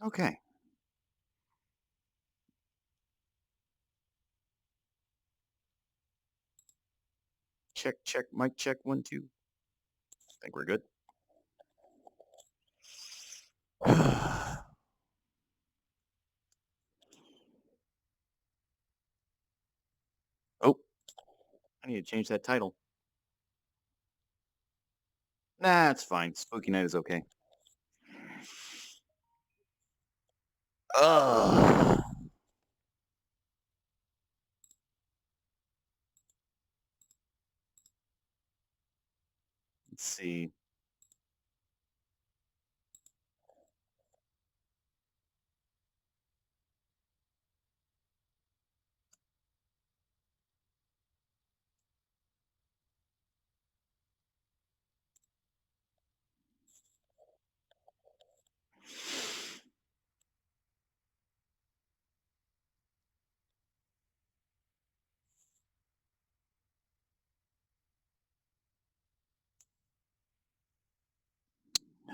Okay. Check, check, mic check, 1, 2. Think we're good. Oh, I need to change that title. Nah, it's fine. Spooky Night is okay. Ugh. Let's see.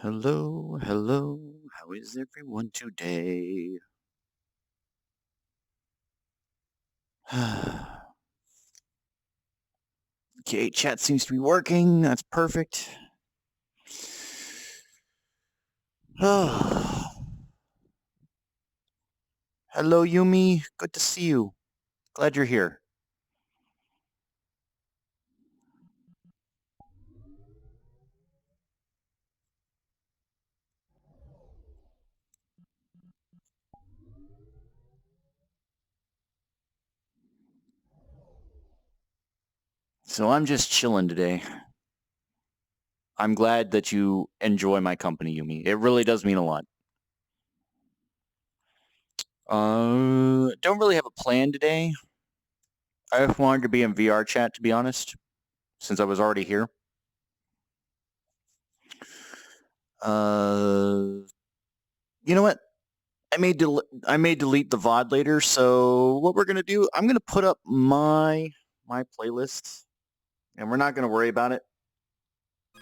Hello, hello. How is everyone today? Okay, chat seems to be working. That's perfect. Hello, Yumi. Good to see you. Glad you're here. So I'm just chilling today. I'm glad that you enjoy my company, Yumi. It really does mean a lot. Don't really have a plan today. I just wanted to be in VRChat, to be honest, since I was already here. You know what? I may delete the VOD later. So what we're gonna do? I'm gonna put up my playlist, and we're not gonna worry about it.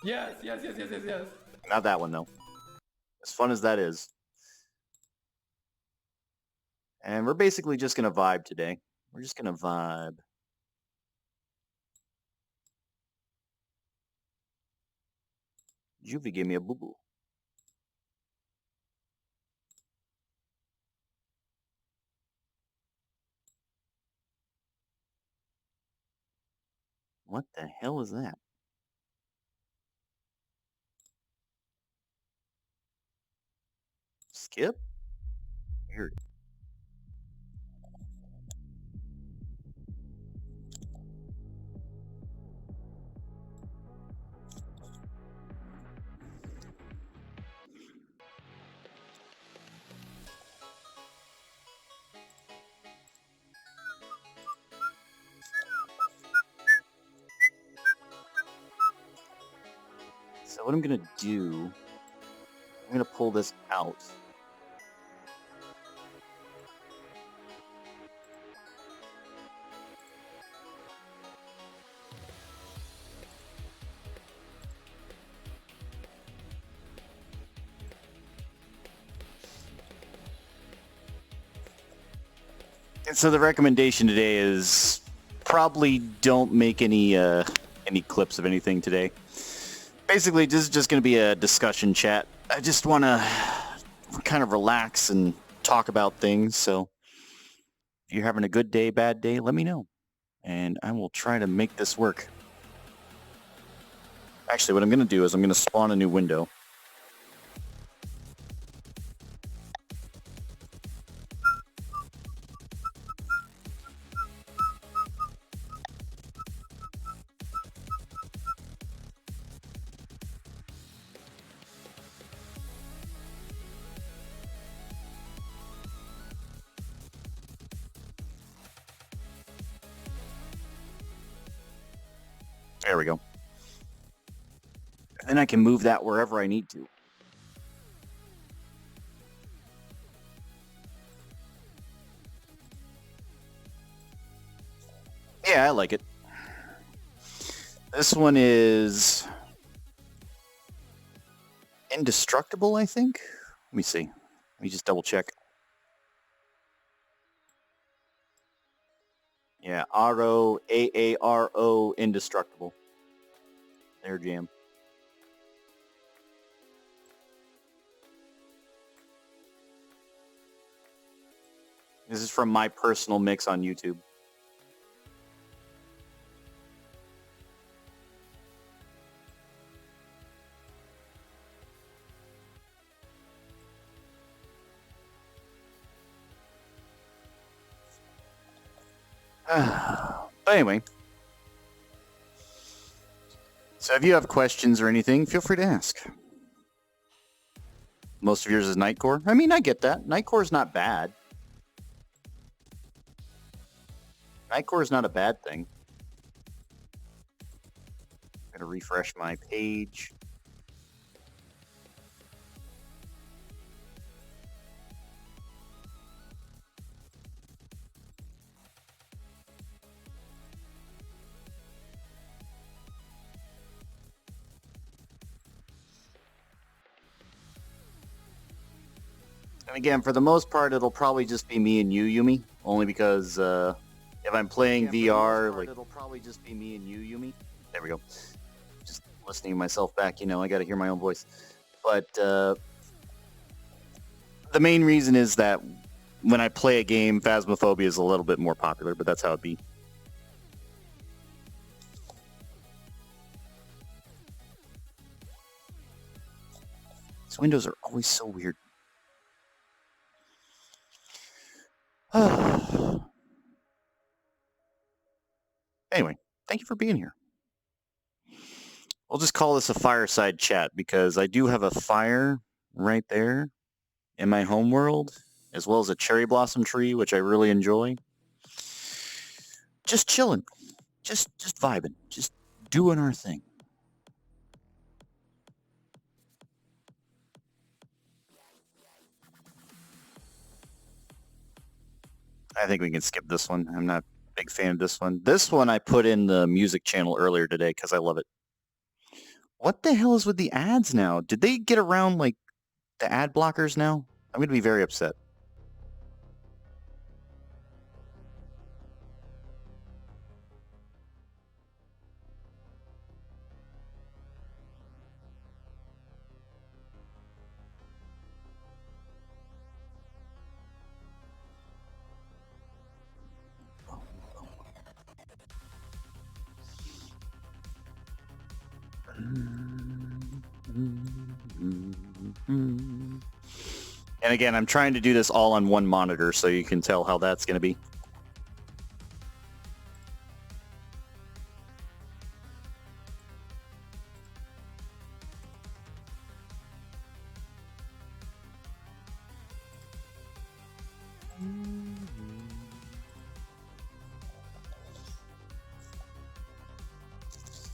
Yes, yes, yes, yes, yes, yes. Not that one though. As fun as that is, and we're basically just gonna vibe today. We're just gonna vibe. Juvie gave me a boo boo. What the hell is that? Skip? Weird. So what I'm gonna do, I'm gonna pull this out. And so the recommendation today is probably don't make any clips of anything today. Basically, this is just going to be a discussion chat. I just want to kind of relax and talk about things. So if you're having a good day, bad day, let me know, and I will try to make this work. Actually, what I'm going to do is I'm going to spawn a new window. There we go. And I can move that wherever I need to. Yeah, I like it. This one is indestructible, I think. Let me see. me just double check. Yeah, Aro, AARO, Indestructible. Their jam. This is from my personal mix on YouTube. But anyway, so if you have questions or anything, feel free to ask. Most of yours is Nightcore. I mean, I get that. Nightcore is not bad. Nightcore is not a bad thing. I'm gonna refresh my page. And again, for the most part, it'll probably just be me and you, Yumi. Only because if I'm playing VR, like it'll probably just be me and you, Yumi. There we go. Just listening to myself back, you know, I got to hear my own voice. But the main reason is that when I play a game, Phasmophobia is a little bit more popular, but that's how it be. These windows are always so weird. Anyway, thank you for being here. We'll just call this a fireside chat because I do have a fire right there in my home world, as well as a cherry blossom tree, which I really enjoy. Just chilling, just vibing, just doing our thing. I think we can skip this one. I'm not a big fan of this one. This one I put in the music channel earlier today because I love it. What the hell is with the ads now? Did they get around, like, the ad blockers now? I'm going to be very upset. And again, I'm trying to do this all on one monitor so you can tell how that's going to be.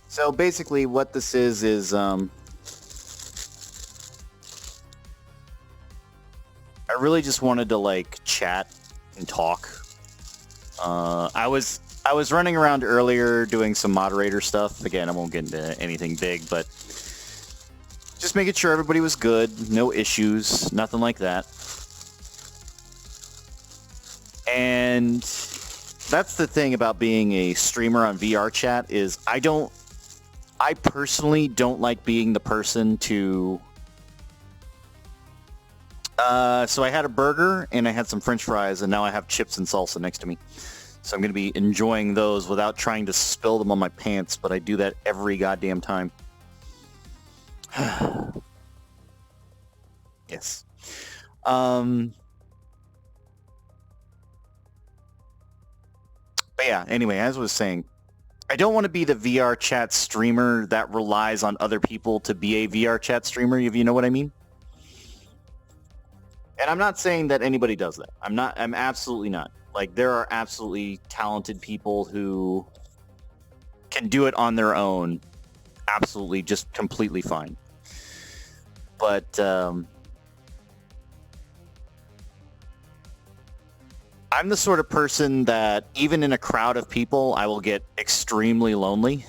So basically what this is I really just wanted to like chat and talk. I was running around earlier doing some moderator stuff. Again, I won't get into anything big, but just making sure everybody was good, no issues, nothing like that. And that's the thing about being a streamer on VRChat is I personally don't like being the person to... so I had a burger and I had some French fries and now I have chips and salsa next to me. So I'm going to be enjoying those without trying to spill them on my pants, but I do that every goddamn time. Yes. But yeah, anyway, as I was saying, I don't want to be the VRChat streamer that relies on other people to be a VRChat streamer, if you know what I mean. And I'm not saying that anybody does that. I'm absolutely not. Like, there are absolutely talented people who can do it on their own. Absolutely, just completely fine. But, I'm the sort of person that even in a crowd of people, I will get extremely lonely.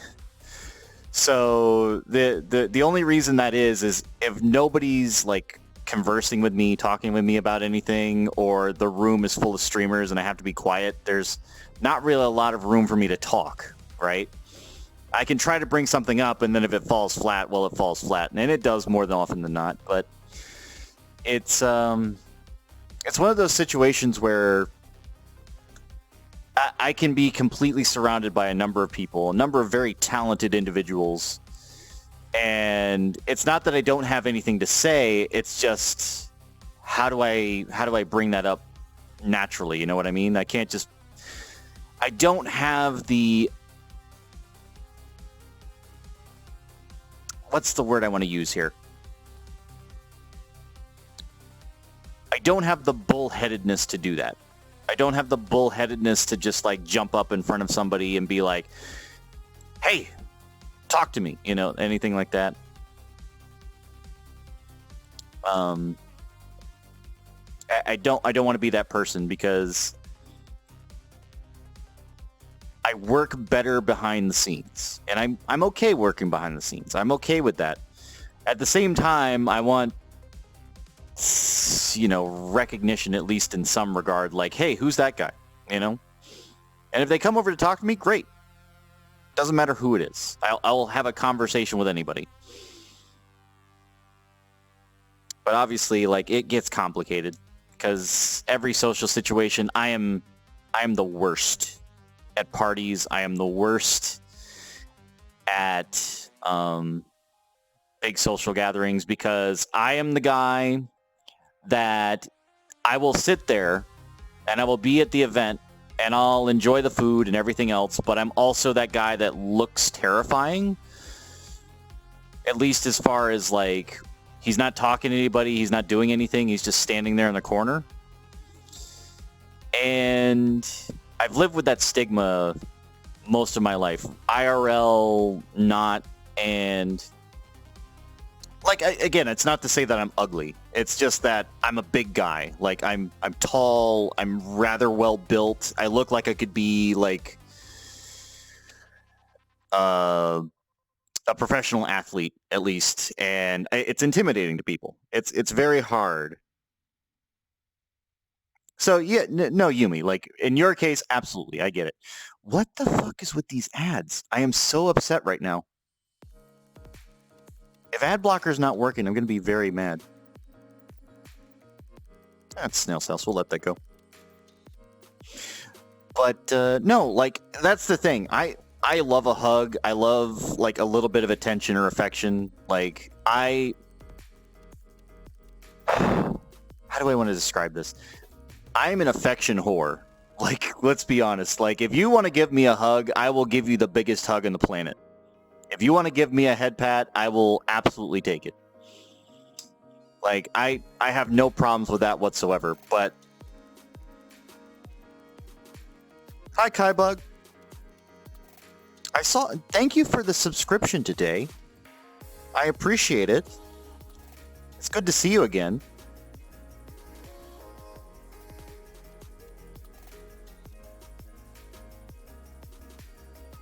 So the only reason that is if nobody's like conversing with me, talking with me about anything, or the room is full of streamers and I have to be quiet, there's not really a lot of room for me to talk, right? I can try to bring something up, and then if it falls flat, well, it falls flat, and it does more than often than not. But it's one of those situations where I can be completely surrounded by a number of people, a number of very talented individuals, and it's not that I don't have anything to say. It's just how do I bring that up naturally? You know what I mean? I don't have the, what's the word I want to use here? I don't have the bullheadedness to do that. I don't have the bullheadedness to just like jump up in front of somebody and be like, hey, talk to me, you know, anything like that. I don't want to be that person, because I work better behind the scenes, and I'm okay working behind the scenes. I'm okay with that. At the same time, I want, you know, recognition, at least in some regard, like, hey, who's that guy, you know? And if they come over to talk to me, great. Doesn't matter who it is. I'll have a conversation with anybody. But obviously, like, it gets complicated, because every social situation, I am the worst at parties. I am the worst at big social gatherings, because I am the guy that I will sit there and I will be at the event and I'll enjoy the food and everything else, but I'm also that guy that looks terrifying, at least as far as, like, he's not talking to anybody, he's not doing anything, he's just standing there in the corner. And I've lived with that stigma most of my life. IRL, not, and like, again, it's not to say that I'm ugly. It's just that I'm a big guy. Like, I'm tall. I'm rather well built. I look like I could be like a professional athlete, at least, and it's intimidating to people. It's very hard. So yeah, no, Yumi. Like, in your case, absolutely, I get it. What the fuck is with these ads? I am so upset right now. If ad blocker's not working, I'm going to be very mad. That's snail's house. We'll let that go. But no, like, that's the thing. I love a hug. I love, like, a little bit of attention or affection. Like, how do I want to describe this? I'm an affection whore. Like, let's be honest. Like, if you want to give me a hug, I will give you the biggest hug on the planet. If you want to give me a head pat, I will absolutely take it. Like, I have no problems with that whatsoever, but... Hi, Kaibug. Thank you for the subscription today. I appreciate it. It's good to see you again.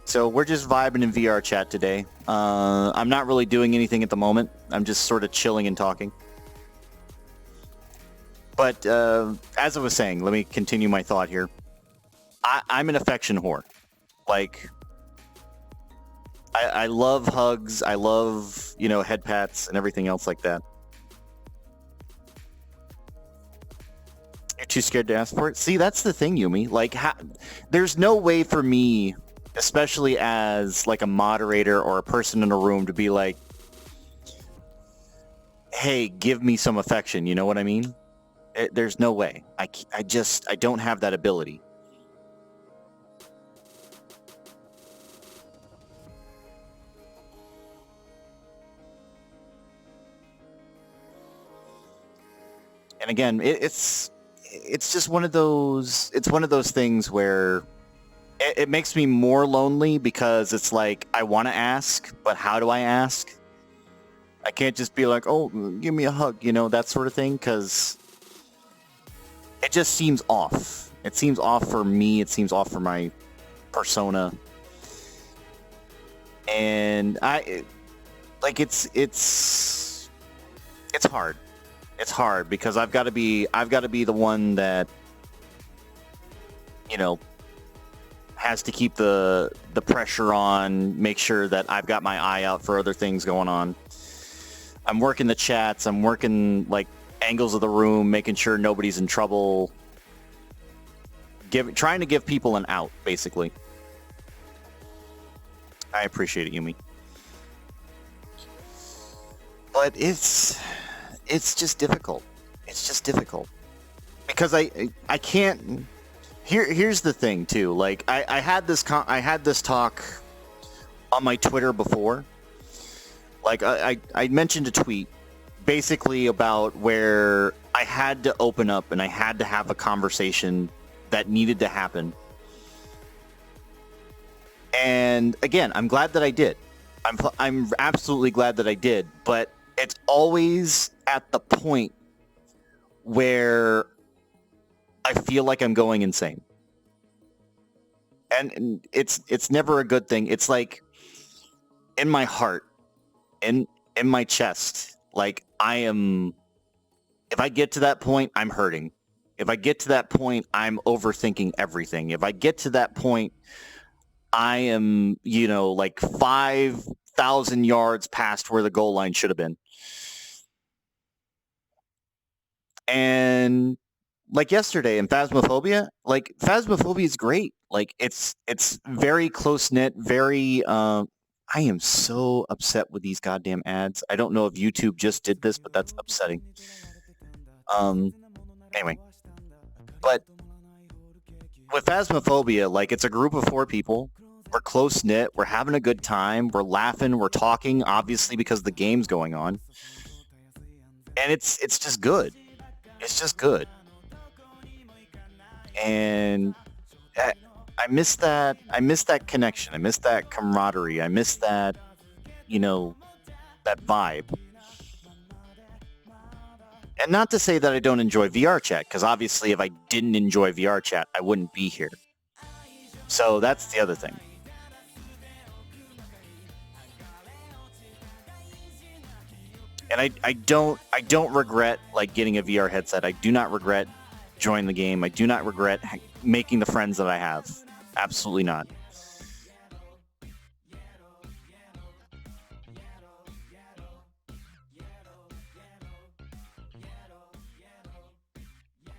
So we're just vibing in VRChat today. I'm not really doing anything at the moment. I'm just sort of chilling and talking. But as I was saying, let me continue my thought here. I'm an affection whore. Like, I love hugs. I love, you know, head pats and everything else like that. You're too scared to ask for it? See, that's the thing, Yumi. Like, there's no way for me, especially as, like, a moderator or a person in a room, to be like, hey, give me some affection. You know what I mean? There's no way. I don't have that ability. And again, it's just one of those, it's one of those things where it makes me more lonely, because it's like, I want to ask, but how do I ask? I can't just be like, oh, give me a hug, you know, that sort of thing, because it just seems off. It seems off for me. It seems off for my persona. And it's hard. It's hard because I've got to be the one that, you know, has to keep the pressure on, make sure that I've got my eye out for other things going on. I'm working the chats, I'm working like angles of the room, making sure nobody's in trouble, trying to give people an out, basically. I appreciate it, Yumi. But it's just difficult. It's just difficult. Because I can't... Here's the thing, too. Like, I had this talk on my Twitter before. Like, I mentioned a tweet basically about where I had to open up and I had to have a conversation that needed to happen. And again, I'm glad that I did. I'm absolutely glad that I did. But it's always at the point where I feel like I'm going insane. And it's never a good thing. It's like in my heart, in my chest, like if I get to that point, I'm hurting. If I get to that point, I'm overthinking everything. If I get to that point, I am, like 5,000 yards past where the goal line should have been. And like yesterday in Phasmophobia, like Phasmophobia is great. Like it's very close knit, very I am so upset with these goddamn ads. I don't know if YouTube just did this, but that's upsetting. Anyway. But with Phasmophobia, like it's a group of 4 people. We're close knit, we're having a good time, we're laughing, we're talking, obviously because the game's going on. And it's just good. It's just good. And I miss that. I miss that connection. I miss that camaraderie. I miss that, that vibe. And not to say that I don't enjoy VRChat, because obviously if I didn't enjoy VRChat, I wouldn't be here. So that's the other thing. And I don't regret like getting a VR headset. I do not regret joining the game. I do not regret making the friends that I have. Absolutely not.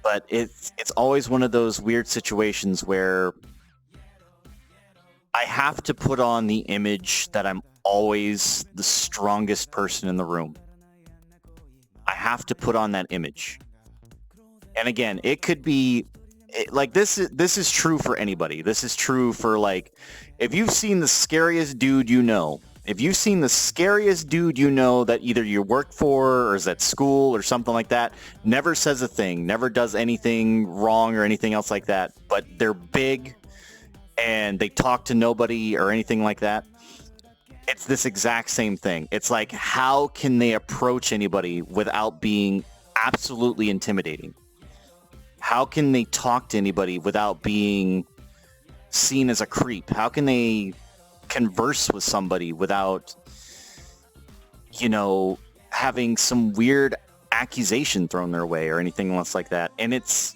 But it's always one of those weird situations where I have to put on the image that I'm always the strongest person in the room. I have to put on that image. And again, it could be like this is true for anybody. This is true for like if you've seen the scariest dude if you've seen the scariest dude that either you work for or is at school or something like that, never says a thing, never does anything wrong or anything else like that, but they're big and they talk to nobody or anything like that. It's this exact same thing. It's like, how can they approach anybody without being absolutely intimidating? How can they talk to anybody without being seen as a creep? How can they converse with somebody without, having some weird accusation thrown their way or anything else like that? And it's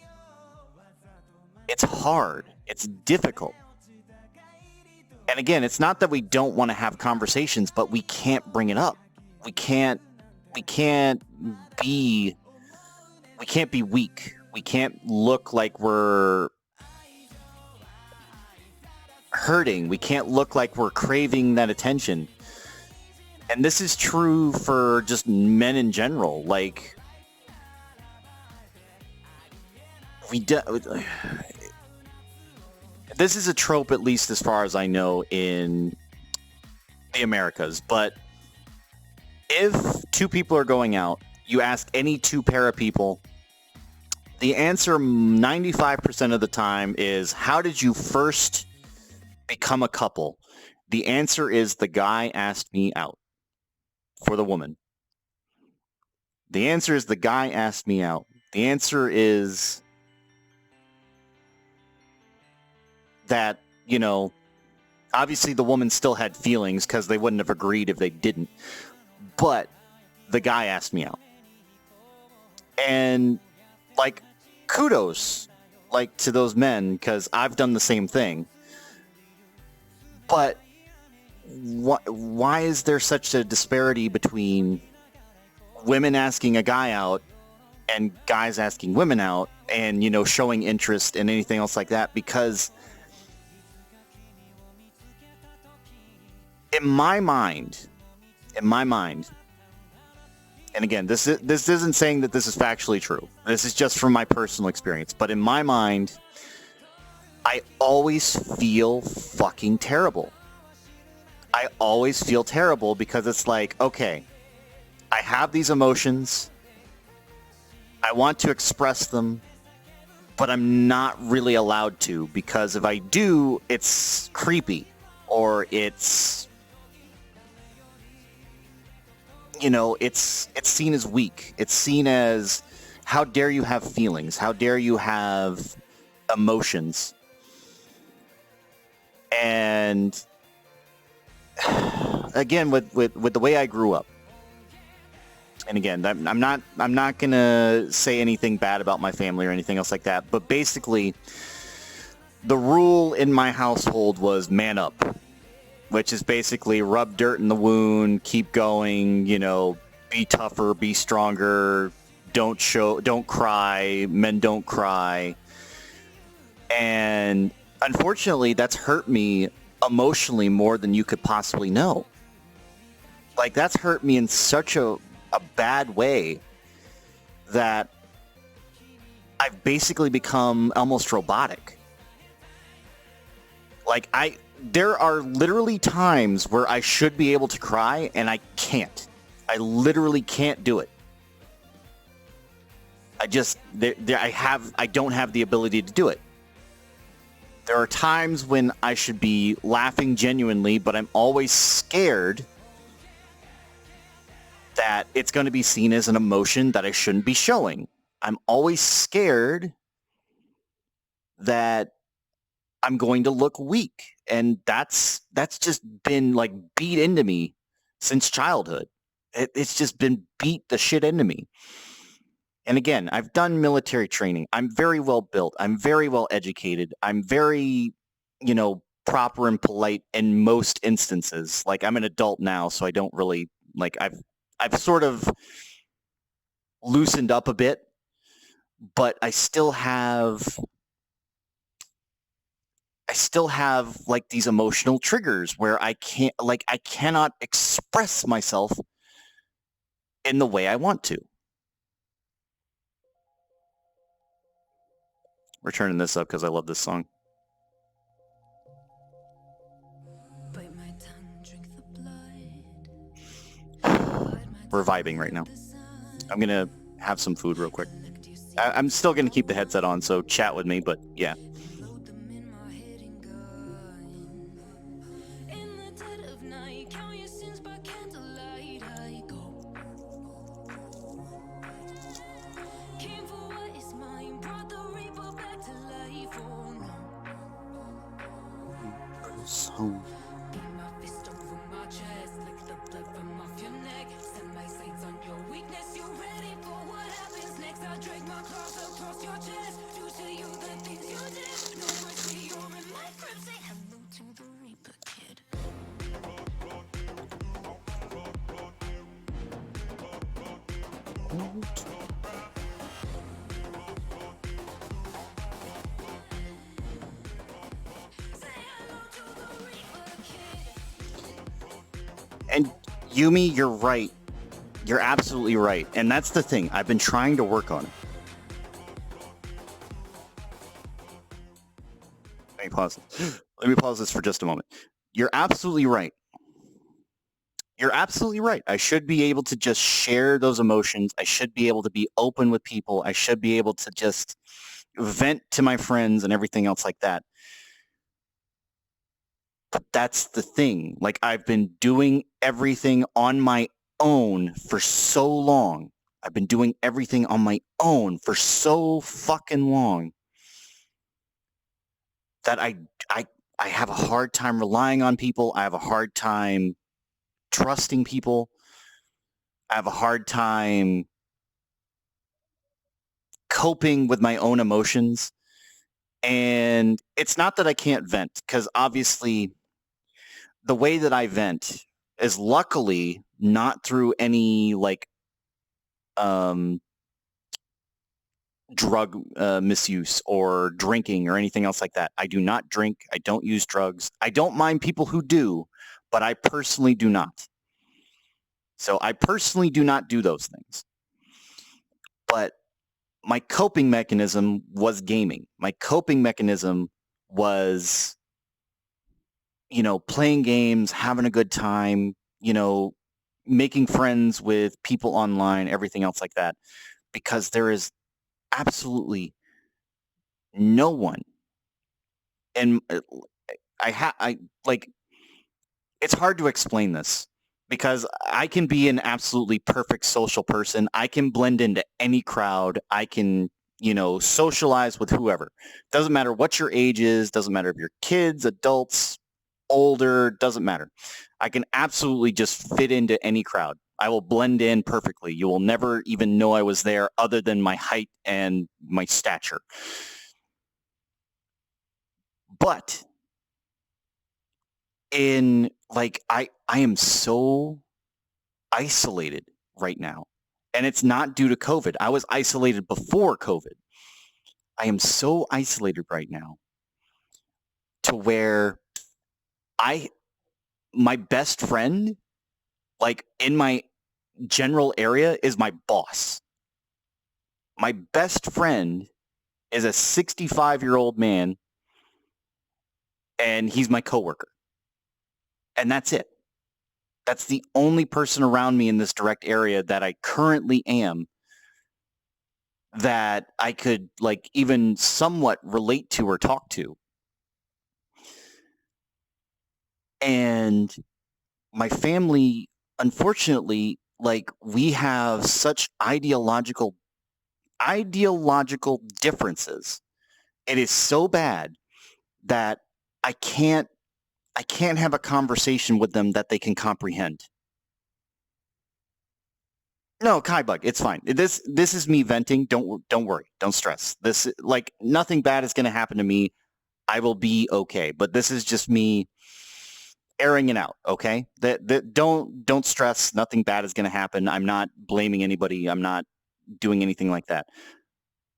hard. It's difficult. And again, it's not that we don't want to have conversations, but we can't bring it up. We can't be weak. We can't look like we're hurting. We can't look like we're craving that attention. And this is true for just men in general. Like, this is a trope, at least as far as I know, in the Americas. But if 2 people are going out, you ask any 2 pair of people, the answer 95% of the time is, how did you first become a couple? The answer is, the guy asked me out. For the woman. The answer is, the guy asked me out. The answer is that, obviously the woman still had feelings because they wouldn't have agreed if they didn't. But the guy asked me out. And like, kudos, like, to those men, because I've done the same thing. But why is there such a disparity between women asking a guy out and guys asking women out, and, you know, showing interest and anything else like that? Because in my mind, and again, this isn't saying that this is factually true. This is just from my personal experience. But in my mind, I always feel fucking terrible. I always feel terrible because it's like, okay, I have these emotions. I want to express them, but I'm not really allowed to, because if I do, it's creepy, or it's, you know, it's seen as weak. It's seen as, how dare you have feelings? How dare you have emotions? And again, with the way I grew up, and again, I'm not gonna say anything bad about my family or anything else like that, but basically, the rule in my household was man up, which is basically rub dirt in the wound, keep going, you know, be tougher, be stronger, don't cry, men don't cry. And unfortunately, that's hurt me emotionally more than you could possibly know. Like, that's hurt me in such a bad way that I've basically become almost robotic. Like, there are literally times where I should be able to cry and I can't. I literally can't do it. I don't have the ability to do it. There are times when I should be laughing genuinely, but I'm always scared that it's going to be seen as an emotion that I shouldn't be showing. I'm always scared that I'm going to look weak. And that's just been like beat into me since childhood. It's just been beat the shit into me. And again, I've done military training. I'm very well built. I'm very well educated. I'm very, you know, proper and polite in most instances. Like, I'm an adult now, so I don't really, like, I've sort of loosened up a bit, but I still have like these emotional triggers where I cannot express myself in the way I want to. We're turning this up because I love this song. We're vibing right now. I'm going to have some food real quick. I'm still going to keep the headset on, so chat with me, but yeah. So... And Yumi, you're right. You're absolutely right. And that's the thing. I've been trying to work on it. Let me pause this. Let me pause this for just a moment. You're absolutely right. You're absolutely right. I should be able to just share those emotions. I should be able to be open with people. I should be able to just vent to my friends and everything else like that. But that's the thing. Like, I've been doing everything on my own for so long. I've been doing everything on my own for so fucking long that I have a hard time relying on people. I have a hard time trusting people. I have a hard time coping with my own emotions. And it's not that I can't vent, because obviously the way that I vent is luckily not through any like um, drug misuse or drinking or anything else like that. I do not drink. I don't use drugs. I don't mind people who do, but I personally do not. So I personally do not do those things. But my coping mechanism was gaming. My coping mechanism was, playing games, having a good time, making friends with people online, everything else like that. Because there is absolutely no one, and I like, it's hard to explain this because I can be an absolutely perfect social person. I can blend into any crowd. I can, socialize with whoever. Doesn't matter what your age is. Doesn't matter if you're kids, adults, older. Doesn't matter. I can absolutely just fit into any crowd. I will blend in perfectly. You will never even know I was there other than my height and my stature. But in like I am so isolated right now. And it's not due to COVID. I was isolated before COVID. I am so isolated right now to where I my best friend, like in my general area, is my boss. My best friend is a 65-year-old man, and he's my coworker. And that's it. That's the only person around me in this direct area that I currently am that I could like even somewhat relate to or talk to. And my family, unfortunately, like we have such ideological differences. It is so bad that I can't I can't have a conversation with them that they can comprehend. No, Kaibug, it's fine. This is me venting. Don't worry. Don't stress. This like nothing bad is going to happen to me. I will be okay. But this is just me airing it out, okay? That don't stress. Nothing bad is going to happen. I'm not blaming anybody. I'm not doing anything like that.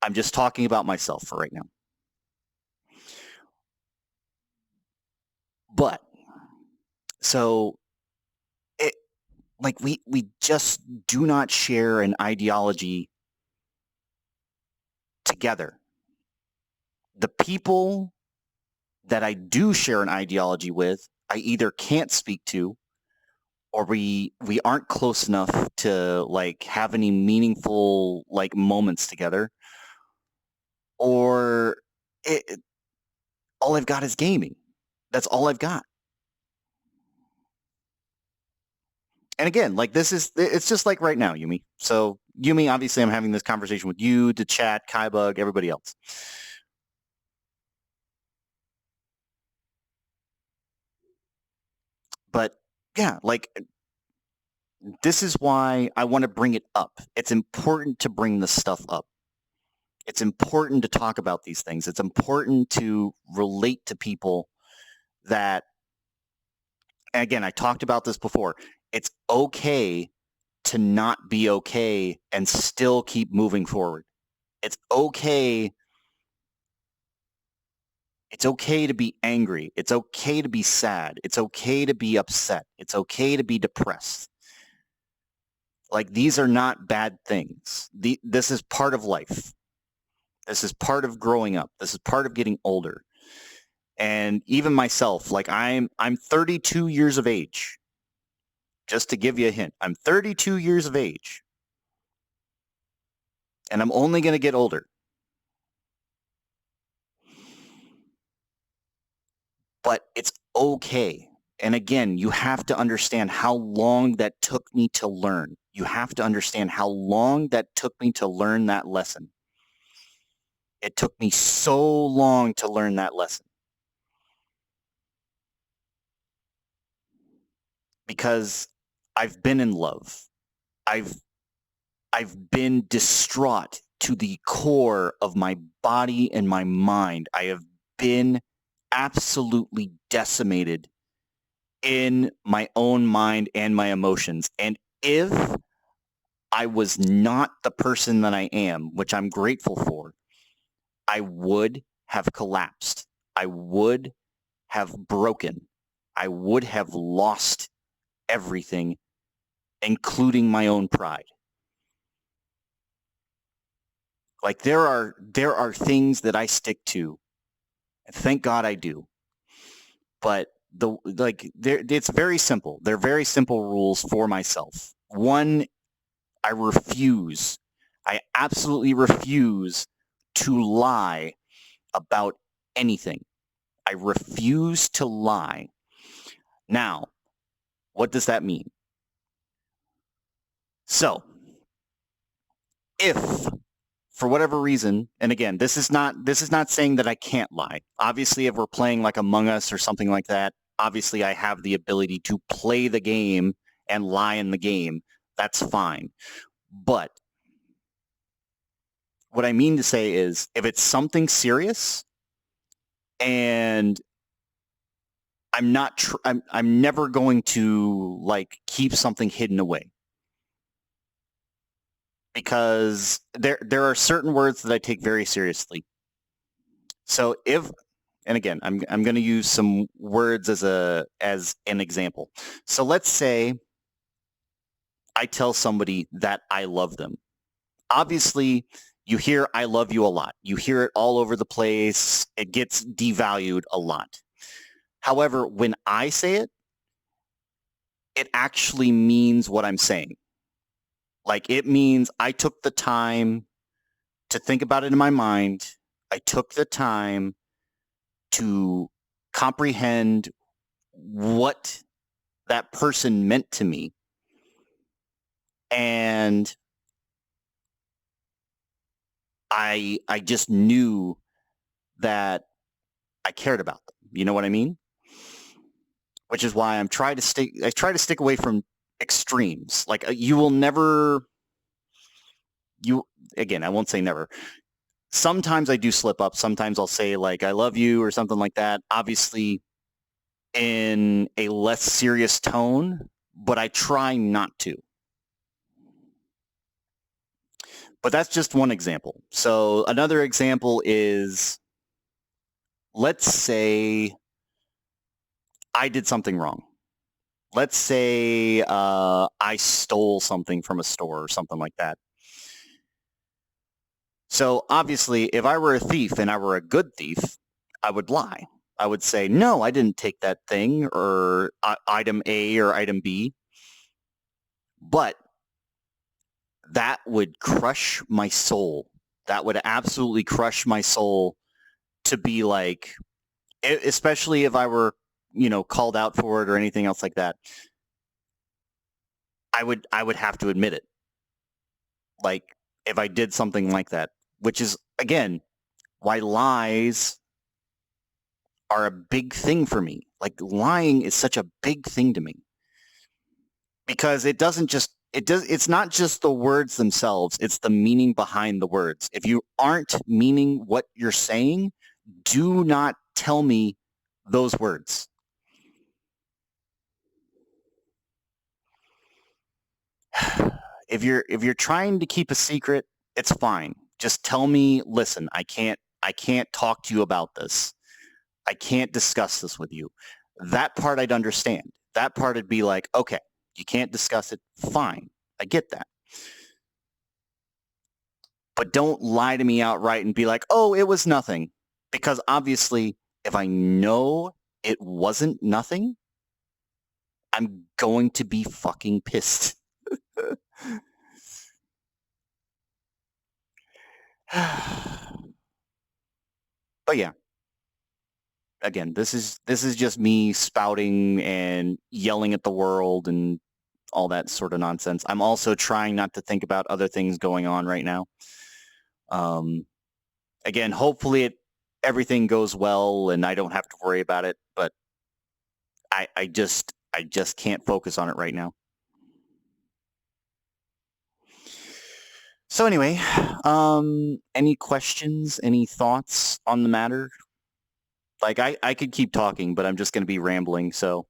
I'm just talking about myself for right now. But so it like we just do not share an ideology together. The people that I do share an ideology with, I either can't speak to, or we aren't close enough to like have any meaningful like moments together, or all I've got is gaming. That's all I've got. And again, like it's just like right now, Yumi. So Yumi, obviously I'm having this conversation with you, the chat, Kaibug, everybody else. But yeah, like this is why I want to bring it up. It's important to bring this stuff up. It's important to talk about these things. It's important to relate to people that, and again, I talked about this before. It's okay to not be okay and still keep moving forward. It's okay. It's okay to be angry. It's okay to be sad. It's okay to be upset. It's okay to be depressed. Like these are not bad things. This is part of life. This is part of growing up. This is part of getting older. And even myself, like I'm 32 years of age. Just to give you a hint, I'm 32 years of age. And I'm only going to get older. But it's okay. And again, you have to understand how long that took me to learn. You have to understand how long that took me to learn that lesson. It took me so long to learn that lesson. Because I've been in love. I've been distraught to the core of my body and my mind. I have been absolutely decimated in my own mind and my emotions. And if I was not the person that I am, which I'm grateful for, I would have collapsed. I would have broken. I would have lost everything, including my own pride. Like there are things that I stick to. Thank God I do. But it's very simple. They're very simple rules for myself. One, I refuse. I absolutely refuse to lie about anything. I refuse to lie. Now, what does that mean? So, if for whatever reason, and again, this is not saying that I can't lie. Obviously, if we're playing like Among Us or something like that, obviously I have the ability to play the game and lie in the game. That's fine. But what I mean to say is if it's something serious and I'm never going to like keep something hidden away. Because there are certain words that I take very seriously. So and again, I'm going to use some words as an example. So let's say I tell somebody that I love them. Obviously, you hear "I love you" a lot. You hear it all over the place. It gets devalued a lot. However, when I say it, it actually means what I'm saying. Like it means I took the time to think about it in my mind. I took the time to comprehend what that person meant to me. And I just knew that I cared about them. You know what I mean? Which is why I try to stick away from extremes. Like you will never again, I won't say never. Sometimes I do slip up. Sometimes I'll say like I love you or something like that. Obviously in a less serious tone, but I try not to. But that's just one example. So another example is, let's say I did something wrong. Let's say I stole something from a store or something like that. So obviously, if I were a thief and I were a good thief, I would lie. I would say, no, I didn't take that thing or item A or item B. But that would crush my soul. That would absolutely crush my soul to be like, especially if I were, called out for it or anything else like that. I would have to admit it. Like if I did something like that, which is again why lies are a big thing for me. Like lying is such a big thing to me because it's not just the words themselves, it's the meaning behind the words. If you aren't meaning what you're saying, do not tell me those words. If you're trying to keep a secret, it's fine. Just tell me, listen, I can't talk to you about this. I can't discuss this with you. That part I'd understand. That part would be like, okay, you can't discuss it. Fine. I get that. But don't lie to me outright and be like, oh, it was nothing. Because obviously, if I know it wasn't nothing, I'm going to be fucking pissed. But yeah. Again, this is just me spouting and yelling at the world and all that sort of nonsense. I'm also trying not to think about other things going on right now. Again, hopefully everything goes well and I don't have to worry about it, but I just can't focus on it right now. So anyway, any questions, any thoughts on the matter? Like, I could keep talking, but I'm just going to be rambling, so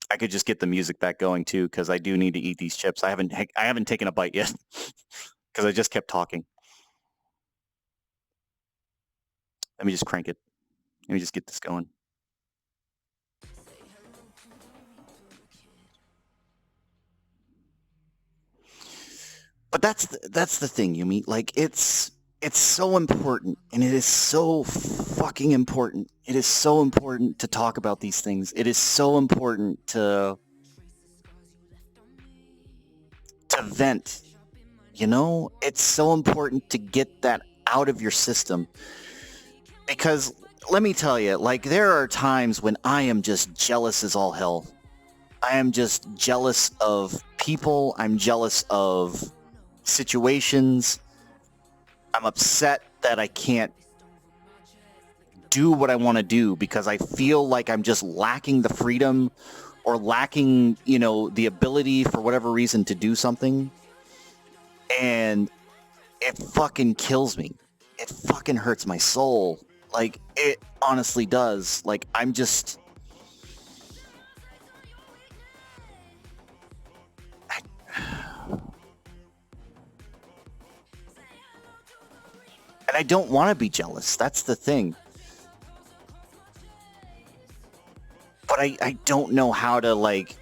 I could just get the music back going too, because I do need to eat these chips. I haven't taken a bite yet, because I just kept talking. Let me just crank it. Let me just get this going. But that's the thing, Yumi. Like, it's so important, and it is so fucking important. It is so important to talk about these things. It is so important to vent. You know, it's so important to get that out of your system. Because let me tell you, like, there are times when I am just jealous as all hell. I am just jealous of people. I'm jealous of situations. I'm upset that I can't do what I want to do because I feel like I'm just lacking the freedom or lacking, you know, the ability for whatever reason to do something. And it fucking kills me. It fucking hurts my soul. Like, it honestly does. Like, I'm just... And I don't want to be jealous. That's the thing. But I don't know how to, like,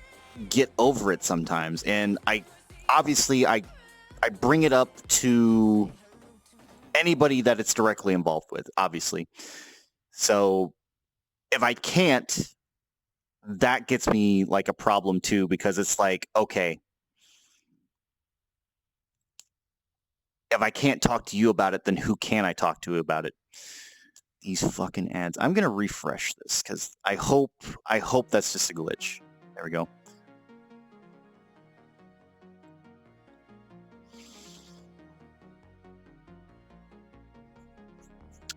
get over it sometimes. And I bring it up to anybody that it's directly involved with, obviously. So if I can't, that gets me like a problem too, because it's like, okay, if I can't talk to you about it, then who can I talk to about it? These fucking ads. I'm gonna refresh this because I hope that's just a glitch. There we go.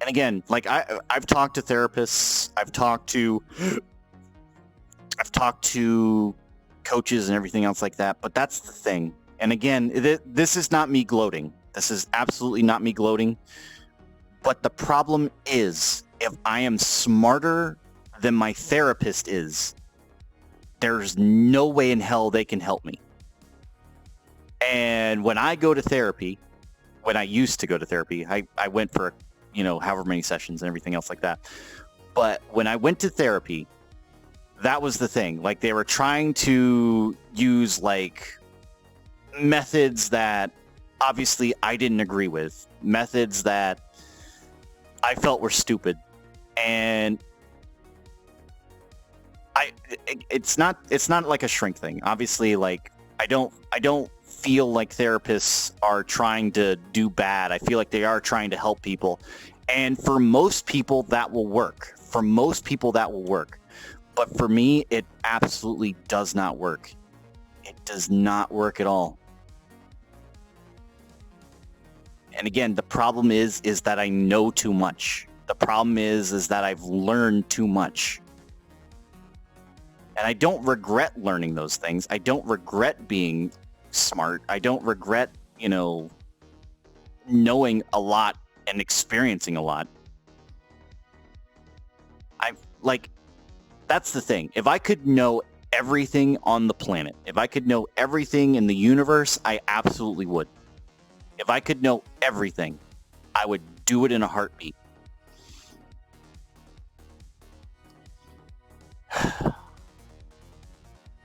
And again, like I've talked to therapists, I've talked to coaches and everything else like that, but that's the thing. And again, this is not me gloating. This is absolutely not me gloating. But the problem is, if I am smarter than my therapist is, there's no way in hell they can help me. And when I go to therapy, when I used to go to therapy, I went for, you know, however many sessions and everything else like that. But when I went to therapy, that was the thing. Like, they were trying to use, like, methods that obviously I didn't agree with. Methods that I felt were stupid. And it's not like a shrink thing. Obviously, like, I don't feel like therapists are trying to do bad. I feel like they are trying to help people. And for most people that will work. But for me, it absolutely does not work. It does not work at all. And again, the problem is that I know too much. The problem is that I've learned too much. And I don't regret learning those things. I don't regret being smart. I don't regret, you know, knowing a lot and experiencing a lot. That's the thing. If I could know everything on the planet, if I could know everything in the universe, I absolutely would. If I could know everything, I would do it in a heartbeat.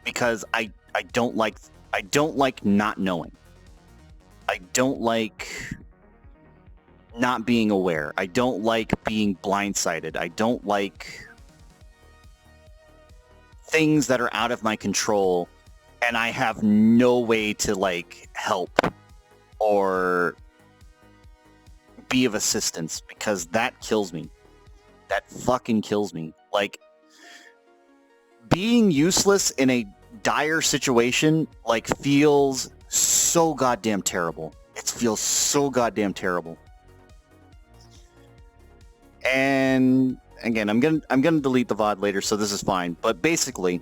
Because I don't like not knowing. I don't like not being aware. I don't like being blindsided. I don't like things that are out of my control and I have no way to, like, help or be of assistance, because that kills me. That fucking kills me. Like, being useless in a dire situation, like, feels so goddamn terrible. It feels so goddamn terrible. And again, I'm gonna delete the VOD later, so this is fine. But basically,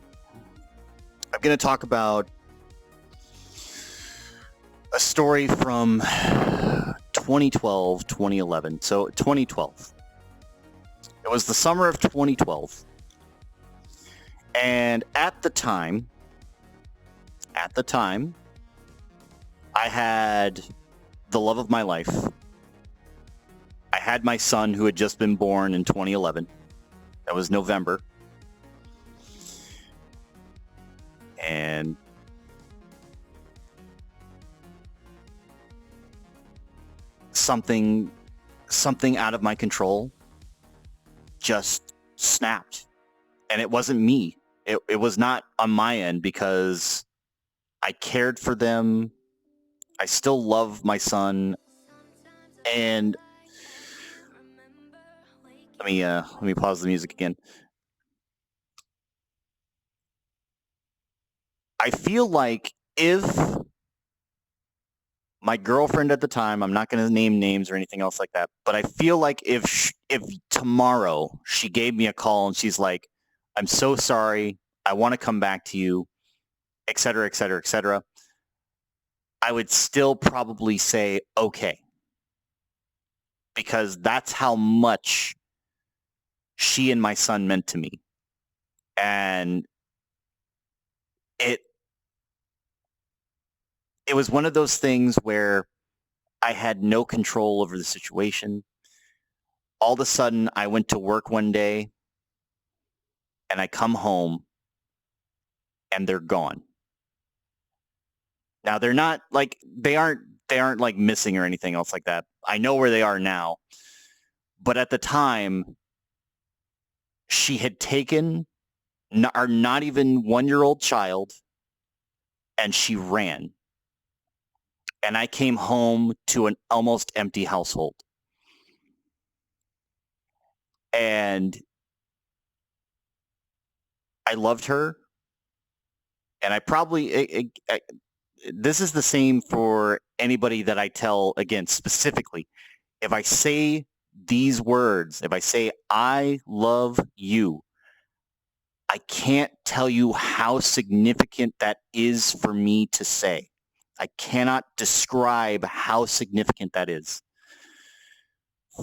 I'm gonna talk about a story from 2012, 2011. So 2012. It was the summer of 2012. And at the time, I had the love of my life. I had my son who had just been born in 2011. That was November. And something out of my control just snapped. And it wasn't me. It was not on my end, because I cared for them. I still love my son. And let me pause the music again. I feel like if my girlfriend at the time, I'm not going to name names or anything else like that, but I feel like if tomorrow she gave me a call and she's like, I'm so sorry, I want to come back to you, et cetera, et cetera, et cetera, I would still probably say, okay. Because that's how much she and my son meant to me. And it was one of those things where I had no control over the situation. All of a sudden, I went to work one day and I come home and they're gone. Now they're not like, they aren't like missing or anything else like that. I know where they are now. But at the time, she had taken our not even 1-year-old child and she ran. And I came home to an almost empty household. And I loved her. And I probably, this is the same for anybody that I tell, again, specifically. If I say these words, if I say, I love you, I can't tell you how significant that is for me to say. I cannot describe how significant that is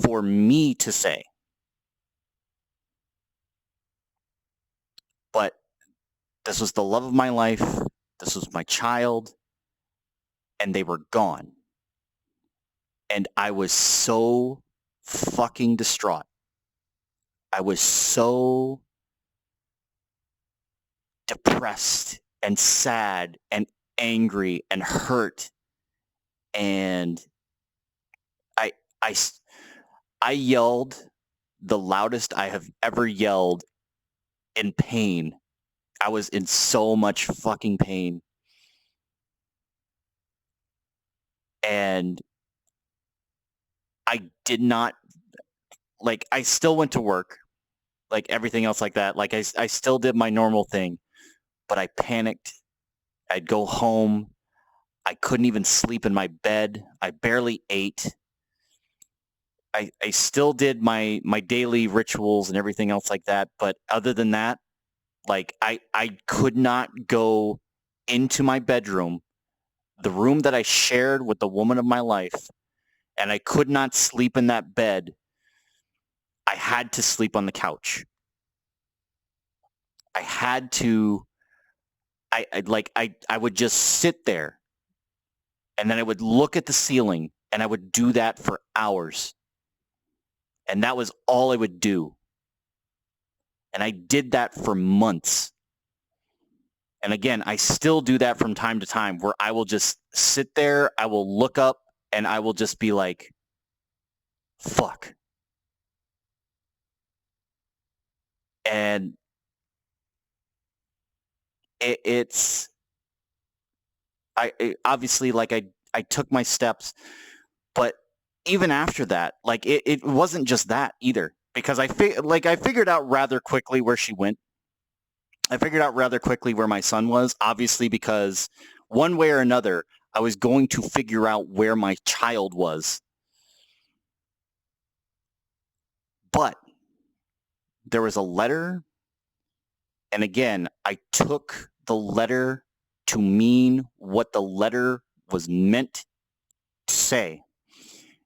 for me to say. But this was the love of my life. This was my child. And they were gone. And I was so fucking distraught. I was so depressed and sad and angry and hurt. And I yelled the loudest I have ever yelled in pain. I was in so much fucking pain. And I did not, like, I still went to work, like everything else like that. Like, I still did my normal thing, but I panicked. I'd go home. I couldn't even sleep in my bed. I barely ate. I still did my daily rituals and everything else like that. But other than that, like, I could not go into my bedroom, the room that I shared with the woman of my life, and I could not sleep in that bed. I had to sleep on the couch. I had to, I would just sit there, and then I would look at the ceiling, and I would do that for hours. And that was all I would do. And I did that for months. And again, I still do that from time to time, where I will just sit there, I will look up, and I will just be like, fuck. And it's, obviously, like, I took my steps, but even after that, like, it wasn't just that either, because I figured out rather quickly where she went. I figured out rather quickly where my son was, obviously, because one way or another, I was going to figure out where my child was. But there was a letter, and again, I took the letter to mean what the letter was meant to say.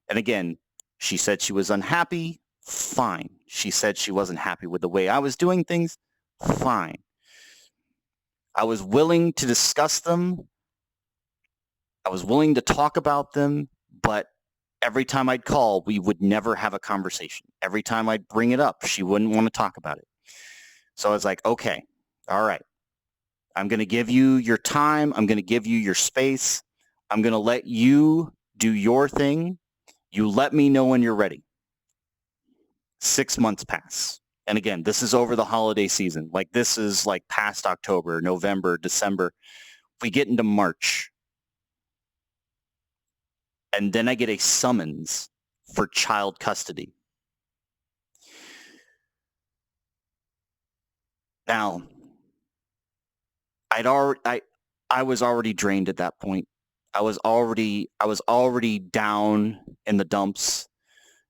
And again, she said she was unhappy. Fine. She said she wasn't happy with the way I was doing things. Fine. I was willing to discuss them. I was willing to talk about them, but every time I'd call, we would never have a conversation. Every time I'd bring it up, she wouldn't want to talk about it. So I was like, okay, all right. I'm going to give you your time. I'm going to give you your space. I'm going to let you do your thing. You let me know when you're ready. 6 months pass. And again, this is over the holiday season. Like this is like past October, November, December. We get into March. And then I get a summons for child custody. Now, I was already drained at that point. I was already down in the dumps.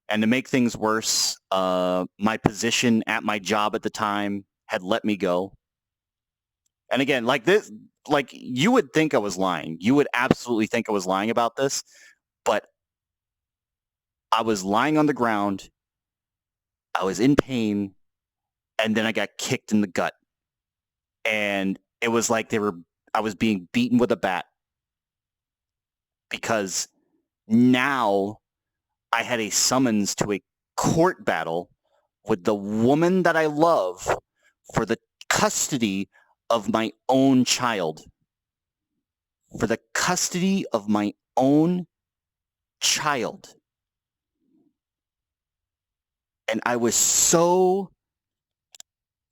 And to make things worse, my position at my job at the time had let me go. And again, like this, like you would think I was lying. You would absolutely think I was lying about this, but I was lying on the ground. I was in pain, and then I got kicked in the gut. And it was like I was being beaten with a bat because now I had a summons to a court battle with the woman that I love for the custody of my own child. For the custody of my own child. And I was so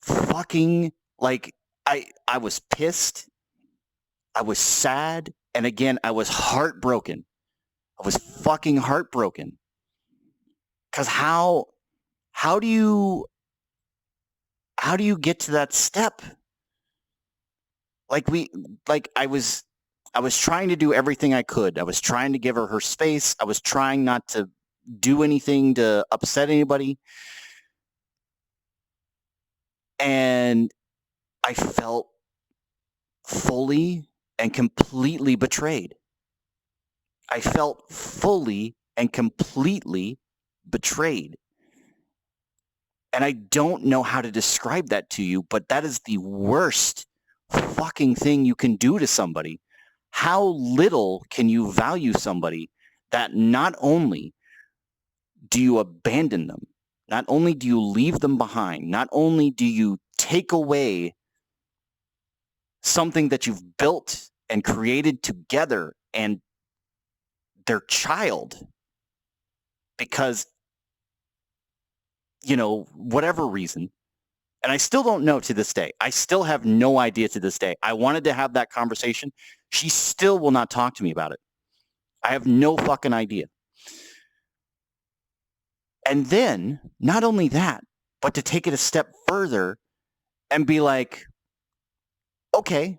fucking, like, I was pissed. I was sad. And again, I was heartbroken. I was fucking heartbroken. Because how do you get to that step? I was trying to do everything I could. I was trying to give her space. I was trying not to do anything to upset anybody. And I felt fully and completely betrayed. I felt fully and completely betrayed. And I don't know how to describe that to you, but that is the worst fucking thing you can do to somebody. How little can you value somebody that not only do you abandon them, not only do you leave them behind, not only do you take away something that you've built and created together and their child because, whatever reason. And I still don't know to this day. I still have no idea to this day. I wanted to have that conversation. She still will not talk to me about it. I have no fucking idea. And then, not only that, but to take it a step further and be like, okay,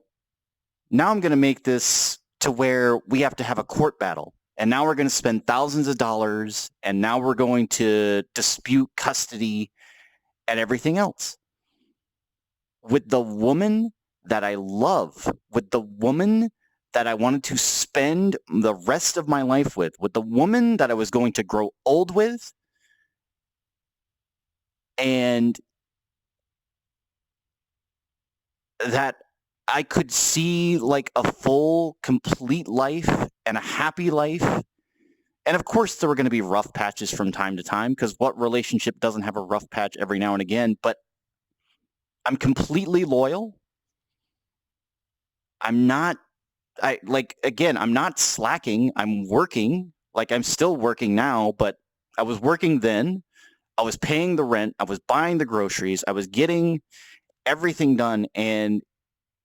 now I'm going to make this to where we have to have a court battle. And now we're going to spend thousands of dollars. And now we're going to dispute custody and everything else. With the woman that I love, with the woman that I wanted to spend the rest of my life with the woman that I was going to grow old with, and that I could see like a full, complete life and a happy life. And of course, there were going to be rough patches from time to time, because what relationship doesn't have a rough patch every now and again? But I'm completely loyal. I'm not slacking. I'm working. Like, I'm still working now, but I was working then. I was paying the rent. I was buying the groceries. I was getting everything done, and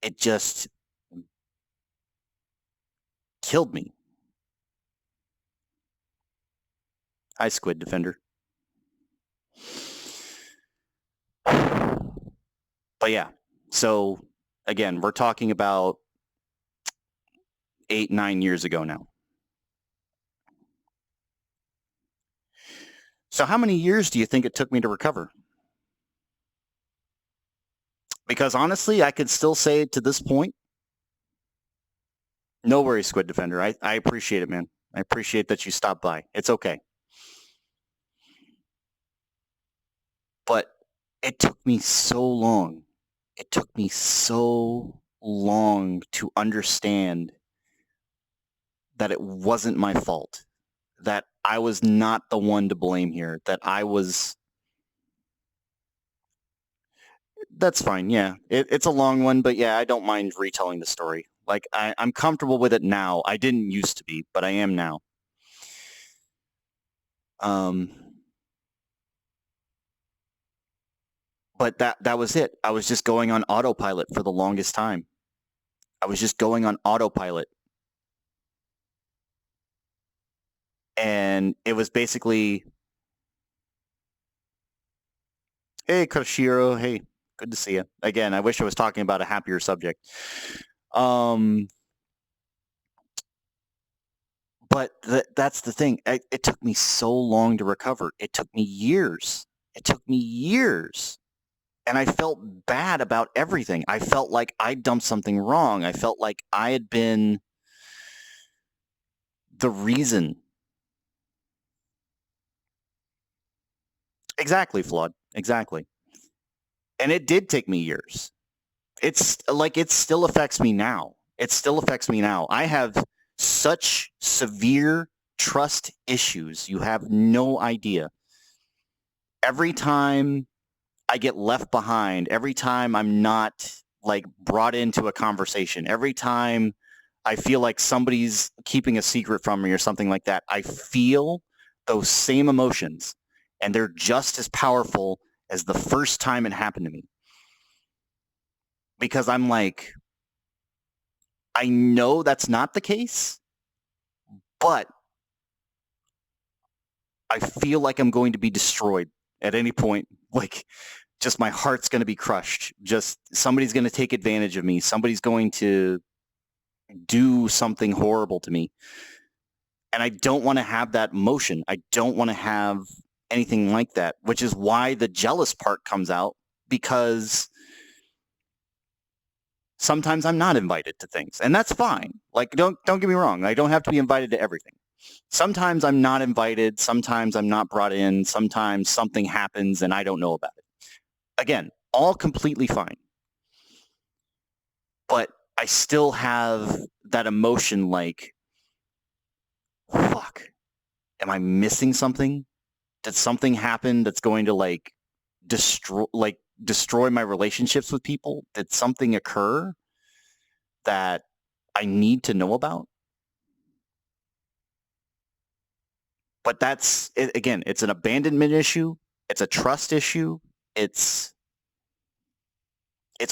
it just killed me. Hi, Squid Defender. But yeah, so again, we're talking about 8-9 years ago now. So how many years do you think it took me to recover? Because honestly, I could still say to this point, No worries, Squid Defender. I appreciate it, man. I appreciate that you stopped by. It's okay. But it took me so long. It took me so long to understand that it wasn't my fault, that I was not the one to blame here, that I was. That's fine, yeah. It's a long one, but yeah, I don't mind retelling the story. Like, I'm comfortable with it now. I didn't used to be, but I am now. Um, but that was it. I was just going on autopilot for the longest time. I was just going on autopilot. And it was basically, hey, Koshiro, hey, good to see you. Again, I wish I was talking about a happier subject. But that's the thing. It took me so long to recover. It took me years. It took me years. And I felt bad about everything. I felt like I dumped something wrong. I felt like I had been the reason. Exactly, Flawed. Exactly. And it did take me years. It's like it still affects me now. It still affects me now. I have such severe trust issues. You have no idea. Every time I get left behind, every time I'm not like brought into a conversation, every time I feel like somebody's keeping a secret from me or something like that, I feel those same emotions, and they're just as powerful as the first time it happened to me. Because I'm like, I know that's not the case, but I feel like I'm going to be destroyed at any point. Like, just my heart's going to be crushed. Just somebody's going to take advantage of me. Somebody's going to do something horrible to me. And I don't want to have that emotion. I don't want to have anything like that, which is why the jealous part comes out, because sometimes I'm not invited to things, and that's fine. Like, don't get me wrong. I don't have to be invited to everything. Sometimes I'm not invited. Sometimes I'm not brought in. Sometimes something happens and I don't know about it. Again, all completely fine. But I still have that emotion like, fuck, am I missing something? Did something happen that's going to destroy my relationships with people? Did something occur that I need to know about? But that's it, again, it's an abandonment issue, it's a trust issue, it's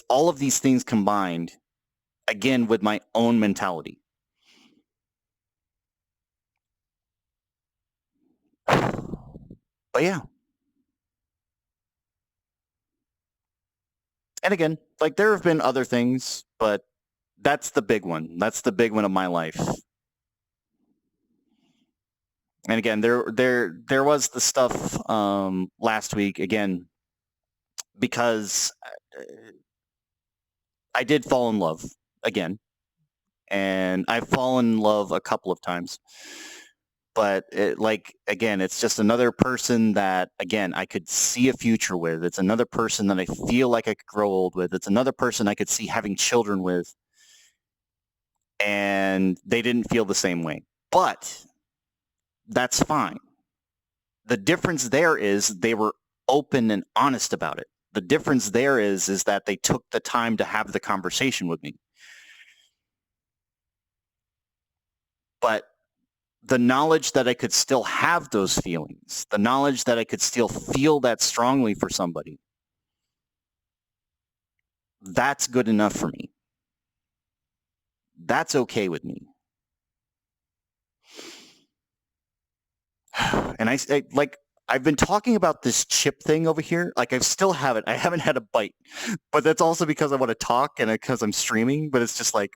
all of these things combined, again, with my own mentality. But yeah. And again, like there have been other things, but that's the big one. That's the big one of my life. And again, there was the stuff last week again, because I did fall in love again, and I've fallen in love a couple of times. But like again, it's just another person that again I could see a future with. It's another person that I feel like I could grow old with. It's another person I could see having children with, and they didn't feel the same way. But that's fine. The difference there is they were open and honest about it. The difference there is that they took the time to have the conversation with me. But the knowledge that I could still have those feelings, the knowledge that I could still feel that strongly for somebody, that's good enough for me. That's okay with me. And like, I've been talking about this chip thing over here. Like, I still have it. I haven't had a bite, but that's also because I want to talk and because I'm streaming. But it's just like,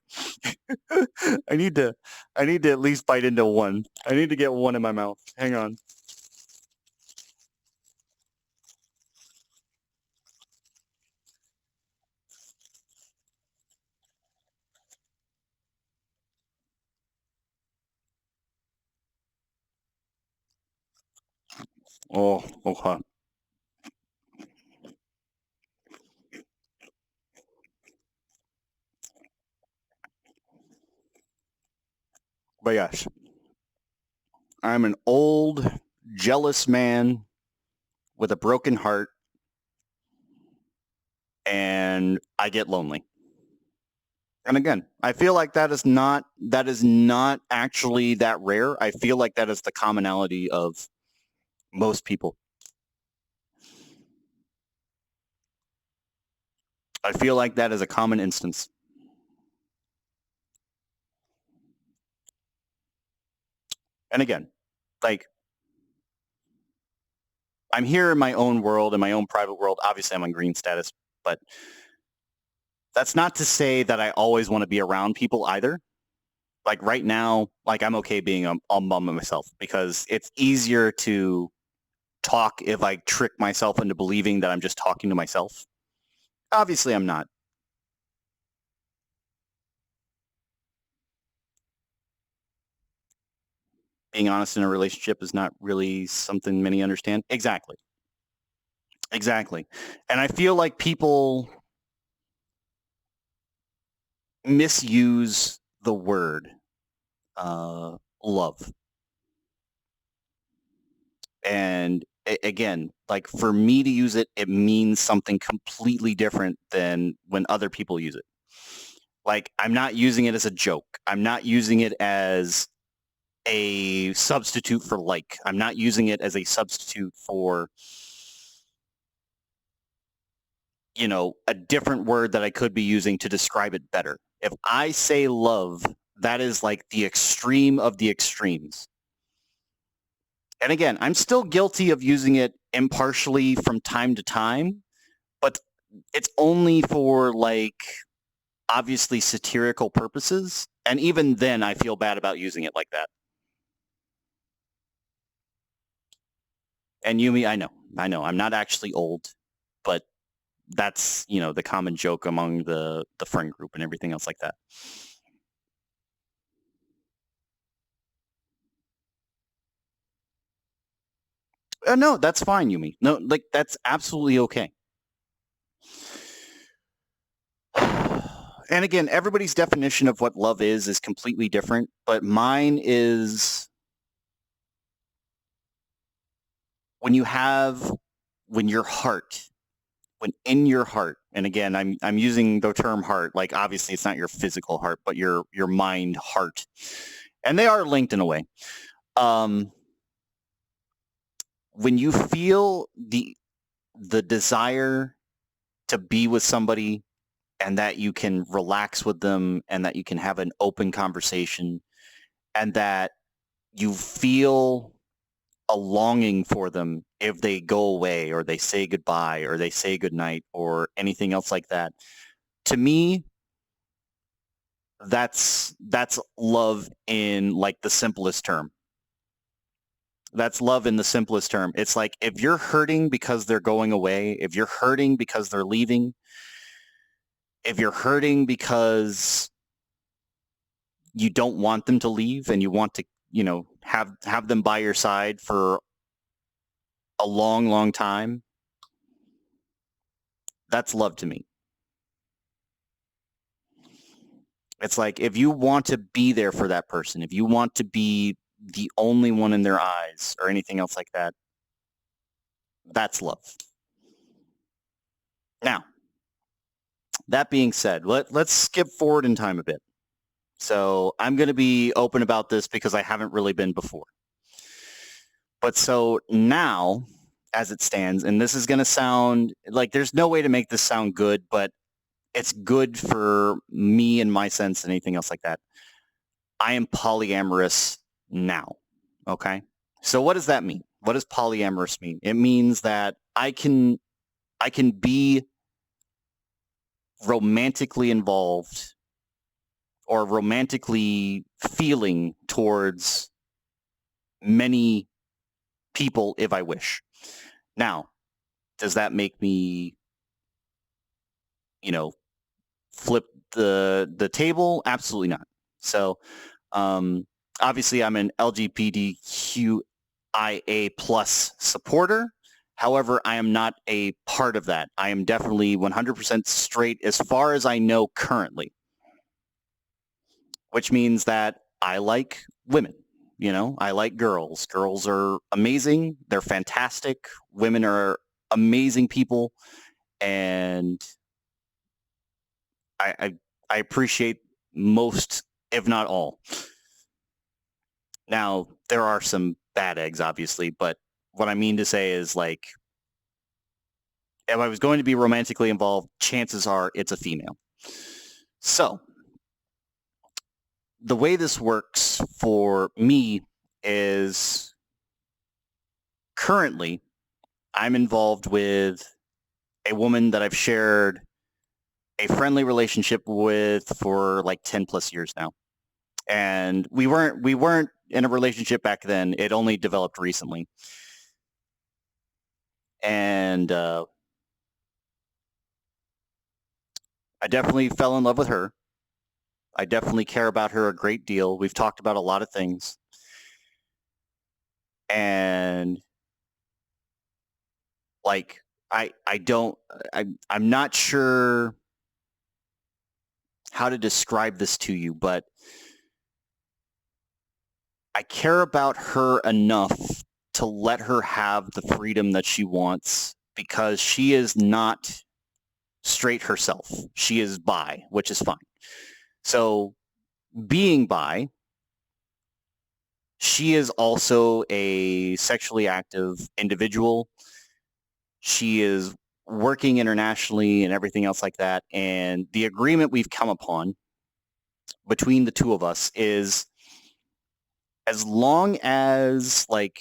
I need to at least bite into one. I need to get one in my mouth. Hang on. Oh, okay. But yes, I'm an old, jealous man with a broken heart, and I get lonely. And again, I feel like that is not actually that rare. I feel like that is the commonality of most people. I feel like that is a common instance. And again, like I'm here in my own world, in my own private world. Obviously, I'm on green status, but that's not to say that I always want to be around people either. Like right now, like I'm okay being a mum of myself because it's easier to talk if I trick myself into believing that I'm just talking to myself. Obviously, I'm not. Being honest in a relationship is not really something many understand. Exactly. Exactly. And I feel like people misuse the word love. And again, like for me to use it, it means something completely different than when other people use it. Like I'm not using it as a joke. I'm not using it as a substitute for like. I'm not using it as a substitute for, a different word that I could be using to describe it better. If I say love, that is like the extreme of the extremes. And again, I'm still guilty of using it impartially from time to time, but it's only for like obviously satirical purposes. And even then, I feel bad about using it like that. And Yumi, I know, I'm not actually old, but that's the common joke among the friend group and everything else like that. No, that's fine, Yumi. No, like that's absolutely okay. And again, everybody's definition of what love is completely different, but mine is when you have when your heart, when in your heart, and again, I'm using the term heart, like obviously it's not your physical heart, but your mind heart. And they are linked in a way. Um when you feel the desire to be with somebody and that you can relax with them and that you can have an open conversation and that you feel a longing for them if they go away or they say goodbye or they say goodnight or anything else like that. To me, that's love in like the simplest term. That's love in the simplest term. It's like if you're hurting because they're going away, if you're hurting because they're leaving, if you're hurting because you don't want them to leave and you want to, have them by your side for a long, long time, that's love to me. It's like if you want to be there for that person, if you want to be the only one in their eyes or anything else like that, that's love. Now, that being said, let's skip forward in time a bit. So I'm going to be open about this because I haven't really been before. But so now, as it stands, and this is going to sound like there's no way to make this sound good, but it's good for me and my sense and anything else like that. I am polyamorous now. Okay. So what does that mean? What does polyamorous mean? It means that I can be romantically involved or romantically feeling towards many people if I wish. Now, does that make me, you know, flip the table? Absolutely not. So, obviously, I'm an LGBTQIA IA plus supporter. However, I am not a part of that. I am definitely 100% straight as far as I know currently, which means that I like women. You know, I like girls. Girls are amazing. They're fantastic. Women are amazing people, and I appreciate most, if not all. Now, there are some bad eggs, obviously, but what I mean to say is, like, if I was going to be romantically involved, chances are it's a female. So, the way this works for me is currently I'm involved with a woman that I've shared a friendly relationship with for like 10 plus years now. And we weren't in a relationship back then. It only developed recently. And I definitely fell in love with her. I definitely care about her a great deal. We've talked about a lot of things. And like I don't I'm not sure how to describe this to you, but I care about her enough to let her have the freedom that she wants because she is not straight herself. She is bi, which is fine. So being bi, she is also a sexually active individual. She is working internationally and everything else like that. And the agreement we've come upon between the two of us is as long as like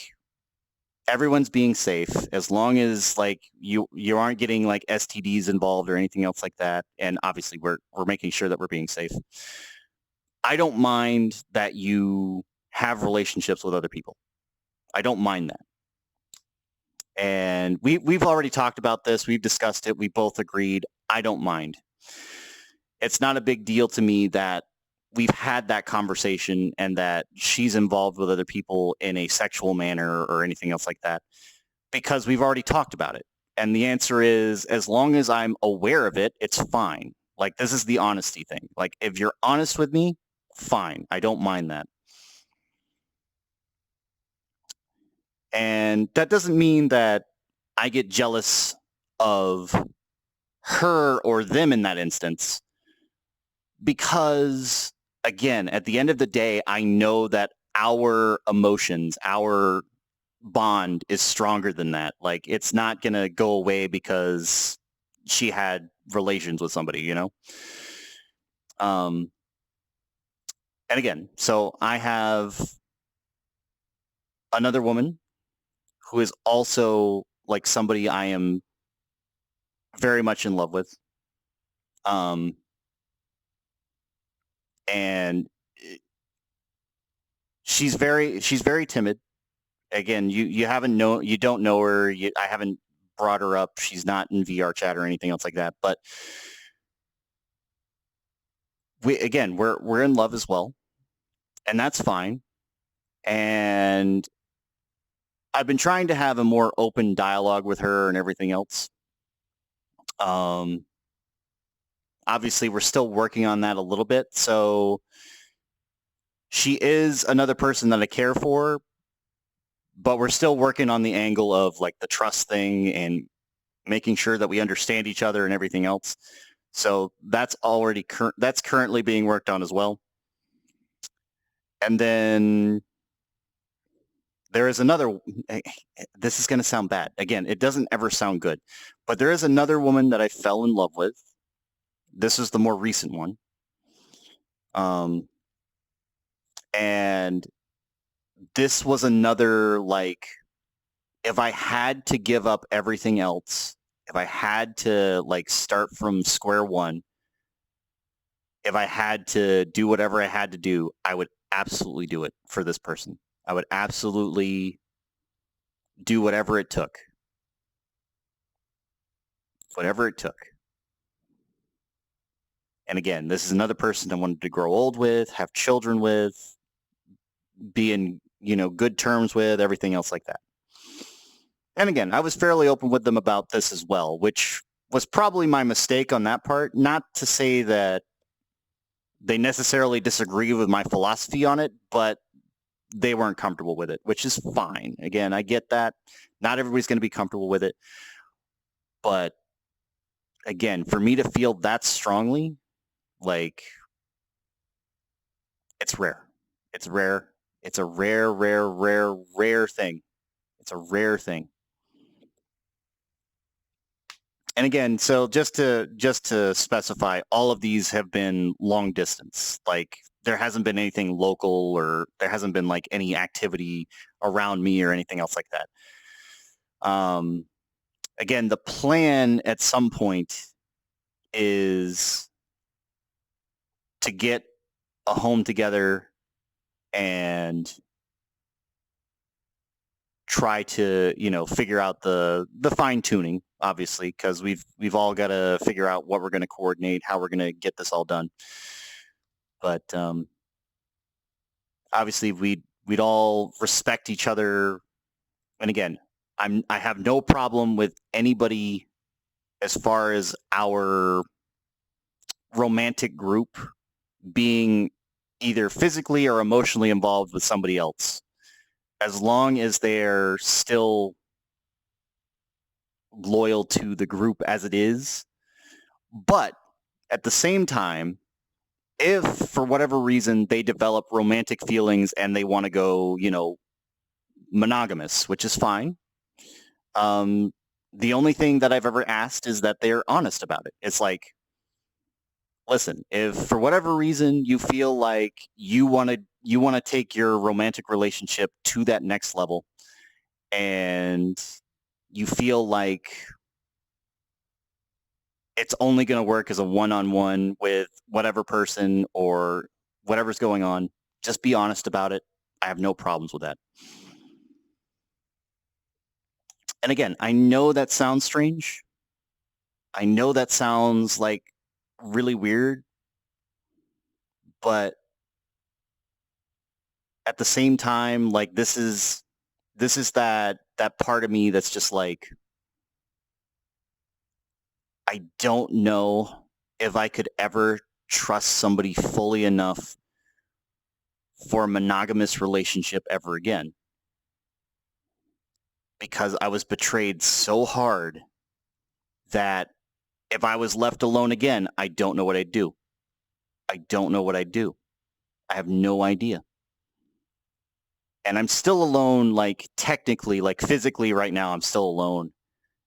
everyone's being safe, as long as like you aren't getting like STDs involved or anything else like that, and obviously we're making sure that we're being safe. I don't mind that you have relationships with other people. I don't mind that. And we've already talked about this. We've discussed it. We both agreed. I don't mind. It's not a big deal to me that we've had that conversation and that she's involved with other people in a sexual manner or anything else like that because we've already talked about it. And the answer is as long as I'm aware of it, it's fine. Like this is the honesty thing. Like if you're honest with me, fine. I don't mind that. And that doesn't mean that I get jealous of her or them in that instance because again, at the end of the day, I know that our emotions, our bond is stronger than that. Like it's not going to go away because she had relations with somebody, you know? Um, and again, so I have another woman who is also like somebody I am very much in love with. Um, and she's very timid. Again, you haven't know you don't know her. I haven't brought her up. She's not in VRChat or anything else like that. But we're in love as well, and that's fine. And I've been trying to have a more open dialogue with her and everything else. Um, obviously, we're still working on that a little bit. So she is another person that I care for, but we're still working on the angle of like the trust thing and making sure that we understand each other and everything else. So that's that's currently being worked on as well. And then there is another, this is going to sound bad. Again, it doesn't ever sound good, but there is another woman that I fell in love with. This is the more recent one. And this was another, like, if I had to give up everything else, if I had to like start from square one, if I had to do whatever I had to do, I would absolutely do it for this person. I would absolutely do whatever it took. Whatever it took. And again, this is another person I wanted to grow old with, have children with, be in good terms with, everything else like that. And again, I was fairly open with them about this as well, which was probably my mistake on that part. Not to say that they necessarily disagree with my philosophy on it, but they weren't comfortable with it, which is fine. Again, I get that. Not everybody's going to be comfortable with it. But again, for me to feel that strongly, like, it's rare. It's rare. It's a rare, rare, rare, rare thing. It's a rare thing. And again, so just to specify, all of these have been long distance. Like, there hasn't been anything local, or there hasn't been like any activity around me or anything else like that. Again, the plan at some point is to get a home together and try to figure out the fine tuning, obviously, because we've all got to figure out what we're going to coordinate, how we're going to get this all done. But obviously we'd all respect each other. And again, I have no problem with anybody as far as our romantic group being either physically or emotionally involved with somebody else, as long as they're still loyal to the group as it is. But at the same time, if for whatever reason they develop romantic feelings and they want to go, monogamous, which is fine. The only thing that I've ever asked is that they're honest about it. It's like, listen, if for whatever reason you feel like you want to take your romantic relationship to that next level, and you feel like it's only going to work as a one-on-one with whatever person or whatever's going on, just be honest about it. I have no problems with that. And again, I know that sounds strange. I know that sounds like really weird, but at the same time, like, this is that part of me that's just like, I don't know if I could ever trust somebody fully enough for a monogamous relationship ever again, because I was betrayed so hard that if I was left alone again, I don't know what I'd do. I don't know what I'd do. I have no idea. And I'm still alone, like, technically, like, physically right now, I'm still alone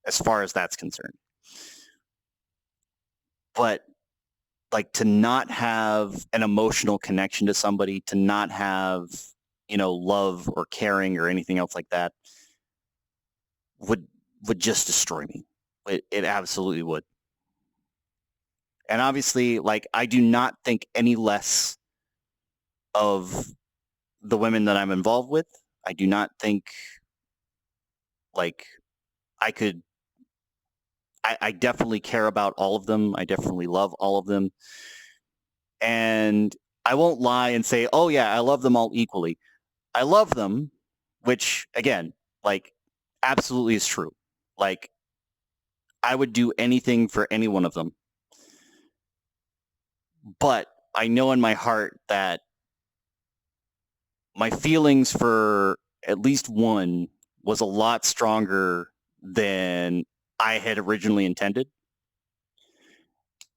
as far as that's concerned. But, like, to not have an emotional connection to somebody, to not have, love or caring or anything else like that, would just destroy me. It absolutely would. And obviously, like, I do not think any less of the women that I'm involved with. I do not think, like, I could. I definitely care about all of them. I definitely love all of them. And I won't lie and say, oh yeah, I love them all equally. I love them, which, again, like, absolutely is true. Like, I would do anything for any one of them. But I know in my heart that my feelings for at least one was a lot stronger than I had originally intended.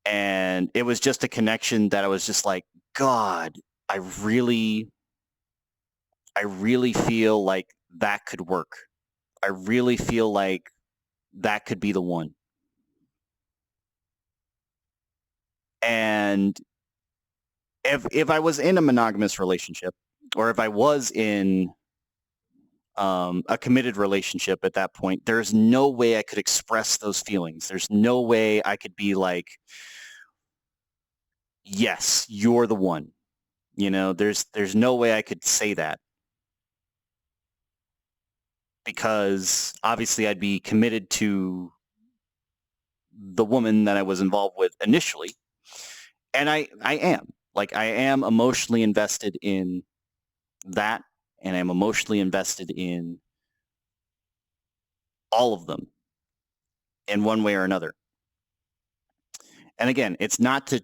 And it was just a connection that I was just like, God, I really feel like that could work. I really feel like that could be the one. And if I was in a monogamous relationship, or if I was in a committed relationship at that point, there's no way I could express those feelings. There's no way I could be like, yes, you're the one. There's no way I could say that, because obviously I'd be committed to the woman that I was involved with initially. And I am emotionally invested in that. and I'm emotionally invested in all of them in one way or another. And again, it's not to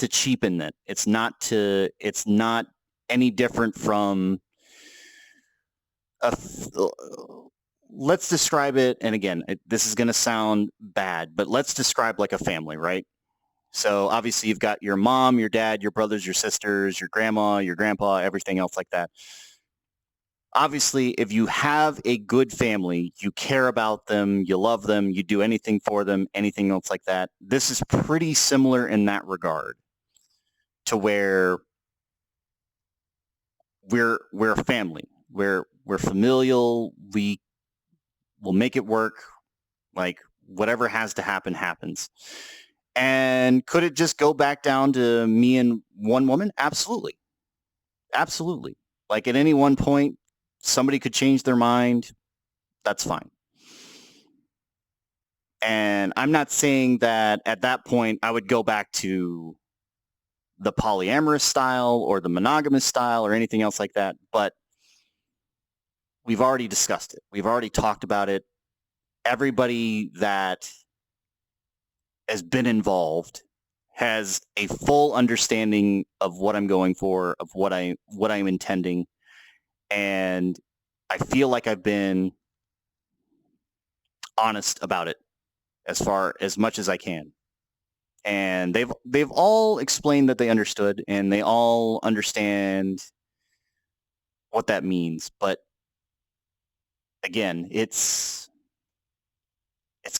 cheapen it. It's not any different from a let's describe it, and again, this is going to sound bad, but let's describe like a family, right? So obviously you've got your mom, your dad, your brothers, your sisters, your grandma, your grandpa, everything else like that. Obviously, if you have a good family, you care about them, you love them, you do anything for them, anything else like that. This is pretty similar in that regard to where we're a family. We're familial. We will make it work. Like whatever has to happen happens. And could it just go back down to me and one woman? Absolutely. Absolutely. Like at any one point, somebody could change their mind. That's fine. And I'm not saying that at that point I would go back to the polyamorous style or the monogamous style or anything else like that. But we've already discussed it. We've already talked about it. Everybody that has been involved has a full understanding of what I'm going for, of what I'm intending. And I feel like I've been honest about it as much as I can. And they've all explained that they understood, and they all understand what that means. But again, it's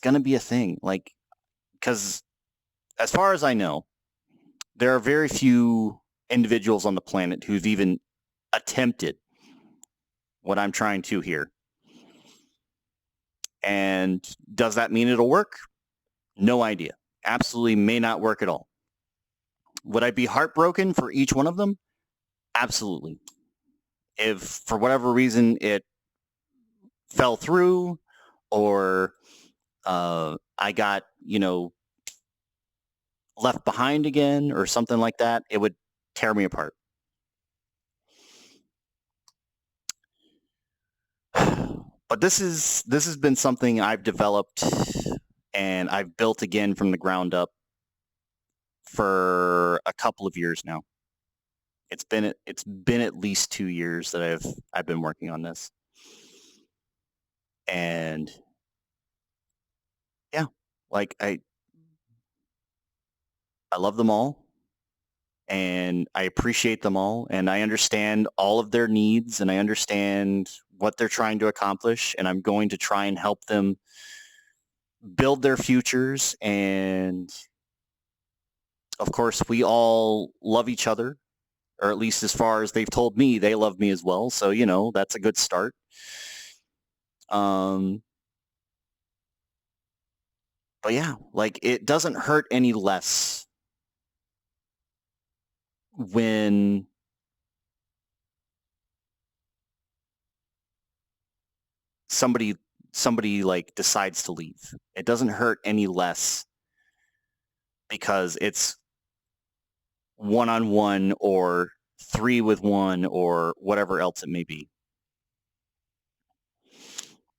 going to be a thing, like, because as far as I know, there are very few individuals on the planet who've even attempted what I'm trying to here. And does that mean it'll work? No idea. Absolutely may not work at all. Would I be heartbroken for each one of them? Absolutely. If for whatever reason it fell through, or I got, left behind again or something like that, it would tear me apart. But this has been something I've developed and I've built again from the ground up for a couple of years now. It's been at least 2 years that I've been working on this. And yeah, like I love them all, and I appreciate them all, and I understand all of their needs, and I understand what they're trying to accomplish, and I'm going to try and help them build their futures. And of course, we all love each other, or at least as far as they've told me, they love me as well. So, that's a good start. But yeah, like it doesn't hurt any less when somebody like decides to leave. It doesn't hurt any less because it's one-on-one or 3 with 1 or whatever else it may be.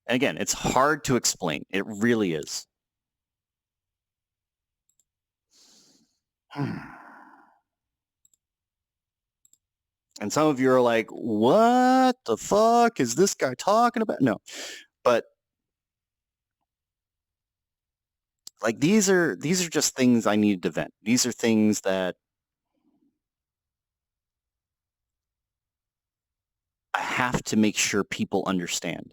And again, it's hard to explain. It really is. And some of you are like, what the fuck is this guy talking about? No, but like these are just things I needed to vent. These are things that I have to make sure people understand.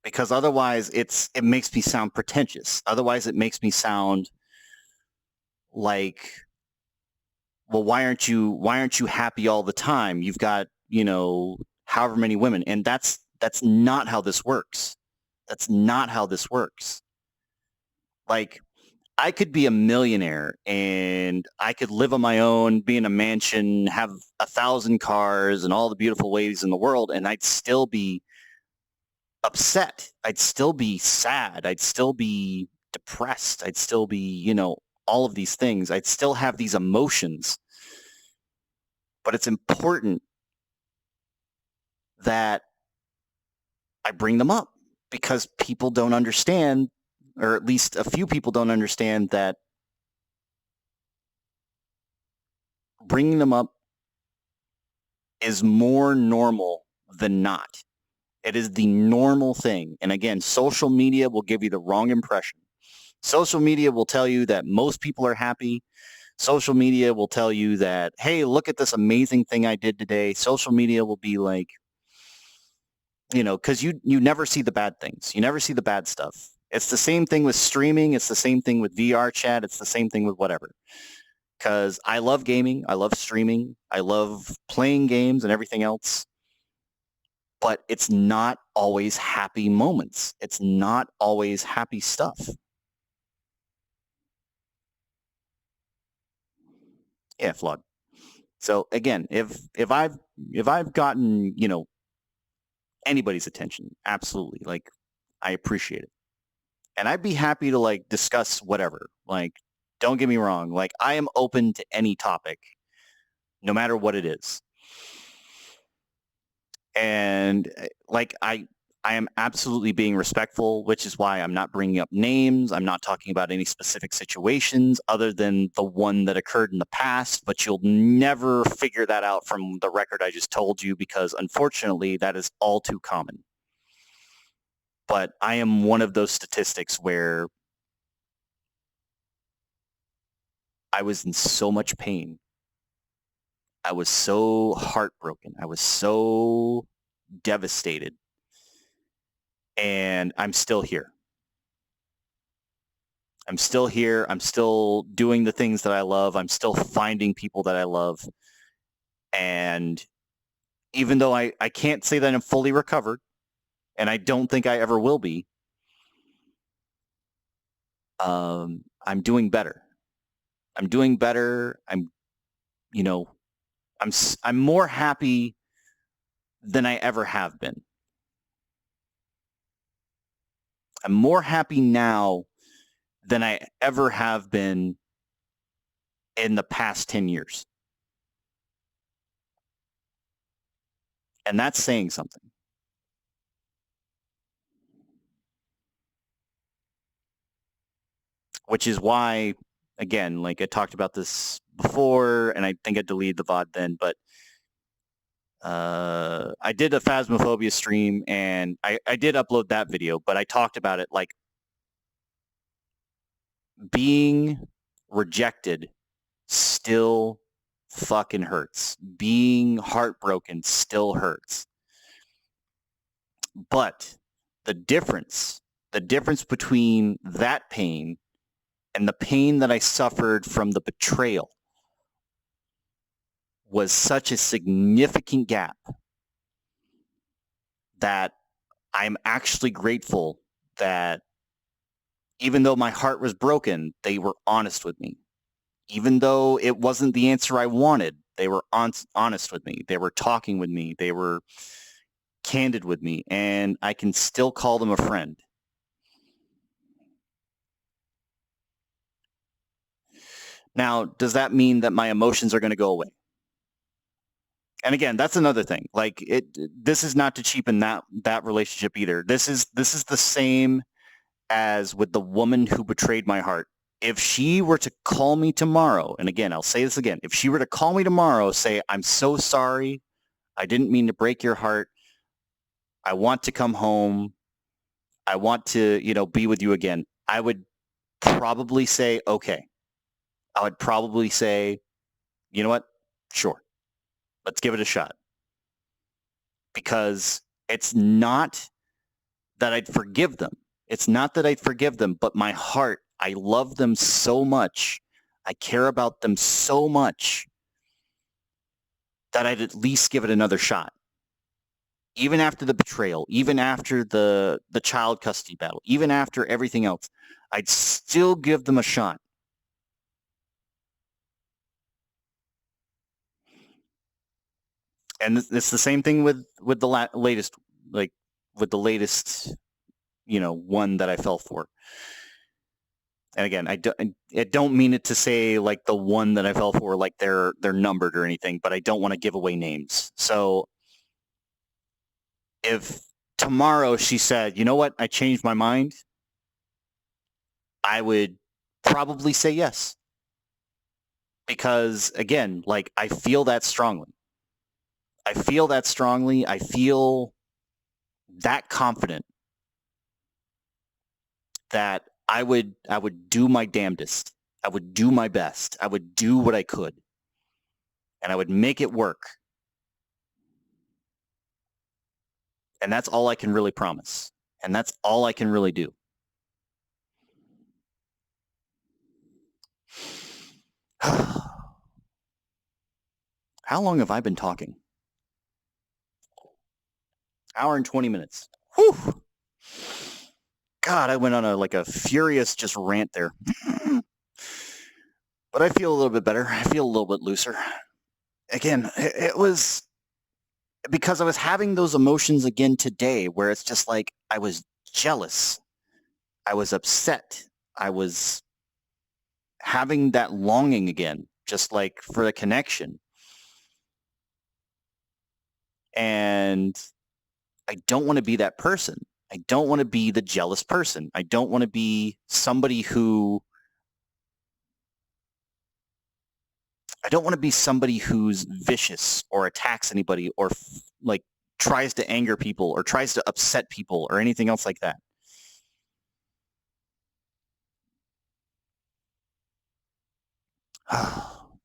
Because otherwise it makes me sound pretentious. Otherwise it makes me sound like, well, why aren't you happy all the time? You've got, however many women. And that's not how this works. That's not how this works. Like, I could be a millionaire and I could live on my own, be in a mansion, have 1,000 cars and all the beautiful ladies in the world, and I'd still be upset. I'd still be sad. I'd still be depressed. I'd still be, all of these things. I'd still have these emotions. But it's important that I bring them up because people don't understand, or at least a few people don't understand, that bringing them up is more normal than not. It is the normal thing. And again, social media will give you the wrong impression. Social media will tell you that most people are happy. Social media will tell you that, hey, look at this amazing thing I did today. Social media will be like, because you never see the bad things. You never see the bad stuff. It's the same thing with streaming. It's the same thing with VRChat. It's the same thing with whatever. Because I love gaming. I love streaming. I love playing games and everything else. But it's not always happy moments. It's not always happy stuff. Yeah, flawed. So again, if I've gotten, anybody's attention, absolutely, like, I appreciate it. And I'd be happy to like discuss whatever. Like, don't get me wrong, like I am open to any topic, no matter what it is. And like I am absolutely being respectful, which is why I'm not bringing up names. I'm not talking about any specific situations other than the one that occurred in the past, but you'll never figure that out from the record I just told you because unfortunately that is all too common. But I am one of those statistics where I was in so much pain. I was so heartbroken. I was so devastated. And I'm still here. I'm still here. I'm still doing the things that I love. I'm still finding people that I love. And even though I can't say that I'm fully recovered, and I don't think I ever will be, I'm doing better. I'm doing better. I'm more happy than I ever have been. I'm more happy now than I ever have been in the past 10 years. And that's saying something. Which is why, again, like I talked about this before, and I think I deleted the VOD then, but I did a Phasmophobia stream, and I did upload that video, but I talked about it like being rejected still fucking hurts. Being heartbroken still hurts. But the difference between that pain and the pain that I suffered from the betrayal was such a significant gap that I'm actually grateful that even though my heart was broken, they were honest with me. Even though it wasn't the answer I wanted, they were honest with me. They were talking with me. They were candid with me, and I can still call them a friend. Now, does that mean that my emotions are going to go away? And again, that's another thing. Like this is not to cheapen that relationship either. This is the same as with the woman who betrayed my heart. If she were to call me tomorrow, and again, I'll say this again, if she were to call me tomorrow, say, I'm so sorry, I didn't mean to break your heart, I want to come home, I want to, be with you again, I would probably say, okay. I would probably say, you know what? Sure. Let's give it a shot. Because it's not that I'd forgive them. It's not that I'd forgive them, but my heart, I love them so much. I care about them so much that I'd at least give it another shot. Even after the betrayal, even after the child custody battle, even after everything else, I'd still give them a shot. And it's the same thing with the latest, like with the latest, one that I fell for. And again, I don't mean it to say like the one that I fell for, like they're numbered or anything, but I don't want to give away names. So if tomorrow she said, you know what, I changed my mind, I would probably say yes. Because again, like I feel that strongly. I feel that strongly. I feel that confident that I would do my damnedest. I would do my best. I would do what I could. And I would make it work. And that's all I can really promise. And that's all I can really do. How long have I been talking? Hour and 20 minutes. Whew. God, I went on a furious just rant there. But I feel a little bit better. I feel a little bit looser. Again, it was because I was having those emotions again today where it's just like I was jealous. I was upset. I was having that longing again, just like for the connection. And I don't want to be that person. I don't want to be the jealous person. I don't want to be somebody who... I don't want to be somebody who's vicious or attacks anybody or like tries to anger people or tries to upset people or anything else like that.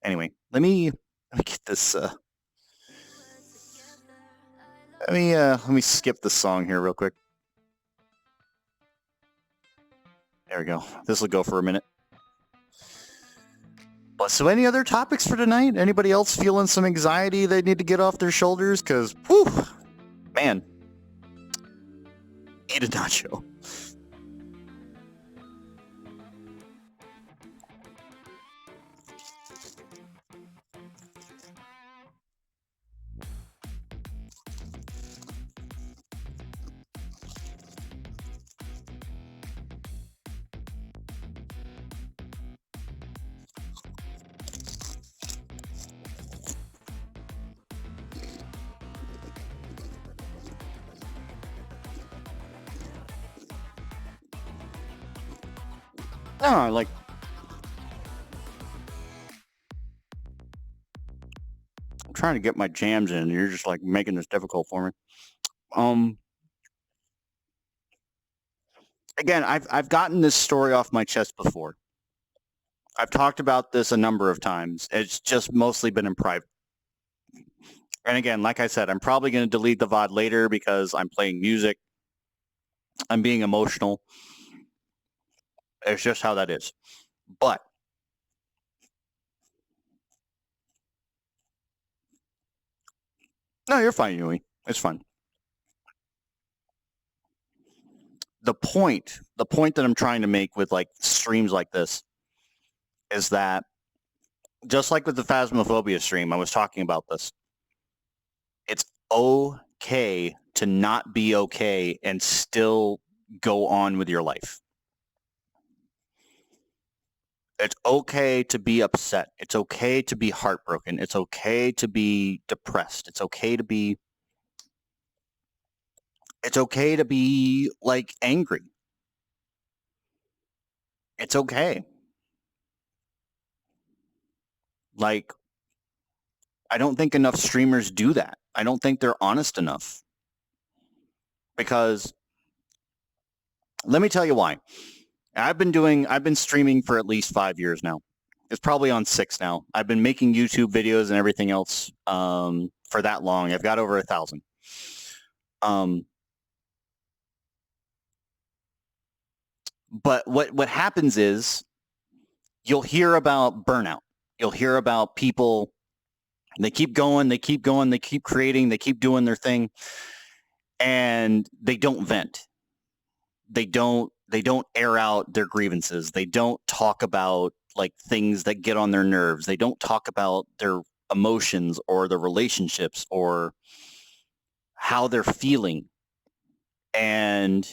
Anyway, let me get this. Let me skip the song here real quick. There we go. This will go for a minute. But so any other topics for tonight? Anybody else feeling some anxiety they need to get off their shoulders? Because, whew, man, eat a nacho. No, like... I'm trying to get my jams in, and you're just like making this difficult for me. Again, I've gotten this story off my chest before. I've talked about this a number of times. It's just mostly been in private. And again, like I said, I'm probably going to delete the VOD later because I'm playing music. I'm being emotional. It's just how that is. But no, you're fine, Yui. It's fine. The point that I'm trying to make with like streams like this is that just like with the Phasmophobia stream, I was talking about this. It's okay to not be okay and still go on with your life. It's okay to be upset. It's okay to be heartbroken. It's okay to be depressed. It's okay to be like angry. It's okay. Like, I don't think enough streamers do that. I don't think they're honest enough. Because let me tell you why. I've been streaming for at least 5 years now. It's probably on 6 now. I've been making YouTube videos and everything else for that long. I've got over 1,000. But what happens is you'll hear about burnout. You'll hear about people, they keep going, they keep creating, they keep doing their thing, and they don't vent. They don't air out their grievances. They don't talk about like things that get on their nerves. They don't talk about their emotions or their relationships or how they're feeling. And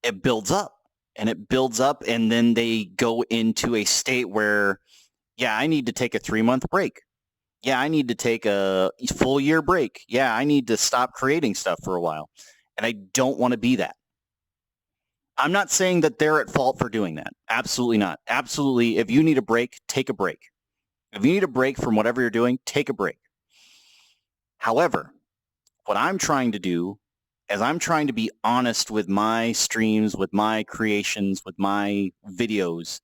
it builds up and it builds up, and then they go into a state where, yeah, I need to take a 3-month break. Yeah, I need to take a full year break. Yeah, I need to stop creating stuff for a while. And I don't want to be that. I'm not saying that they're at fault for doing that. Absolutely not. Absolutely. If you need a break, take a break. If you need a break from whatever you're doing, take a break. However, what I'm trying to do is I'm trying to be honest with my streams, with my creations, with my videos.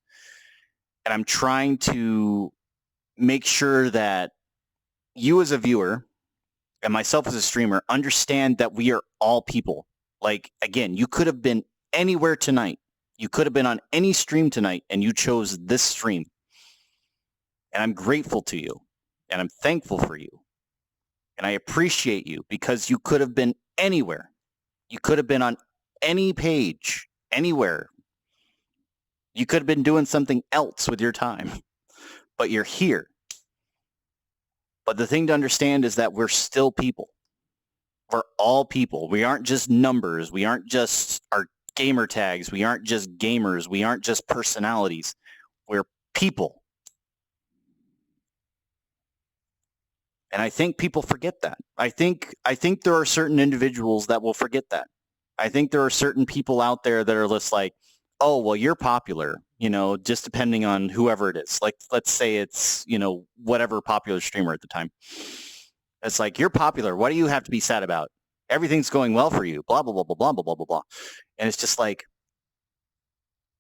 And I'm trying to make sure that you as a viewer and myself as a streamer understand that we are all people. Like, again, you could have been anywhere tonight. You could have been on any stream tonight and you chose this stream. And I'm grateful to you and I'm thankful for you. And I appreciate you because you could have been anywhere. You could have been on any page, anywhere. You could have been doing something else with your time, but you're here. But the thing to understand is that we're still people. We're all people. We aren't just numbers. We aren't just our gamer tags. We aren't just gamers. We aren't just personalities. We're people. And I think people forget that. I think there are certain individuals that will forget that. I think there are certain people out there that are just like, oh, well, you're popular, just depending on whoever it is. Like, let's say it's, whatever popular streamer at the time. It's like, you're popular. What do you have to be sad about? Everything's going well for you, blah, blah, blah, blah, blah, blah, blah, blah, blah. And it's just like,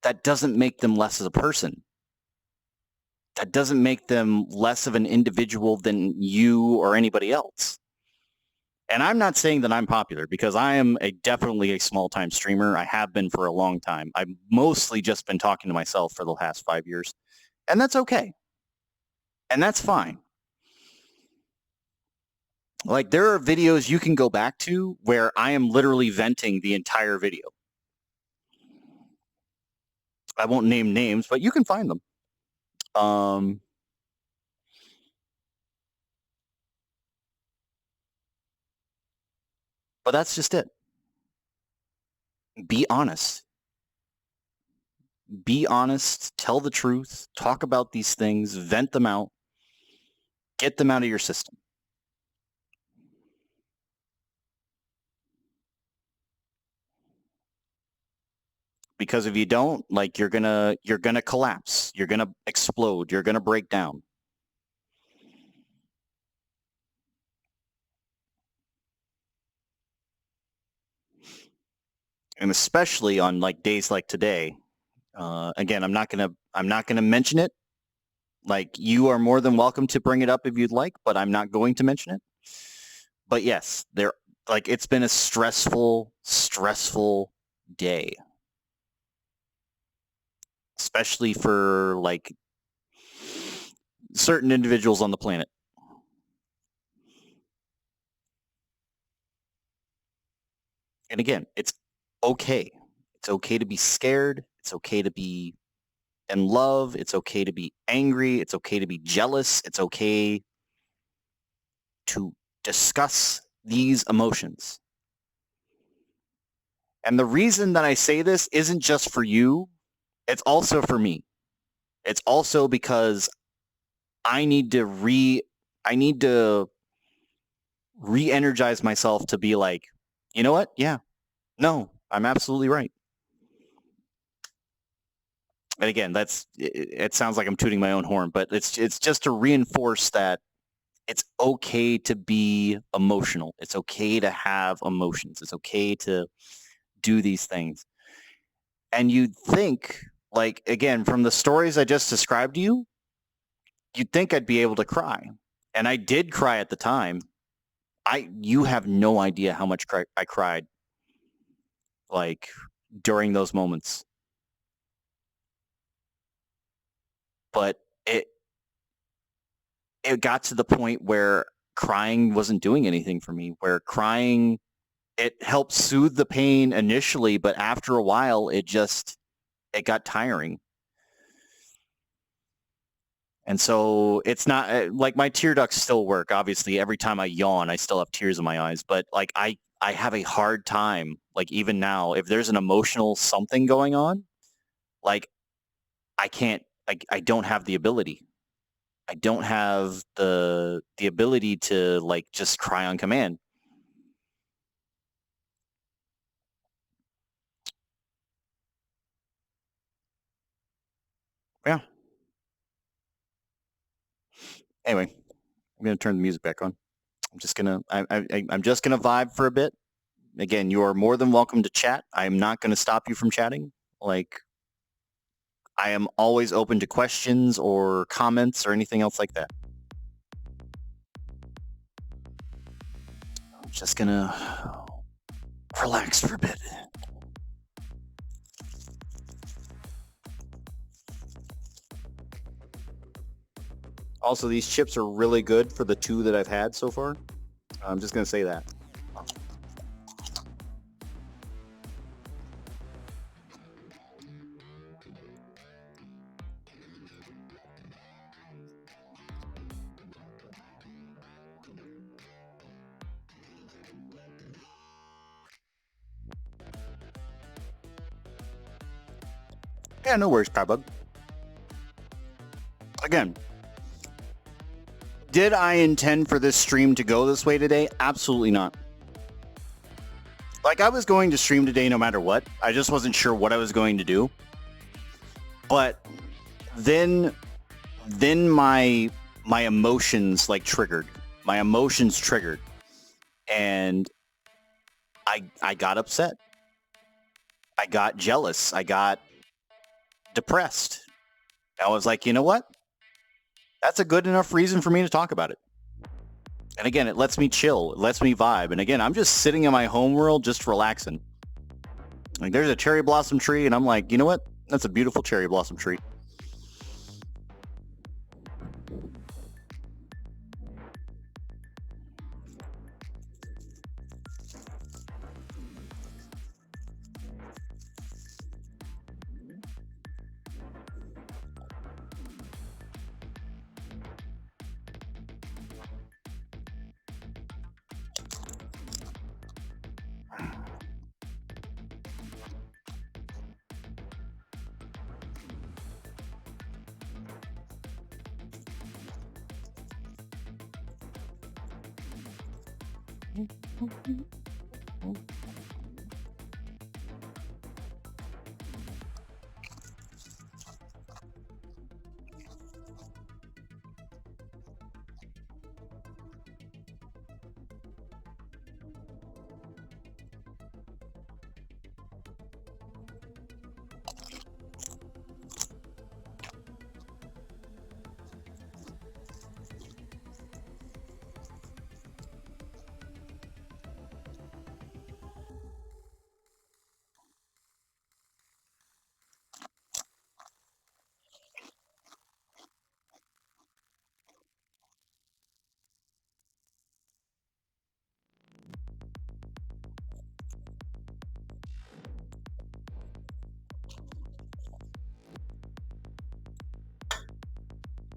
that doesn't make them less as a person. That doesn't make them less of an individual than you or anybody else. And I'm not saying that I'm popular because I am definitely a small-time streamer. I have been for a long time. I've mostly just been talking to myself for the last 5 years. And that's okay. And that's fine. Like, there are videos you can go back to where I am literally venting the entire video. I won't name names, but you can find them. But that's just it. Be honest. Be honest. Tell the truth. Talk about these things. Vent them out. Get them out of your system. Because if you don't, like, you're gonna collapse. You're gonna explode. You're gonna break down. And especially on like days like today. Again, I'm not gonna mention it. Like, you are more than welcome to bring it up if you'd like, but I'm not going to mention it. But yes, it's been a stressful day. Especially for like certain individuals on the planet. And again, it's okay. It's okay to be scared. It's okay to be in love. It's okay to be angry. It's okay to be jealous. It's okay to discuss these emotions. And the reason that I say this isn't just for you. It's also for me. It's also because I need to re-energize myself to be like, you know what? Yeah. No, I'm absolutely right. And again, it sounds like I'm tooting my own horn, but it's just to reinforce that it's okay to be emotional. It's okay to have emotions. It's okay to do these things. And you'd think, like, again, from the stories I just described to you, you'd think I'd be able to cry. And I did cry at the time. You have no idea how much I cried, like, during those moments. But it got to the point where crying wasn't doing anything for me, where crying, it helped soothe the pain initially, but after a while, it got tiring. And so it's not like my tear ducts still work. Obviously, every time I yawn, I still have tears in my eyes. But like I have a hard time, like even now, if there's an emotional something going on, like I can't, I don't have the ability. I don't have the ability to like just cry on command. Yeah. Anyway, I'm gonna turn the music back on. I'm just gonna vibe for a bit. Again, you are more than welcome to chat. I am not gonna stop you from chatting. Like, I am always open to questions or comments or anything else like that. I'm just gonna relax for a bit. Also, these chips are really good for the 2 that I've had so far. I'm just gonna say that. Yeah, no worries, Crybug. Again, did I intend for this stream to go this way today? Absolutely not. Like, I was going to stream today no matter what. I just wasn't sure what I was going to do. But then my emotions like triggered. My emotions triggered. And I got upset. I got jealous. I got depressed. I was like, you know what? That's a good enough reason for me to talk about it. And again, it lets me chill. It lets me vibe. And again, I'm just sitting in my home world, just relaxing. Like, there's a cherry blossom tree, and I'm like, you know what? That's a beautiful cherry blossom tree.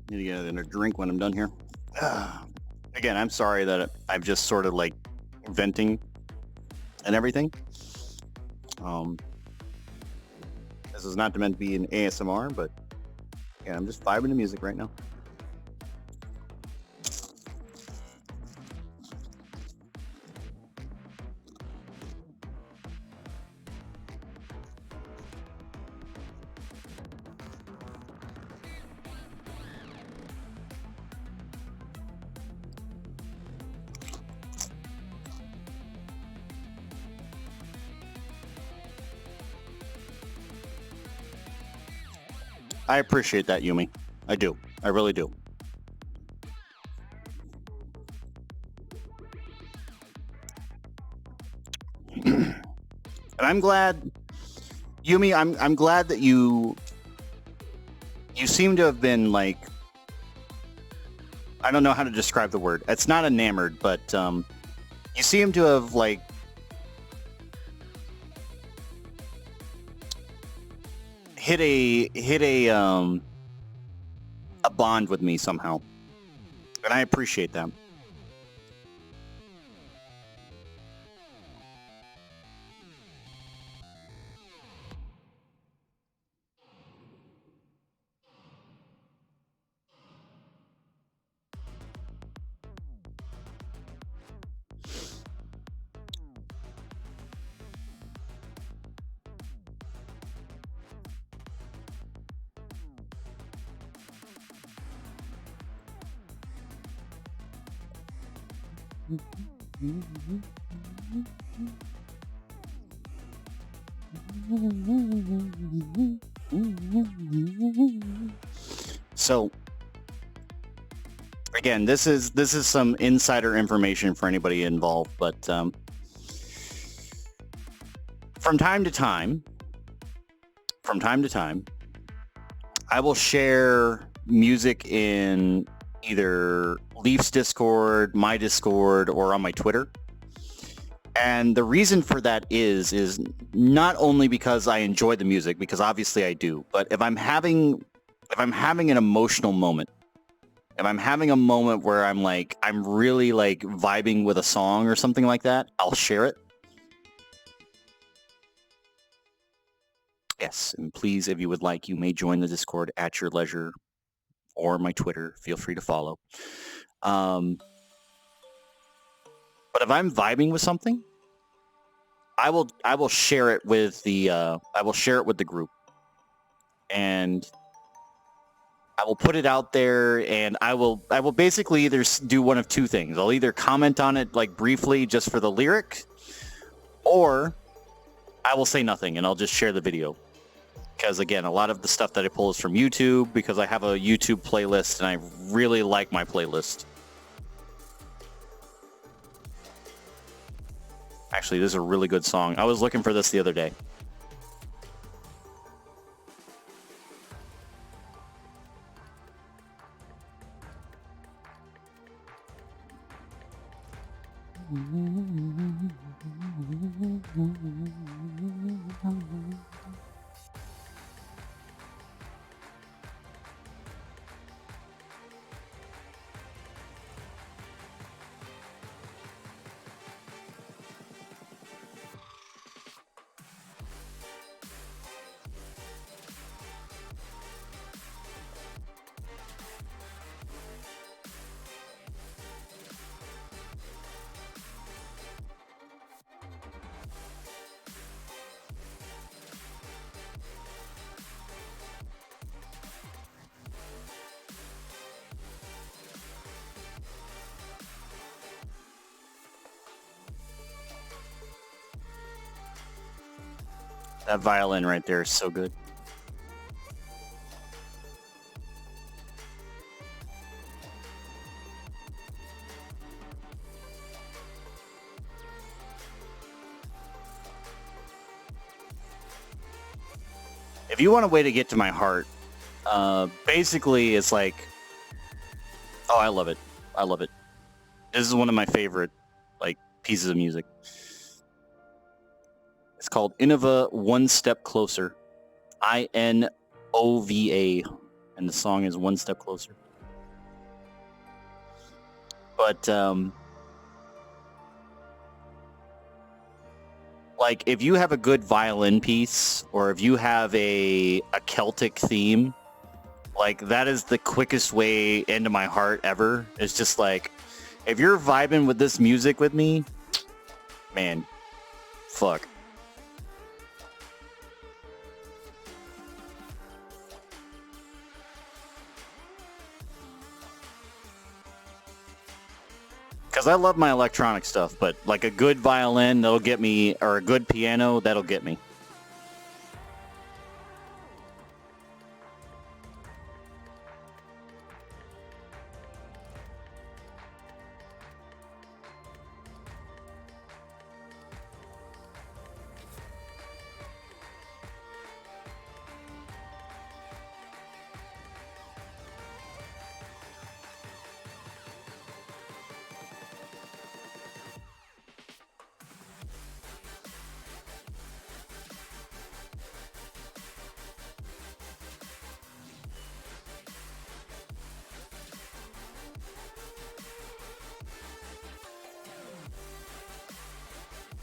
Need to get another drink when I'm done here. Again, I'm sorry that I'm just sort of like venting and everything. This is not meant to be an ASMR, but yeah, I'm just vibing to music right now. I appreciate that, Yumi. I do. I really do. And I'm glad, Yumi. I'm glad that you seem to have been like, I don't know how to describe the word. It's not enamored, but you seem to have like hit a bond with me somehow, and I appreciate that. So again, this is some insider information for anybody involved, but from time to time, I will share music in either Leaf's Discord, my Discord, or on my Twitter. And the reason for that is not only because I enjoy the music, because obviously I do, but if I'm having an emotional moment, if I'm having a moment where I'm really like vibing with a song or something like that, I'll share it. Yes, and please, if you would like, you may join the Discord at your leisure, or my Twitter. Feel free to follow. But if I'm vibing with something, I will share it with the group, and I will put it out there, and I will basically either do one of two things. I'll either comment on it like briefly just for the lyric, or I will say nothing and I'll just share the video. Because again, a lot of the stuff that I pull is from YouTube, because I have a YouTube playlist and I really like my playlist. Actually, this is a really good song. I was looking for this the other day. That violin right there is so good. If you want a way to get to my heart, basically it's like, oh, I love it. I love it. This is one of my favorite like pieces of music. It's called Innova One Step Closer. INOVA. And the song is One Step Closer. But like if you have a good violin piece, or if you have a Celtic theme, like that is the quickest way into my heart ever. It's just like, if you're vibing with this music with me, man, fuck. Because I love my electronic stuff, but like a good violin, that'll get me, or a good piano, that'll get me.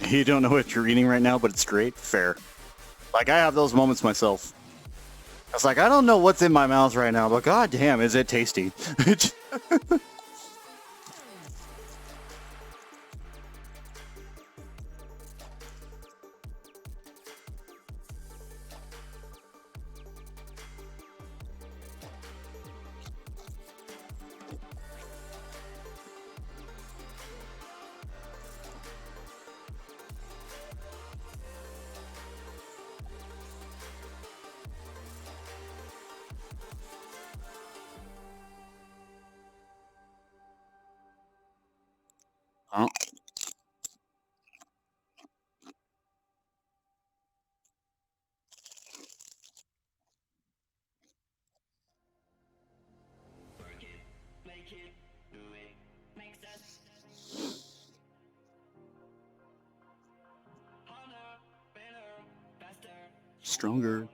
You don't know what you're eating right now, but it's great. Fair. Like, I have those moments myself. It's like, I don't know what's in my mouth right now, but god damn, is it tasty. Oh. Stronger.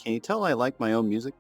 Can you tell I like my own music?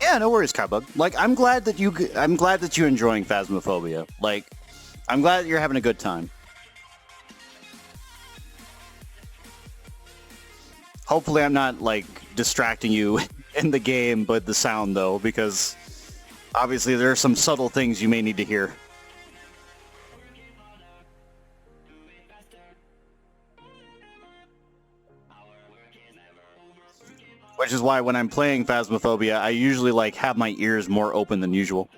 Yeah, no worries, Carbug. Like, I'm glad that you're enjoying Phasmophobia. Like, I'm glad that you're having a good time. Hopefully, I'm not like distracting you in the game, but the sound though, because obviously there are some subtle things you may need to hear. Which is why when I'm playing Phasmophobia, I usually like have my ears more open than usual.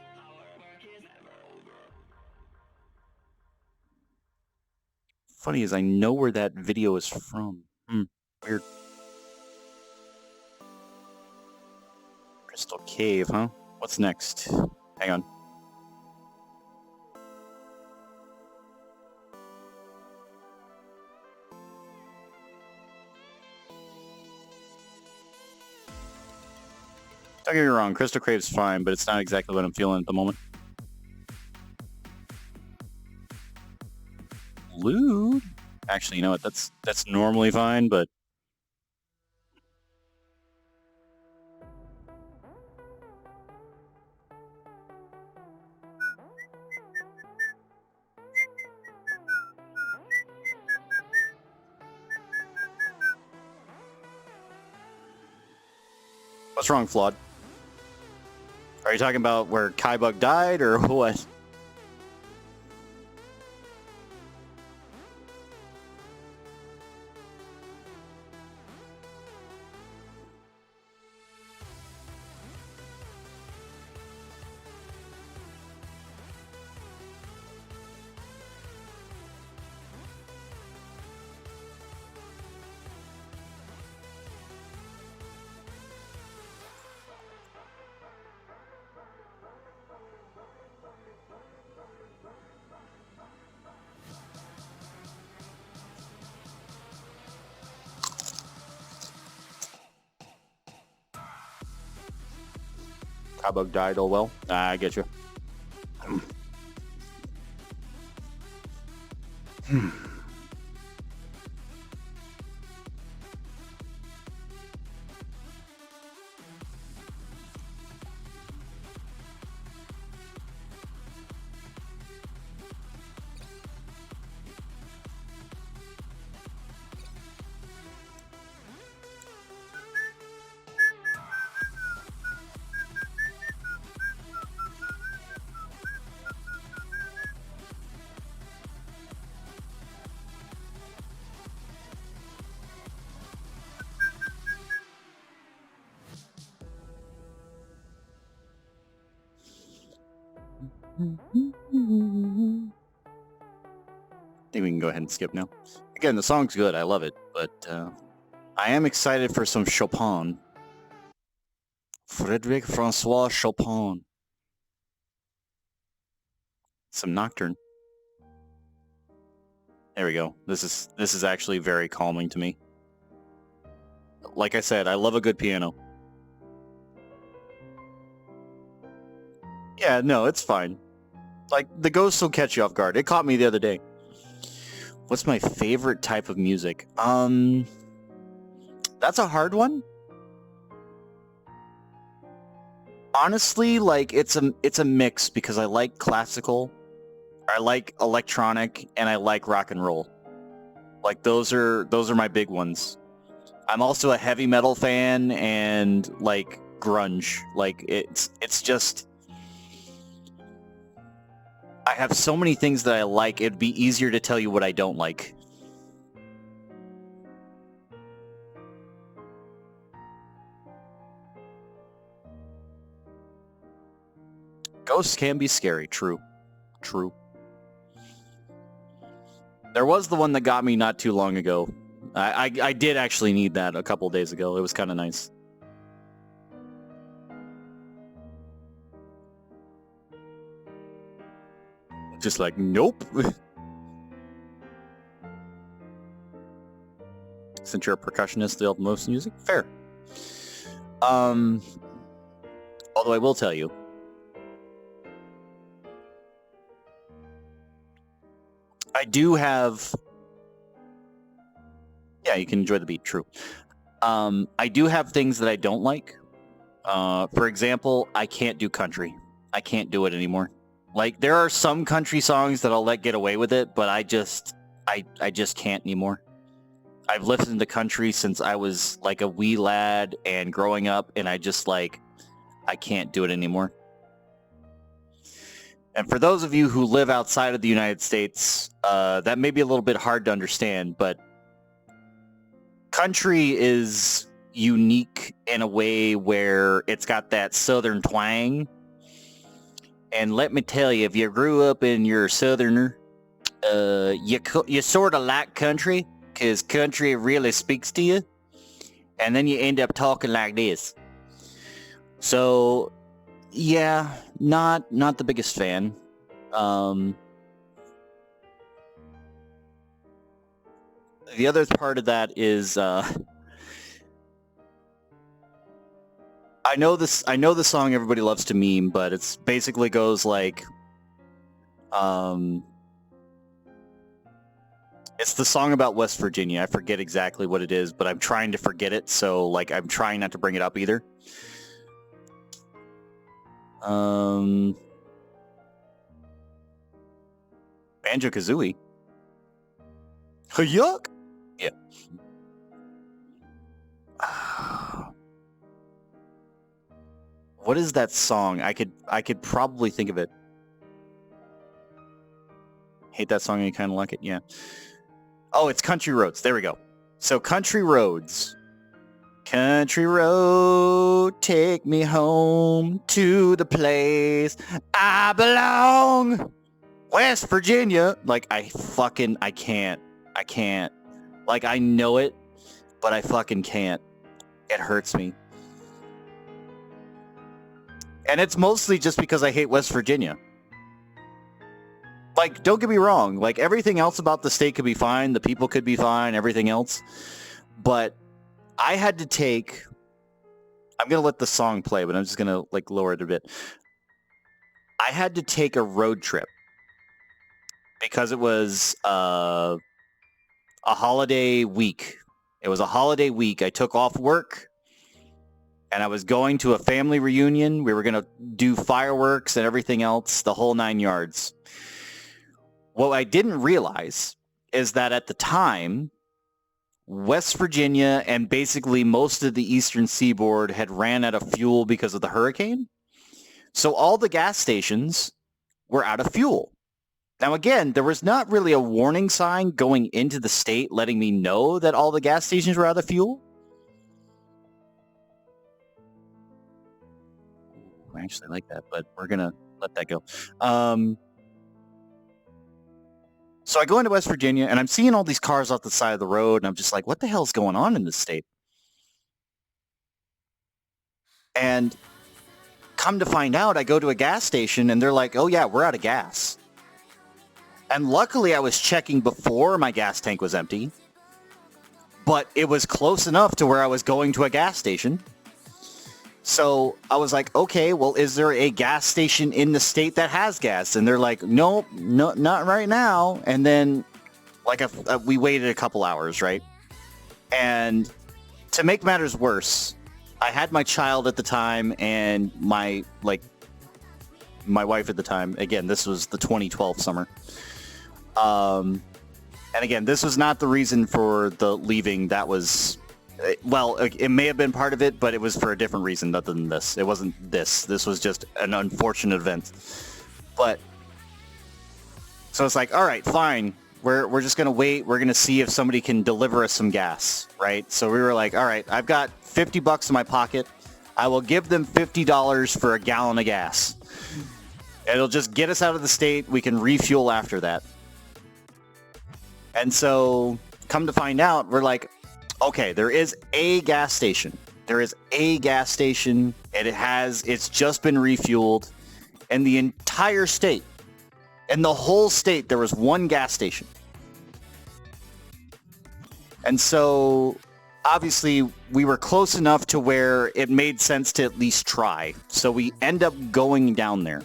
Funny is I know where that video is from. Weird. Crystal Cave, huh? What's next? Hang on. Don't get me wrong, Crystal Cave's fine, but it's not exactly what I'm feeling at the moment. Loot? Actually, you know what? That's normally fine, but what's wrong, Flawed? Are you talking about where Kaibug died, or what? Cowbug died, oh well. I get you. I think we can go ahead and skip now. Again, the song's good. I love it. But I am excited for some Chopin. Frédéric Francois Chopin. Some Nocturne. There we go. This is actually very calming to me. Like I said, I love a good piano. Yeah, no, it's fine. Like, the ghosts will catch you off guard. It caught me the other day. What's my favorite type of music? That's a hard one. Honestly, like, it's a mix because I like classical, I like electronic, and I like rock and roll. Like, those are my big ones. I'm also a heavy metal fan and like grunge. Like, it's just, I have so many things that I like, it'd be easier to tell you what I don't like. Ghosts can be scary, true. True. There was the one that got me not too long ago. I did actually need that a couple days ago. It was kind of nice. Just like, nope. Since you're a percussionist, they'll have most music? Fair. Although I will tell you, I do have... Yeah, you can enjoy the beat, true. I do have things that I don't like. For example, I can't do country. I can't do it anymore. Like, there are some country songs that I'll let get away with it, but I just can't anymore. I've listened to country since I was like a wee lad and growing up, and I just like, I can't do it anymore. And for those of you who live outside of the United States, that may be a little bit hard to understand, but country is unique in a way where it's got that southern twang. And let me tell you, if you grew up and you're a southerner, you sort of like country, because country really speaks to you. And then you end up talking like this. So, yeah, not the biggest fan. The other part of that is, I know the song everybody loves to meme, but it's basically goes like, it's the song about West Virginia. I forget exactly what it is, but I'm trying to forget it, so like I'm trying not to bring it up either. Banjo-Kazooie. Yuck! Yeah. What is that song? I could probably think of it. Hate that song and you kind of like it, yeah. Oh, it's Country Roads. There we go. So Country Roads. Country road, take me home to the place I belong. West Virginia. Like, I can't. Like, I know it, but I fucking can't. It hurts me. And it's mostly just because I hate West Virginia. Like, don't get me wrong. Like, everything else about the state could be fine. The people could be fine. Everything else. But I had to take I'm going to let the song play, but I'm just going to like lower it a bit. I had to take a road trip because it was a holiday week. It was a holiday week. I took off work and I was going to a family reunion. We were going to do fireworks and everything else, the whole 9 yards. What I didn't realize is that at the time, West Virginia and basically most of the eastern seaboard had ran out of fuel because of the hurricane. So all the gas stations were out of fuel. Now, again, there was not really a warning sign going into the state letting me know that all the gas stations were out of fuel. I actually like that, but we're going to let that go. So I go into West Virginia, and I'm seeing all these cars off the side of the road, and I'm just like, what the hell's going on in this state? And come to find out, I go to a gas station, and they're like, oh yeah, we're out of gas. And luckily, I was checking before my gas tank was empty, but it was close enough to where I was going to a gas station. So I was like, okay, well, is there a gas station in the state that has gas? And they're like, nope, no, not right now. And then like we waited a couple hours, right? And to make matters worse, I had my child at the time and my wife at the time. Again, this was the 2012 summer. And again, this was not the reason for the leaving. That was... Well, it may have been part of it, but it was for a different reason other than this. It wasn't this. This was just an unfortunate event. But, so it's like, all right, fine. We're just going to wait. We're going to see if somebody can deliver us some gas, right? So we were like, all right, I've got $50 in my pocket. I will give them $50 for a gallon of gas. It'll just get us out of the state. We can refuel after that. And so, come to find out, we're like, okay, there is a gas station. There is a gas station, and it's just been refueled. In the entire state, in the whole state, there was one gas station. And so, obviously, we were close enough to where it made sense to at least try. So we end up going down there.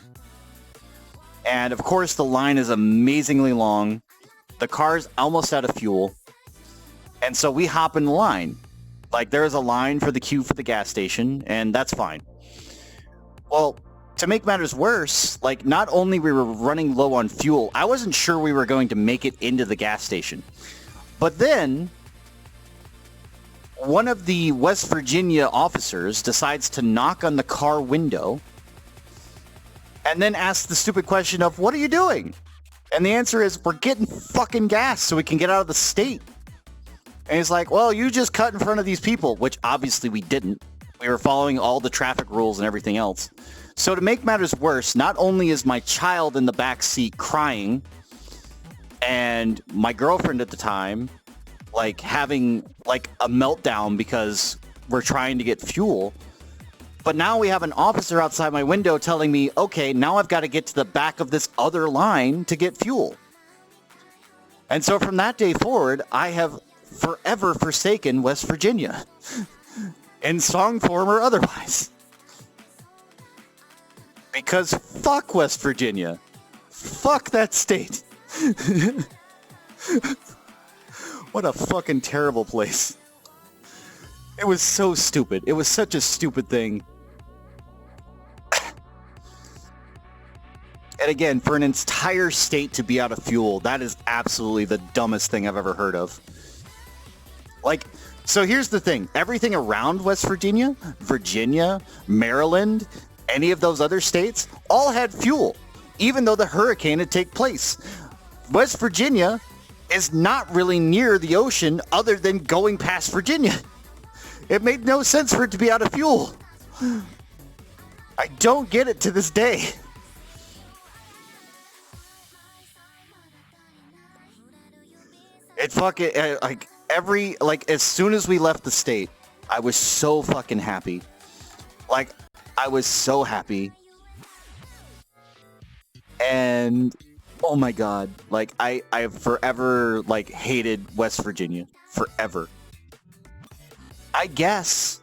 And of course, the line is amazingly long. The car's almost out of fuel. And so we hop in the line. Like, there is a line for the queue for the gas station, and that's fine. Well, to make matters worse, like, not only we were running low on fuel, I wasn't sure we were going to make it into the gas station. But then, one of the West Virginia officers decides to knock on the car window and then asks the stupid question of, what are you doing? And the answer is, we're getting fucking gas so we can get out of the state. And he's like, well, you just cut in front of these people, which obviously we didn't. We were following all the traffic rules and everything else. So to make matters worse, not only is my child in the back seat crying, and my girlfriend at the time, like, having, like, a meltdown because we're trying to get fuel, but now we have an officer outside my window telling me, okay, now I've got to get to the back of this other line to get fuel. And so from that day forward, I have forever forsaken West Virginia, in song form or otherwise. Because fuck West Virginia. Fuck that state. What a fucking terrible place. It was so stupid. It was such a stupid thing. And again, for an entire state to be out of fuel, that is absolutely the dumbest thing I've ever heard of. Like, so here's the thing. Everything around West Virginia, Maryland, any of those other states, all had fuel, even though the hurricane had taken place. West Virginia is not really near the ocean other than going past Virginia. It made no sense for it to be out of fuel. I don't get it to this day. It fucking, as soon as we left the state, I was so fucking happy. Like, I was so happy. And, oh my god, like, I've forever, like, hated West Virginia. Forever. I guess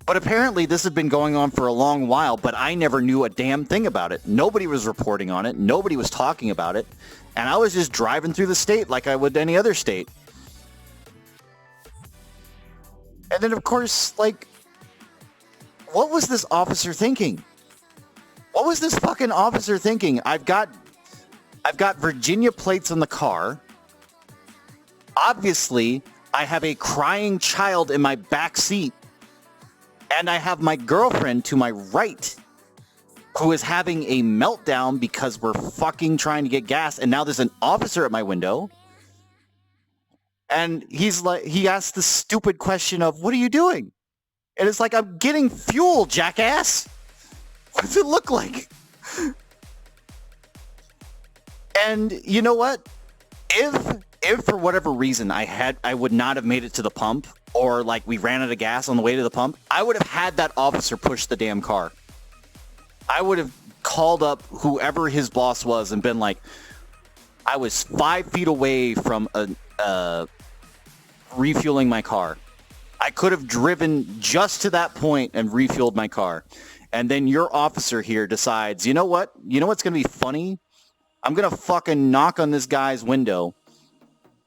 But apparently this had been going on for a long while, but I never knew a damn thing about it. Nobody was reporting on it. Nobody was talking about it. And I was just driving through the state like I would any other state. And then, of course, like, what was this officer thinking? What was this fucking officer thinking? I've got Virginia plates on the car. Obviously, I have a crying child in my back seat. And I have my girlfriend to my right who is having a meltdown because we're fucking trying to get gas. And now there's an officer at my window. And he's like, he asked the stupid question of, what are you doing? And it's like, I'm getting fuel, jackass. What does it look like? And you know what? If for whatever reason I would not have made it to the pump, or like we ran out of gas on the way to the pump, I would have had that officer push the damn car. I would have called up whoever his boss was and been like, I was 5 feet away from refueling my car. I could have driven just to that point and refueled my car. And then your officer here decides, you know what? You know what's going to be funny? I'm going to fucking knock on this guy's window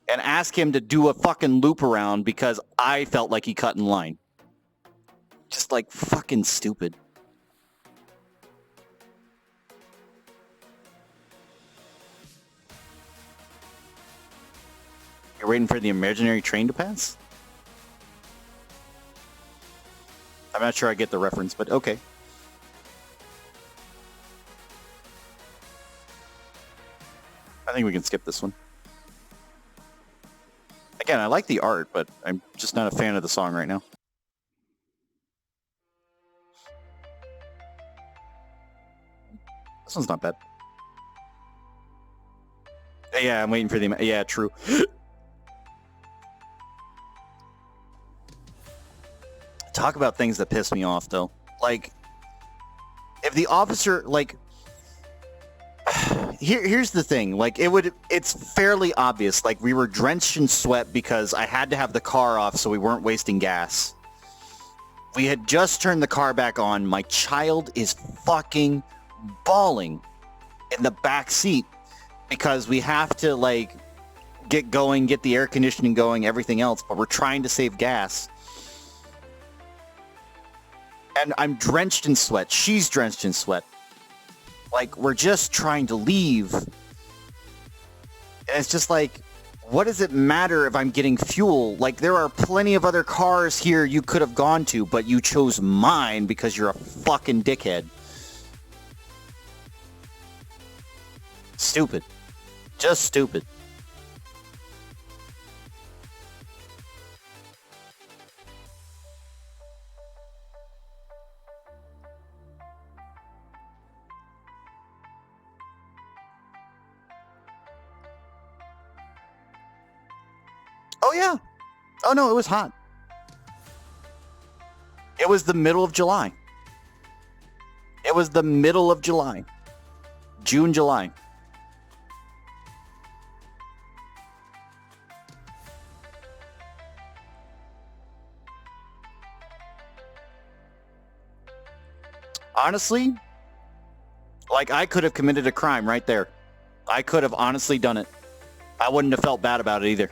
and ask him to do a fucking loop around because I felt like he cut in line. Just like fucking stupid. You're waiting for the imaginary train to pass? I'm not sure I get the reference, but okay. I think we can skip this one. Again, I like the art, but I'm just not a fan of the song right now. This one's not bad. Yeah, I'm waiting for the... Yeah, true. Talk about things that piss me off, though. Like, if the officer, like... Here's the thing, like, it's fairly obvious, like, we were drenched in sweat because I had to have the car off so we weren't wasting gas. We had just turned the car back on. My child is fucking bawling in the back seat because we have to, like, get going, get the air conditioning going, everything else, but we're trying to save gas. And I'm drenched in sweat. She's drenched in sweat. Like, we're just trying to leave. And it's just like, what does it matter if I'm getting fuel? Like, there are plenty of other cars here you could have gone to, but you chose mine because you're a fucking dickhead. Stupid. Just stupid. Oh, yeah. Oh, no, it was hot. It was the middle of July. It was the middle of July. June, July. Honestly, like, I could have committed a crime right there. I could have honestly done it. I wouldn't have felt bad about it either.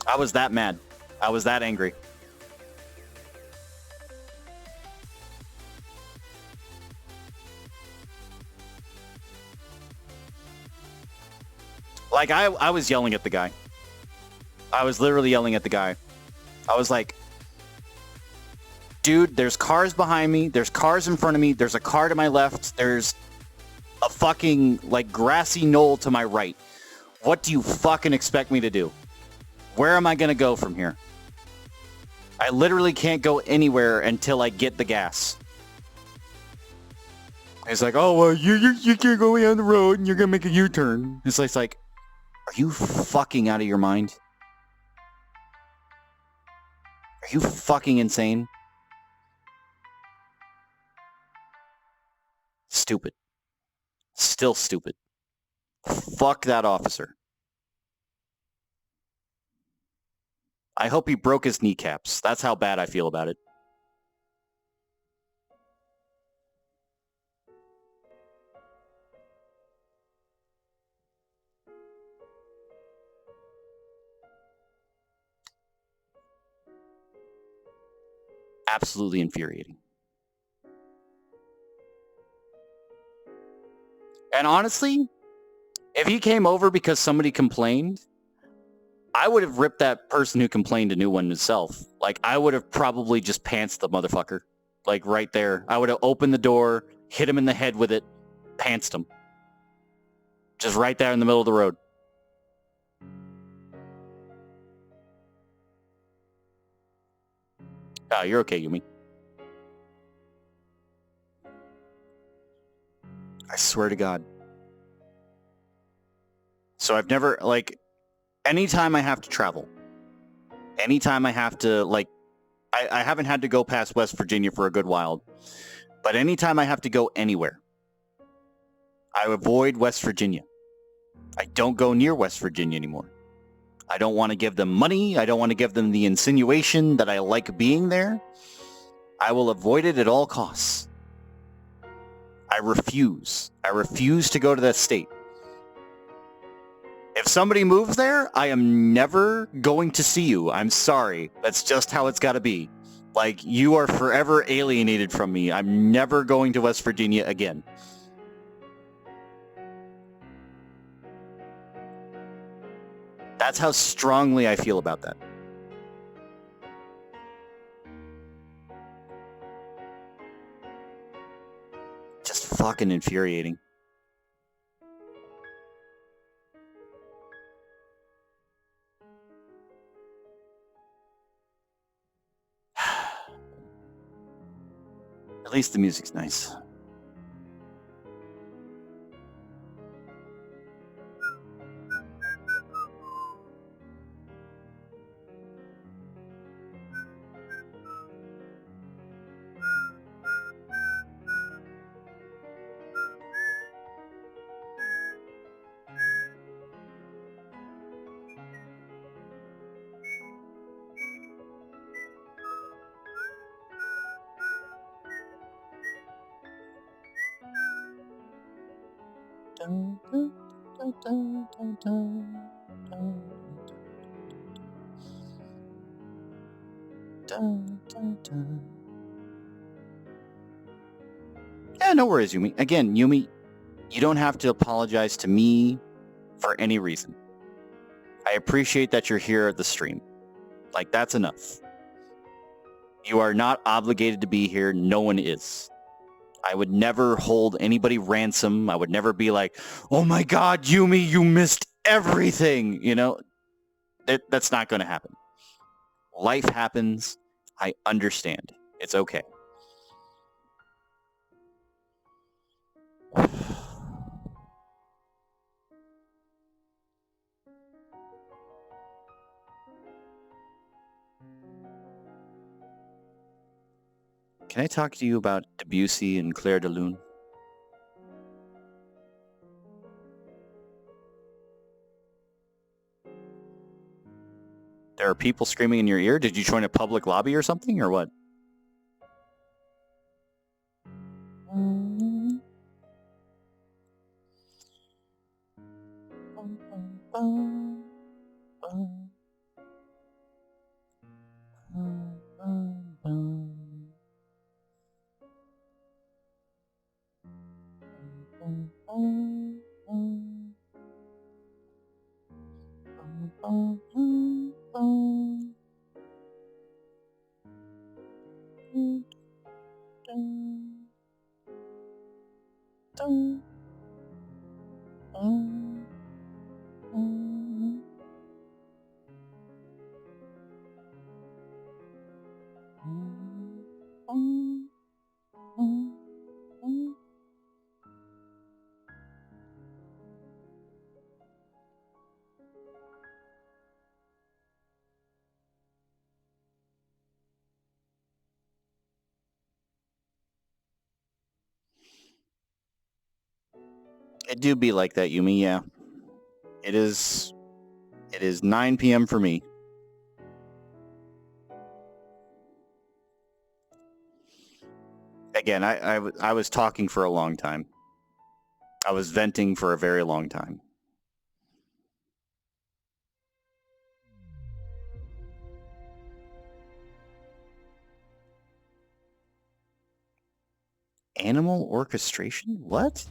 I was that mad. I was that angry. Like, I was yelling at the guy. I was literally yelling at the guy. I was like, dude, there's cars behind me. There's cars in front of me. There's a car to my left. There's a fucking, like, grassy knoll to my right. What do you fucking expect me to do? Where am I going to go from here? I literally can't go anywhere until I get the gas. It's like, oh, well, you can't go down the road and you're going to make a U-turn. It's like, are you fucking out of your mind? Are you fucking insane? Stupid. Still stupid. Fuck that officer. I hope he broke his kneecaps. That's how bad I feel about it. Absolutely infuriating. And honestly, if he came over because somebody complained, I would have ripped that person who complained a new one himself. Like, I would have probably just pantsed the motherfucker. Like, right there. I would have opened the door, hit him in the head with it, pantsed him. Just right there in the middle of the road. Oh, you're okay, Yumi. I swear to God. So I've never, like, anytime I have to travel, anytime I have to, like, I haven't had to go past West Virginia for a good while, but anytime I have to go anywhere, I avoid West Virginia. I don't go near West Virginia anymore. I don't want to give them money. I don't want to give them the insinuation that I like being there. I will avoid it at all costs. I refuse. I refuse to go to that state. If somebody moves there, I am never going to see you. I'm sorry. That's just how it's got to be. Like, you are forever alienated from me. I'm never going to West Virginia again. That's how strongly I feel about that. Just fucking infuriating. At least the music's nice. Yeah, no worries, Yumi. Again, Yumi, you don't have to apologize to me for any reason. I appreciate that you're here at the stream. Like, that's enough. You are not obligated to be here. No one is. I would never hold anybody ransom. I would never be like, oh my God, Yumi, you missed everything. You know, that's not going to happen. Life happens. I understand. It's okay. Can I talk to you about Debussy and Claire de Lune? There are people screaming in your ear? Did you join a public lobby or something, or what? It do be like that, Yumi, yeah. It is 9 p.m. for me. Again, I was talking for a long time. I was venting for a very long time. Animal orchestration? What?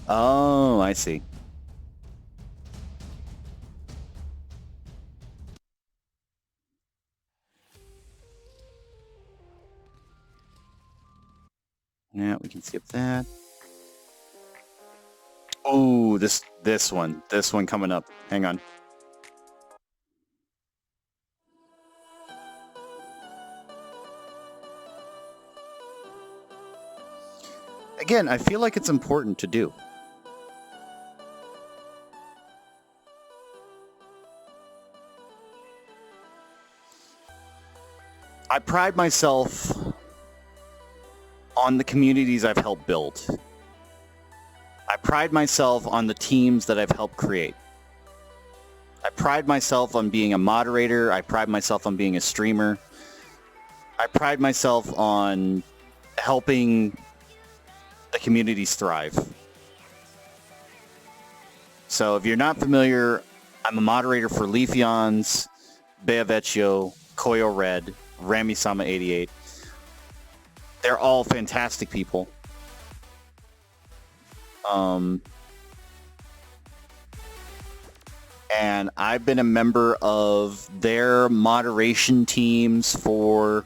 Oh, I see. Yeah, we can skip that. Oh, this one coming up. Hang on. Again, I feel like it's important to do. I pride myself on the communities I've helped build. I pride myself on the teams that I've helped create. I pride myself on being a moderator. I pride myself on being a streamer. I pride myself on helping the communities thrive. So if you're not familiar, I'm a moderator for Leafeons, VRChat, Koyo Red, Ramisama88. They're all fantastic people. And I've been a member of their moderation teams for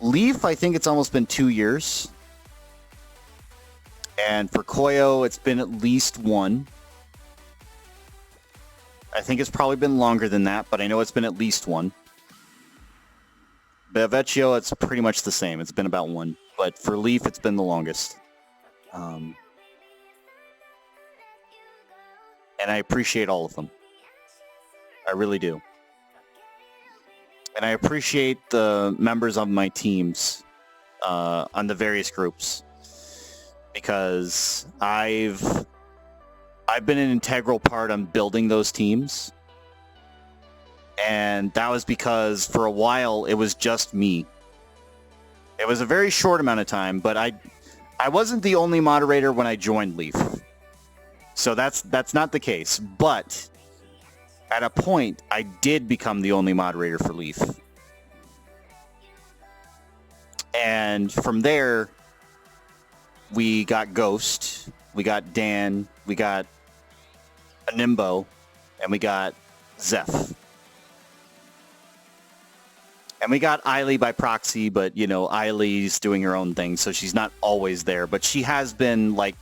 Leaf. I think it's almost been 2 years. And for Koyo, it's been at least 1. I think it's probably been longer than that, but I know it's been at least 1. VRChat, it's pretty much the same. It's been about 1. But for Leaf, it's been the longest. And I appreciate all of them. I really do. And I appreciate the members of my teams on the various groups, because I've been an integral part on building those teams. And that was because for a while it was just me. It was a very short amount of time, but I wasn't the only moderator when I joined Leaf. So that's not the case. But at a point, I did become the only moderator for Leaf. And from there, we got Ghost, we got Dan, we got Nimbo, and we got Zeph. And we got Eiley by proxy, but, you know, Eiley's doing her own thing, so she's not always there. But she has been, like,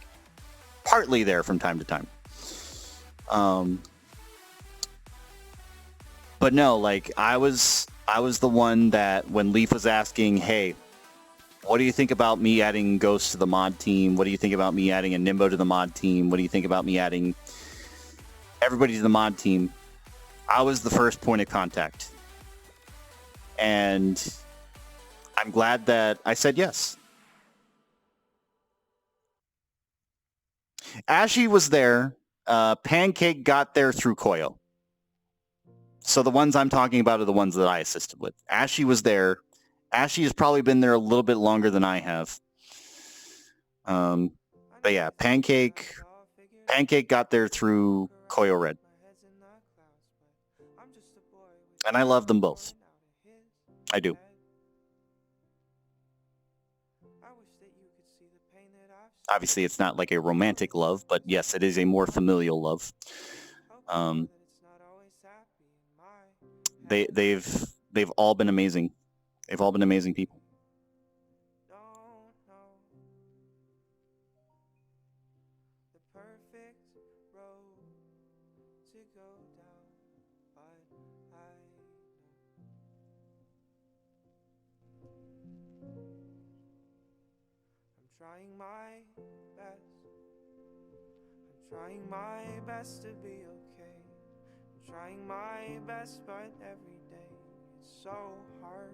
partly there from time to time. But no, like, I was the one that when Leaf was asking, hey, what do you think about me adding Ghost to the mod team? What do you think about me adding a Nimbo to the mod team? What do you think about me adding everybody to the mod team? I was the first point of contact. And I'm glad that I said yes. Ashy was there. Pancake got there through Koyo. So the ones I'm talking about are the ones that I assisted with. Ashy was there. Ashy has probably been there a little bit longer than I have. But yeah, Pancake got there through Koyo Red. And I love them both. I do. Obviously, it's not like a romantic love, but yes, it is a more familial love. They've all been amazing. They've all been amazing people. Trying my best. I'm trying my best to be okay. I'm trying my best, but every day it's so hard.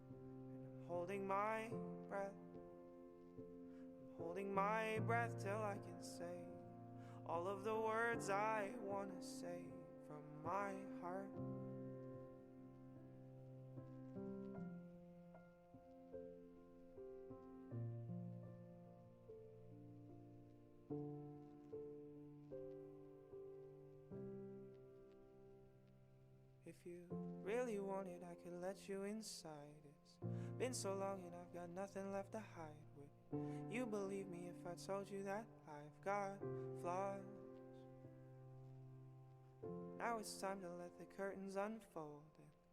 And I'm holding my breath. I'm holding my breath till I can say all of the words I want to say from my heart. If you really wanted, I could let you inside. It's been so long and I've got nothing left to hide. Would you believe me if I told you that I've got flaws? Now it's time to let the curtains unfold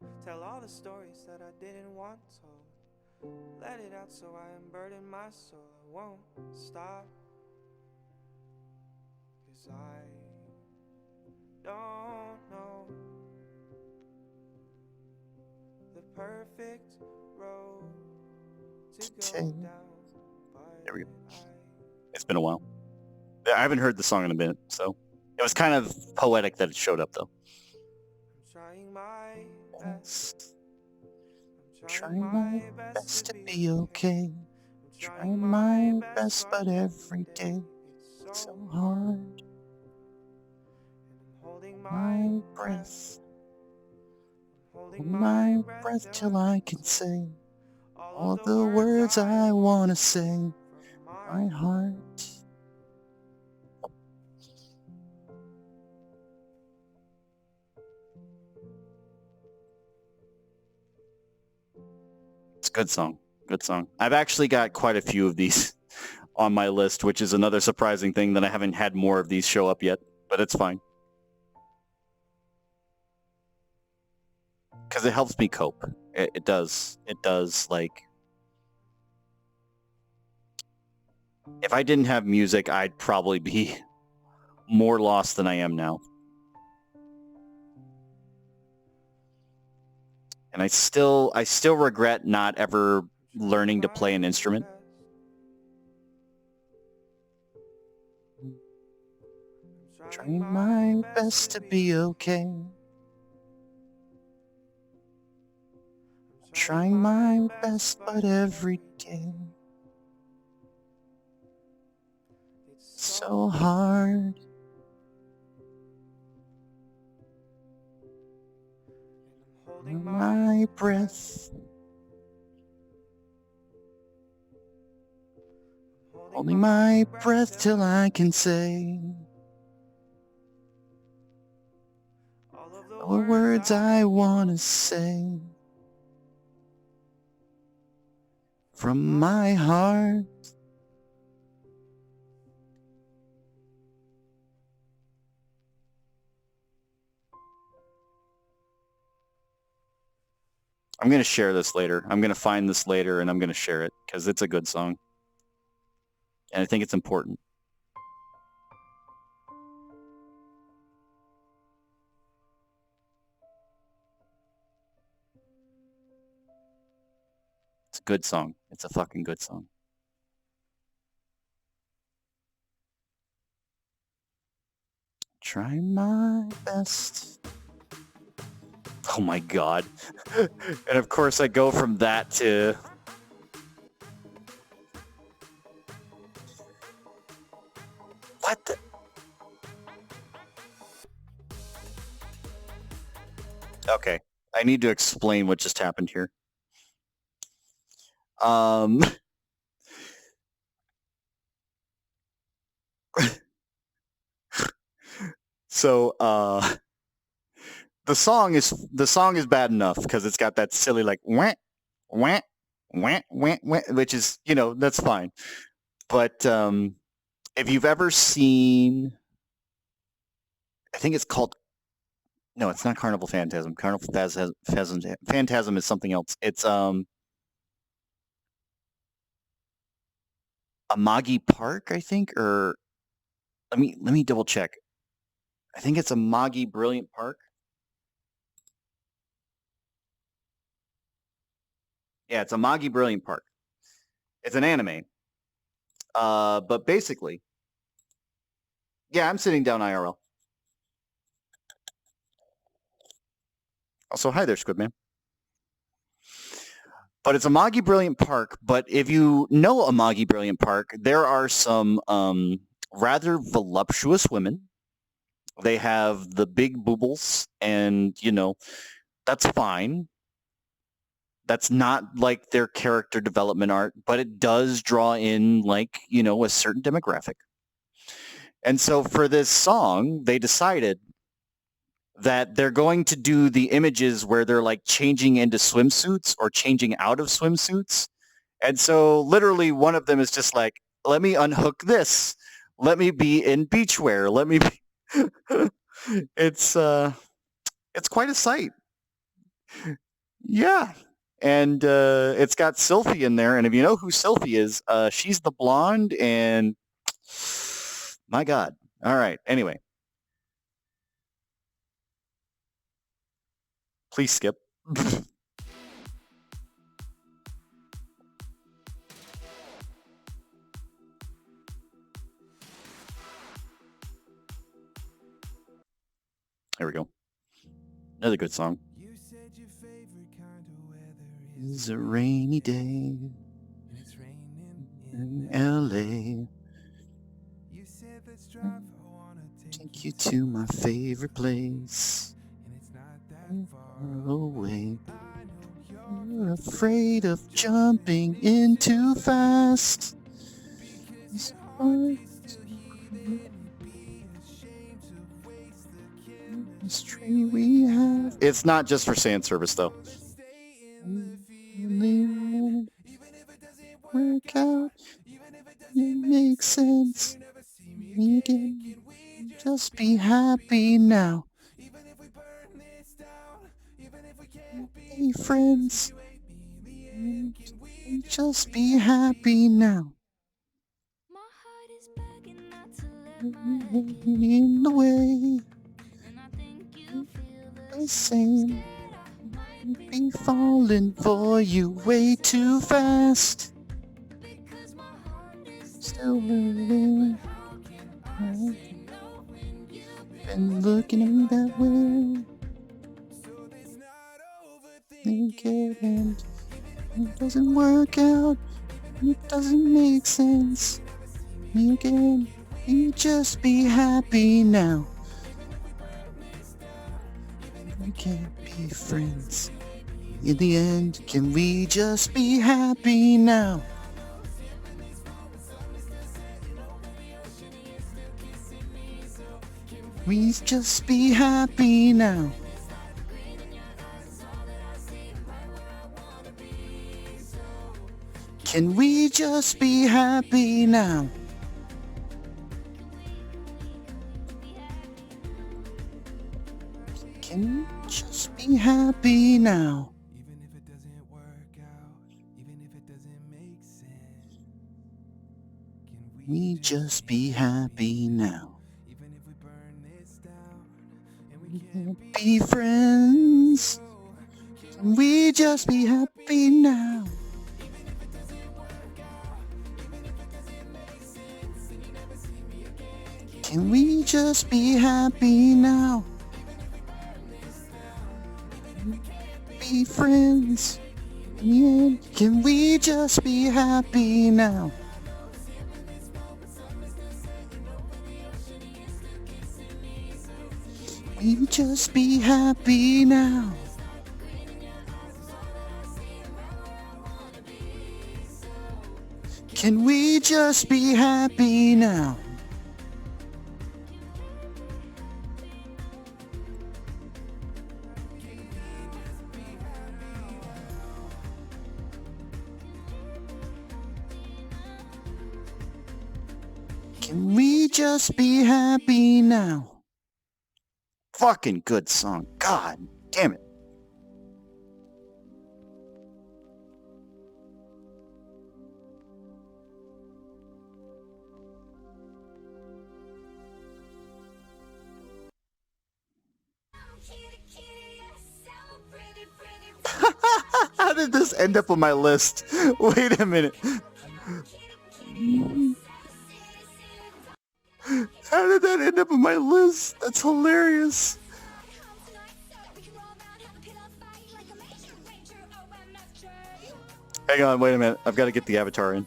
and tell all the stories that I didn't want told. Let it out so I unburden my soul. I won't stop, 'cause I don't know the perfect road to go Okay. down, but There we go. I It's been a while. I haven't heard the song in a minute, so it was kind of poetic that it showed up, though. I'm trying my best. I'm Trying trying my my best best to to be be okay. okay. I'm Trying trying my my best, best, but but every every day day it's it's so so hard. hard. And I'm holding My my breath, breath. I'm holding holding my my breath breath till till I can say all all of the the words words I I wanna want say from from my heart. It's a good song. Good song. I've actually got quite a few of these on my list, which is another surprising thing that I haven't had more of these show up yet, but it's fine. Because it helps me cope. It does. It does. Like, if I didn't have music, I'd probably be more lost than I am now. And I still regret not ever learning to play an instrument. Trying my best to be okay. Trying my best, but every day it's so hard. Holding my breath, holding my breath till I can say all the words I want to say from my heart. I'm going to share this later. I'm going to find this later and I'm going to share it because it's a good song. And I think it's important. It's a good song. It's a fucking good song. Try my best. Oh my god. And of course I go from that to what the... Okay. I need to explain what just happened here. So the song is bad enough because it's got that silly like wah wah wah wah wah, which is, you know, that's fine. But if you've ever seen, I think it's called, no, it's not Carnival Phantasm. Carnival Phantasm is something else. It's Amagi Park, I think, or let me double check. I think it's Amagi Brilliant Park. Yeah, it's Amagi Brilliant Park. It's an anime. But basically, yeah, I'm sitting down IRL. Also, hi there, Squidman. But it's Amagi Brilliant Park. But if you know Amagi Brilliant Park, there are some rather voluptuous women. They have the big boobles, and, you know, that's fine. That's not like their character development art, but it does draw in, like, you know, a certain demographic. And so for this song, they decided that they're going to do the images where they're like changing into swimsuits or changing out of swimsuits. And so literally one of them is just like, let me unhook this. Let me be in beachwear. Let me be... it's quite a sight. Yeah. And it's got Sylphie in there. And if you know who Sylphie is, she's the blonde and my God. All right. Anyway. Please skip. There we go. Another good song. You said your favorite kind of weather It's a rainy day and it's raining in in LA. You said let's drive, I wanna Take you to my favorite place. and it's not that Far away. I know You're afraid of jumping in too fast. It's hard still healing, you'd be ashamed to waste the chemistry we have. It's not just for sand service though. stay in the feeling, even if it doesn't work out, even if it It makes sense. never see me Me again. Just be happy now. even if we burn this down, even if we can't Be friends. be in the end, can we Just be happy now. My heart is begging not to let my head get In the way, and I think you feel the the same. I might Be falling for you way too fast. because my heart is Still hurting. Been looking at me that way. Think it and it doesn't work out. It doesn't make sense. Me again. You just be happy now. We can't be friends. In the end, can we just be happy now? We just be happy now. Can we just be happy now? Can we just be happy now? even if it doesn't work out, even if it doesn't make sense, can We just be happy now. even if we burn this down and we Can't be friends. Can we just be happy now? Can we just be happy now? Be friends. In the end, can we just be happy now? We just be happy now. Can we just be happy now? Can we just be happy now? Fucking good song. God damn it. How did this end up on my list? Wait a minute. How did that end up on my list? That's hilarious. Hang on, wait a minute. I've got to get the avatar in.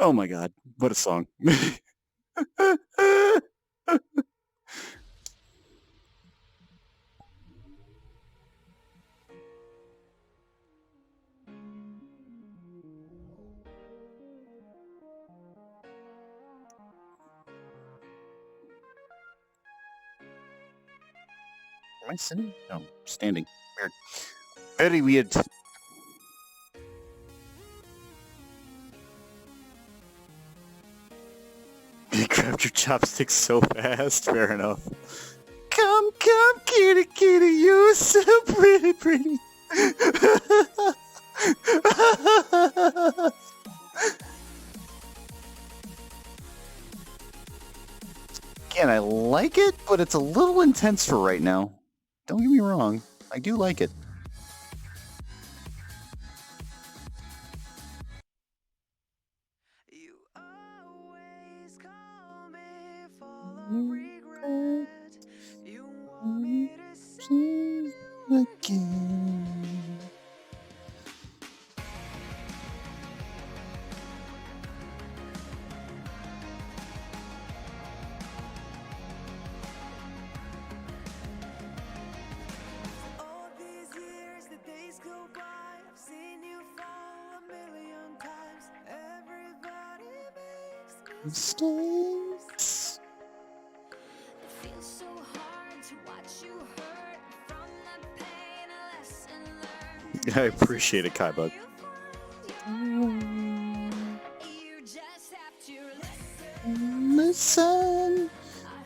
Oh my god, what a song. Am I sitting? No, standing. Weird. Very weird. You grabbed your chopsticks so fast. Fair enough. Come, come, kitty, kitty, you're so pretty, pretty. Again, I like it, but it's a little intense for right now. Don't get me wrong. I do like it. You always call me full of regret. You want me to say you Again. all these years, the days go by. I've seen you fall a million times. Everybody makes Mistakes. It feels so hard to watch you hurt from the pain, a lesson learned. I appreciate it, Kaibug. You just have to listen. Listen, I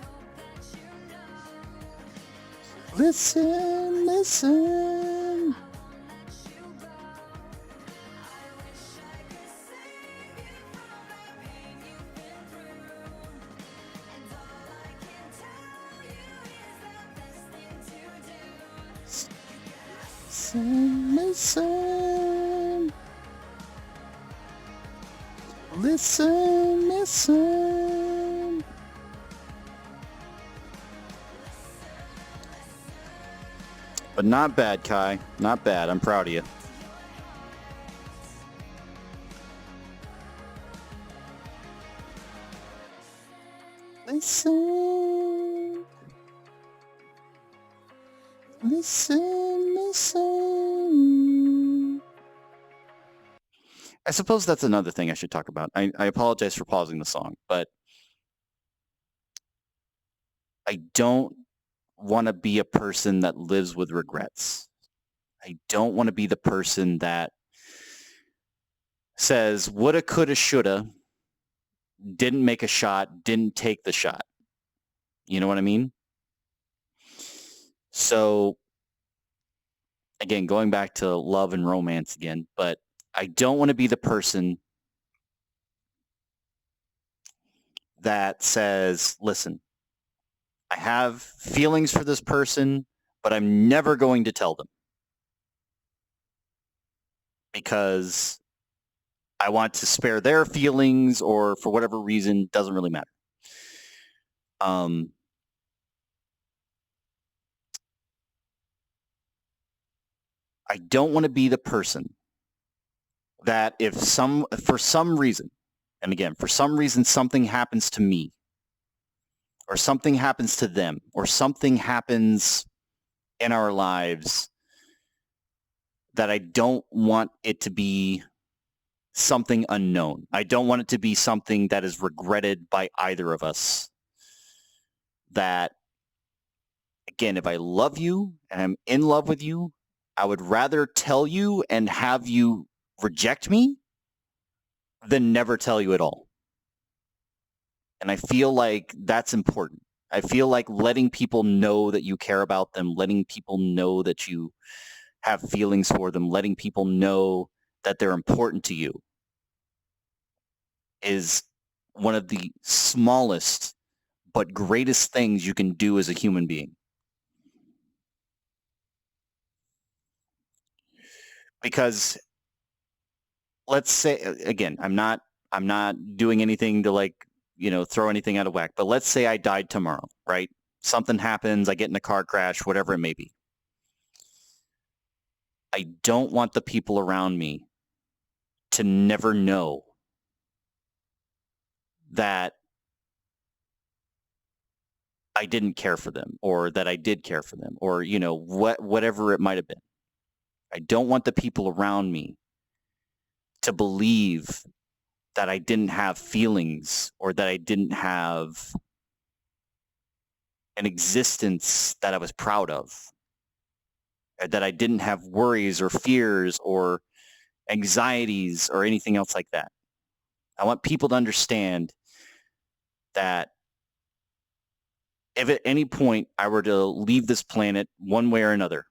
hope that you know listen, listen. I won't let you go. I wish I could save you from the pain you've been through. And all I can tell you is the best thing to do. Listen, listen. Listen, listen. But not bad, Kai. Not bad. I'm proud of you. Listen. Listen, listen. I suppose that's another thing I should talk about. I apologize for pausing the song, but I don't want to be a person that lives with regrets. I don't want to be the person that says woulda, coulda, shoulda, didn't make a shot, didn't take the shot. You know what I mean? So, again, going back to love and romance again, but I don't want to be the person that says, listen, I have feelings for this person, but I'm never going to tell them because I want to spare their feelings or for whatever reason, doesn't really matter. I don't want to be the person that if for some reason, and again, for some reason, something happens to me or something happens to them or something happens in our lives that I don't want it to be something unknown. I don't want it to be something that is regretted by either of us. That, again, if I love you and I'm in love with you, I would rather tell you and have you reject me than never tell you at all. And I feel like that's important. I feel like letting people know that you care about them, letting people know that you have feelings for them, letting people know that they're important to you is one of the smallest but greatest things you can do as a human being. Because let's say, again, I'm not doing anything to throw anything out of whack, but let's say I died tomorrow, right? Something happens, I get in a car crash, whatever it may be. I don't want the people around me to never know that I didn't care for them, or that I did care for them, or, whatever it might have been. I don't want the people around me to believe that I didn't have feelings, or that I didn't have an existence that I was proud of, or that I didn't have worries or fears or anxieties or anything else like that. I want people to understand that if at any point I were to leave this planet one way or another,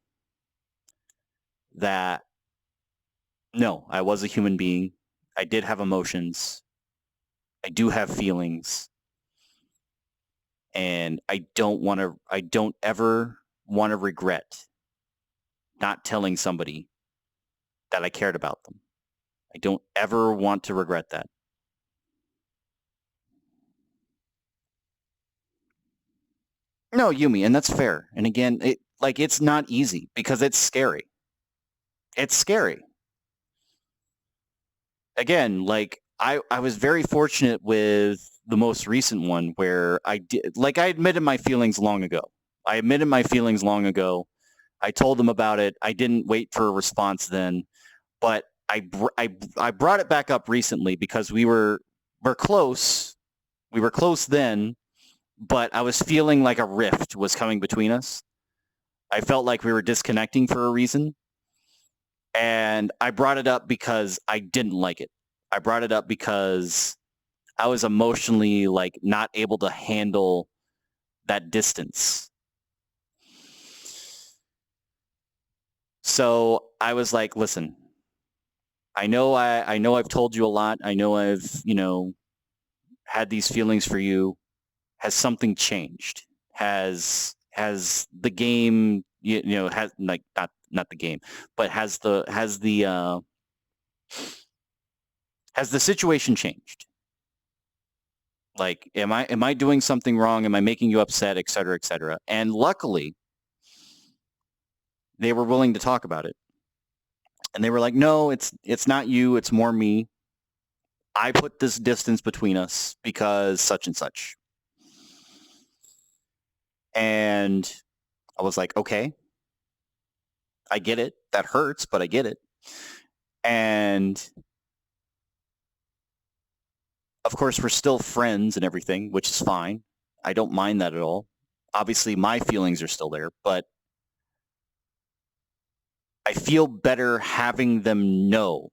that no, I was a human being. I did have emotions. I do have feelings. And I don't ever want to regret not telling somebody that I cared about them. I don't ever want to regret that. No, Yumi, and that's fair. And again, it's not easy because it's scary. It's scary. Again, I was very fortunate with the most recent one where I admitted my feelings long ago. I admitted my feelings long ago. I told them about it. I didn't wait for a response then, but I brought it back up recently because we're close. We were close then, but I was feeling like a rift was coming between us. I felt like we were disconnecting for a reason. And I brought it up because I didn't like it. I brought it up because I was emotionally not able to handle that distance. So I was like, listen, I know I've told you a lot. I know I've, had these feelings for you. Has something changed? Has the game, has not the game, but has the situation changed? Am I doing something wrong? Am I making you upset, et cetera, et cetera? And luckily, they were willing to talk about it. And they were like, no, it's not you. It's more me. I put this distance between us because such and such. And I was like, okay, I get it. That hurts, but I get it. And of course, we're still friends and everything, which is fine. I don't mind that at all. Obviously, my feelings are still there, but I feel better having them know.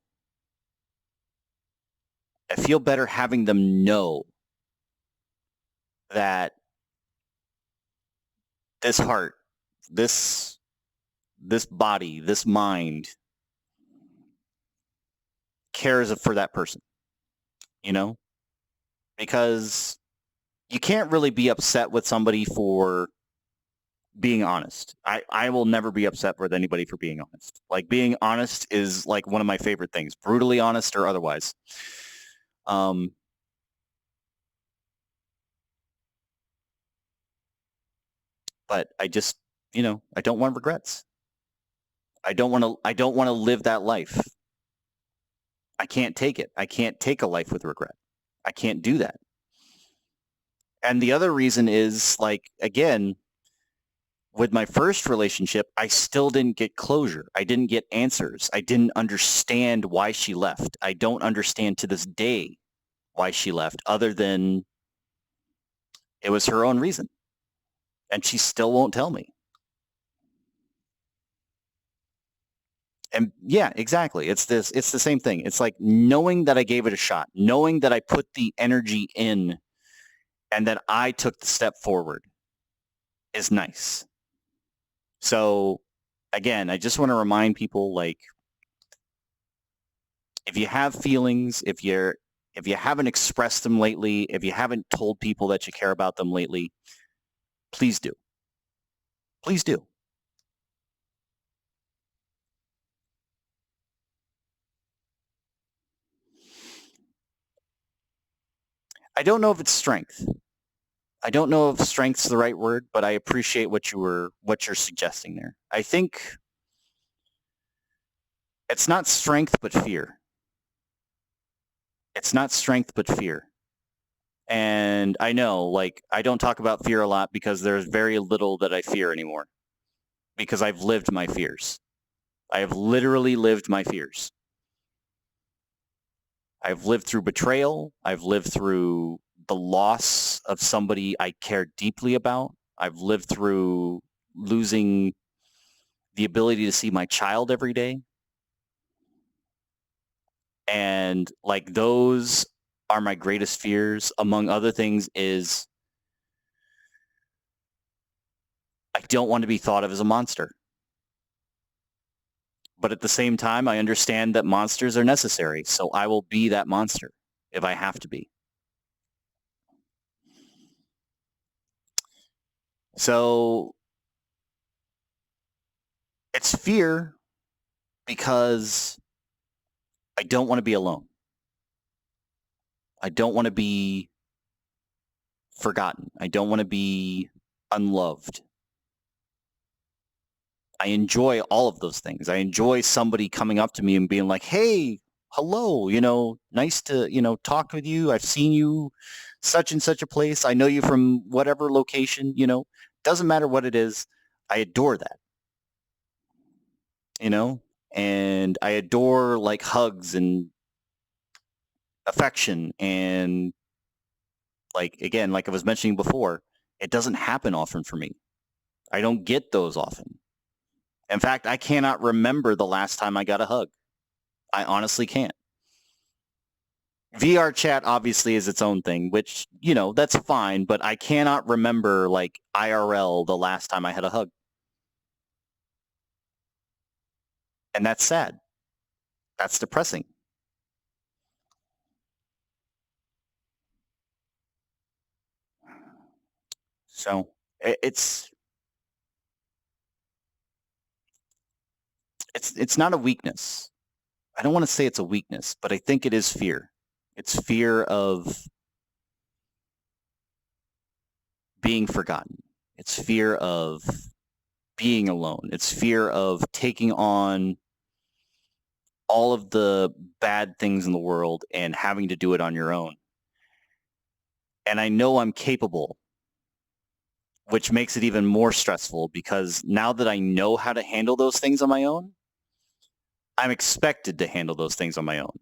I feel better having them know that this heart, this body, this mind cares for that person, because you can't really be upset with somebody for being honest. I will never be upset with anybody for being honest. Being honest is one of my favorite things, brutally honest or otherwise. But I just, I don't want regrets. I don't want to live that life. I can't take it. I can't take a life with regret. I can't do that. And the other reason is again, with my first relationship, I still didn't get closure. I didn't get answers. I didn't understand why she left. I don't understand to this day why she left, other than it was her own reason. And she still won't tell me. And yeah, exactly. It's the same thing. It's like knowing that I gave it a shot, knowing that I put the energy in and that I took the step forward is nice. So again, I just want to remind people, if you have feelings, if you haven't expressed them lately, if you haven't told people that you care about them lately, please do. Please do. I don't know if it's strength. I don't know if strength's the right word, but I appreciate what you're suggesting there. I think it's not strength but fear. It's not strength but fear. And I know, like, I don't talk about fear a lot because there's very little that I fear anymore. Because I've lived my fears. I have literally lived my fears. I've lived through betrayal. I've lived through the loss of somebody I care deeply about. I've lived through losing the ability to see my child every day. And like those are my greatest fears, among other things, is I don't want to be thought of as a monster. But at the same time, I understand that monsters are necessary, so I will be that monster if I have to be. So it's fear because I don't want to be alone. I don't want to be forgotten. I don't want to be unloved. I enjoy all of those things. I enjoy somebody coming up to me and being like, hey, hello, nice to, talk with you. I've seen you such and such a place. I know you from whatever location, doesn't matter what it is. I adore that, and I adore like hugs and affection. And like, again, like I was mentioning before, it doesn't happen often for me. I don't get those often. In fact, I cannot remember the last time I got a hug. I honestly can't. VRChat obviously is its own thing, which, that's fine, but I cannot remember like IRL the last time I had a hug. And that's sad. That's depressing. So it's not a weakness. I don't want to say it's a weakness, but I think it is fear. It's fear of being forgotten. It's fear of being alone. It's fear of taking on all of the bad things in the world and having to do it on your own. And I know I'm capable, which makes it even more stressful because now that I know how to handle those things on my own, I'm expected to handle those things on my own,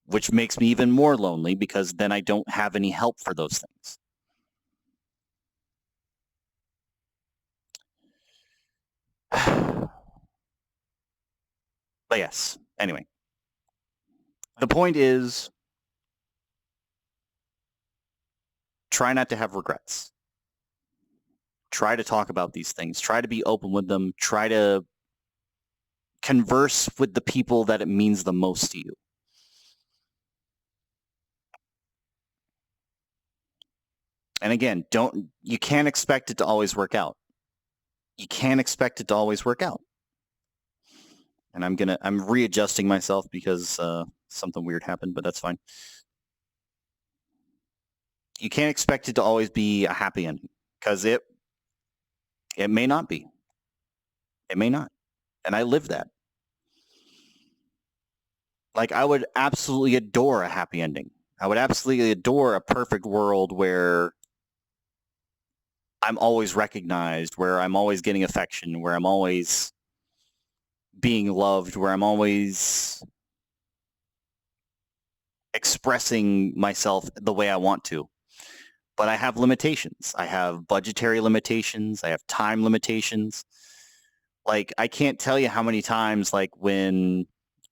which makes me even more lonely because then I don't have any help for those things. But yes, anyway, the point is try not to have regrets. Try to talk about these things. Try to be open with them. Try to converse with the people that it means the most to you. And again, you can't expect it to always work out. You can't expect it to always work out. And I'm readjusting myself because something weird happened, but that's fine. You can't expect it to always be a happy ending because it may not be. It may not. And I live that. Like, I would absolutely adore a happy ending. I would absolutely adore a perfect world where I'm always recognized, where I'm always getting affection, where I'm always being loved, where I'm always expressing myself the way I want to. But I have limitations. I have budgetary limitations. I have time limitations. Like, I can't tell you how many times, like, when,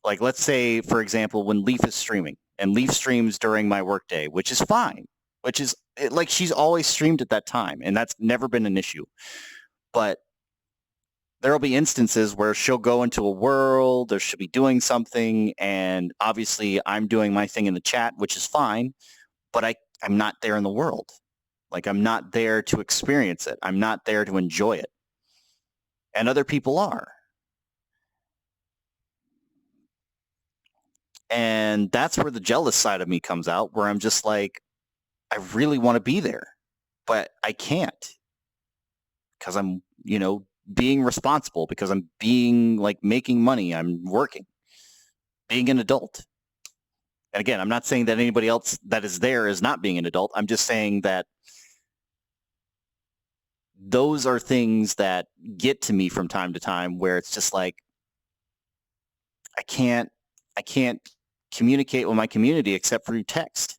like, let's say, for example, when Leaf is streaming, and Leaf streams during my workday, which is fine, which is, like, she's always streamed at that time, and that's never been an issue. But there will be instances where she'll go into a world, or she'll be doing something, and obviously I'm doing my thing in the chat, which is fine, but I'm not there in the world. Like, I'm not there to experience it. I'm not there to enjoy it. And other people are. And that's where the jealous side of me comes out, where I'm just like, I really want to be there, but I can't because I'm, being responsible, because I'm being like making money. I'm working, being an adult. And again, I'm not saying that anybody else that is there is not being an adult. I'm just saying that those are things that get to me from time to time where it's just like I can't communicate with my community except through text.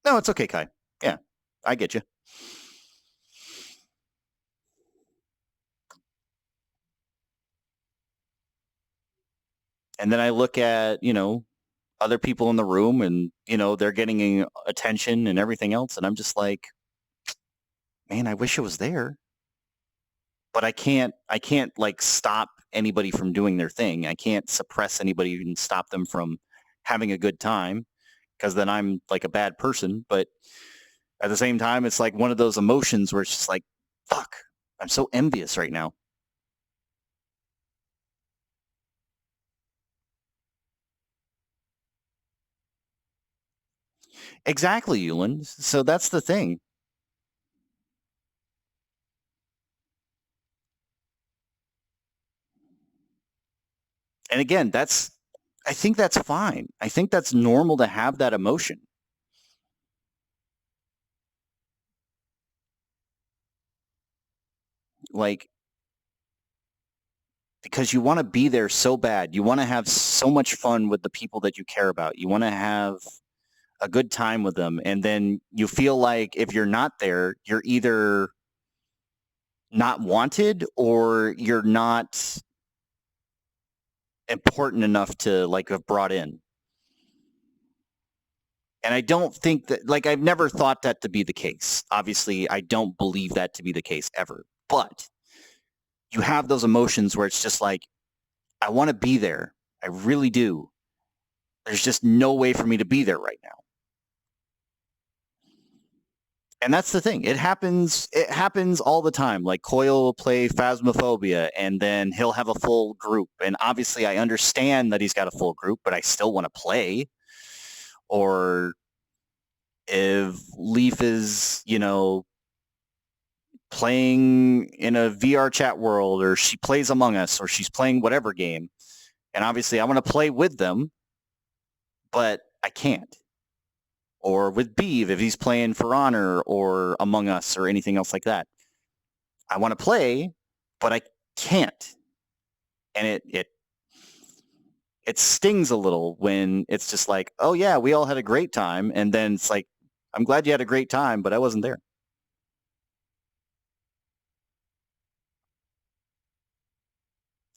No, it's okay, Kai. Yeah, I get you. And then I look at, other people in the room and, they're getting attention and everything else. And I'm just like, man, I wish it was there. But I can't like stop anybody from doing their thing. I can't suppress anybody and stop them from having a good time because then I'm like a bad person. But at the same time, it's like one of those emotions where it's just like, fuck, I'm so envious right now. Exactly, Yulin. So that's the thing. And again, I think that's fine. I think that's normal to have that emotion. Like, because you want to be there so bad. You want to have so much fun with the people that you care about. You want to have a good time with them. And then you feel like if you're not there, you're either not wanted or you're not important enough to like have brought in. And I don't think that, like, I've never thought that to be the case. Obviously, I don't believe that to be the case ever. But you have those emotions where it's just like, I want to be there. I really do. There's just no way for me to be there right now. And that's the thing. It happens all the time. Like Coyle will play Phasmophobia and then he'll have a full group. And obviously I understand that he's got a full group, but I still want to play. Or if Leaf is, playing in a VRChat world or she plays Among Us or she's playing whatever game. And obviously I want to play with them, but I can't. Or with Beeve if he's playing For Honor or Among Us or anything else like that. I want to play, but I can't. And it stings a little when it's just like, oh yeah, we all had a great time. And then it's like, I'm glad you had a great time, but I wasn't there.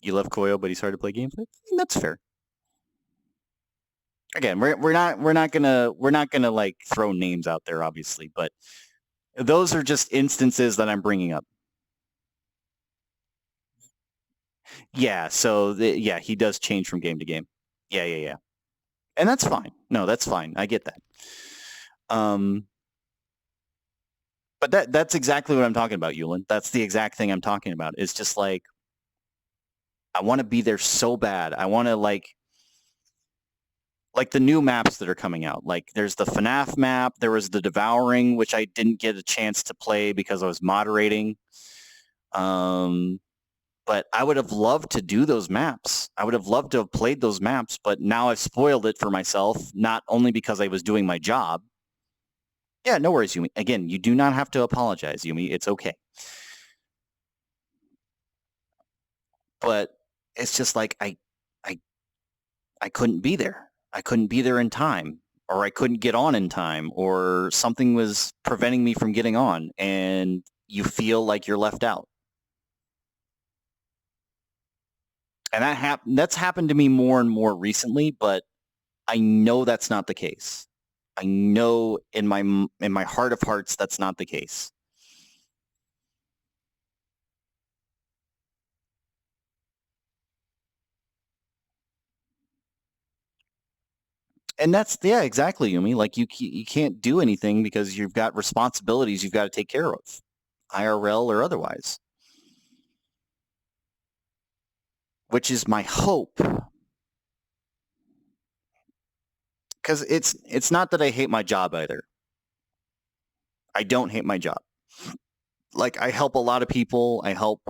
You love Koyo, but he's hard to play games with? That's fair. Again, we're not gonna like throw names out there, obviously, but those are just instances that I'm bringing up. Yeah, so yeah, he does change from game to game. Yeah. And that's fine. No, that's fine. I get that. But that's exactly what I'm talking about, Yulin. That's the exact thing I'm talking about. It's just like I want to be there so bad. I want to like the new maps that are coming out. Like there's the FNAF map, there was the Devouring, which I didn't get a chance to play because I was moderating. But I would have loved to do those maps. I would have loved to have played those maps, but now I've spoiled it for myself, not only because I was doing my job. Yeah, no worries, Yumi. Again, you do not have to apologize, Yumi. It's okay. But it's just like I couldn't be there. I couldn't be there in time, or I couldn't get on in time, or something was preventing me from getting on, and you feel like you're left out. And that's happened to me more and more recently, but I know that's not the case. I know in my heart of hearts that's not the case. And that's exactly, Yumi. Like you can't do anything because you've got responsibilities you've got to take care of, IRL or otherwise. Which is my hope. Because it's not that I hate my job either. I don't hate my job. Like I help a lot of people. I help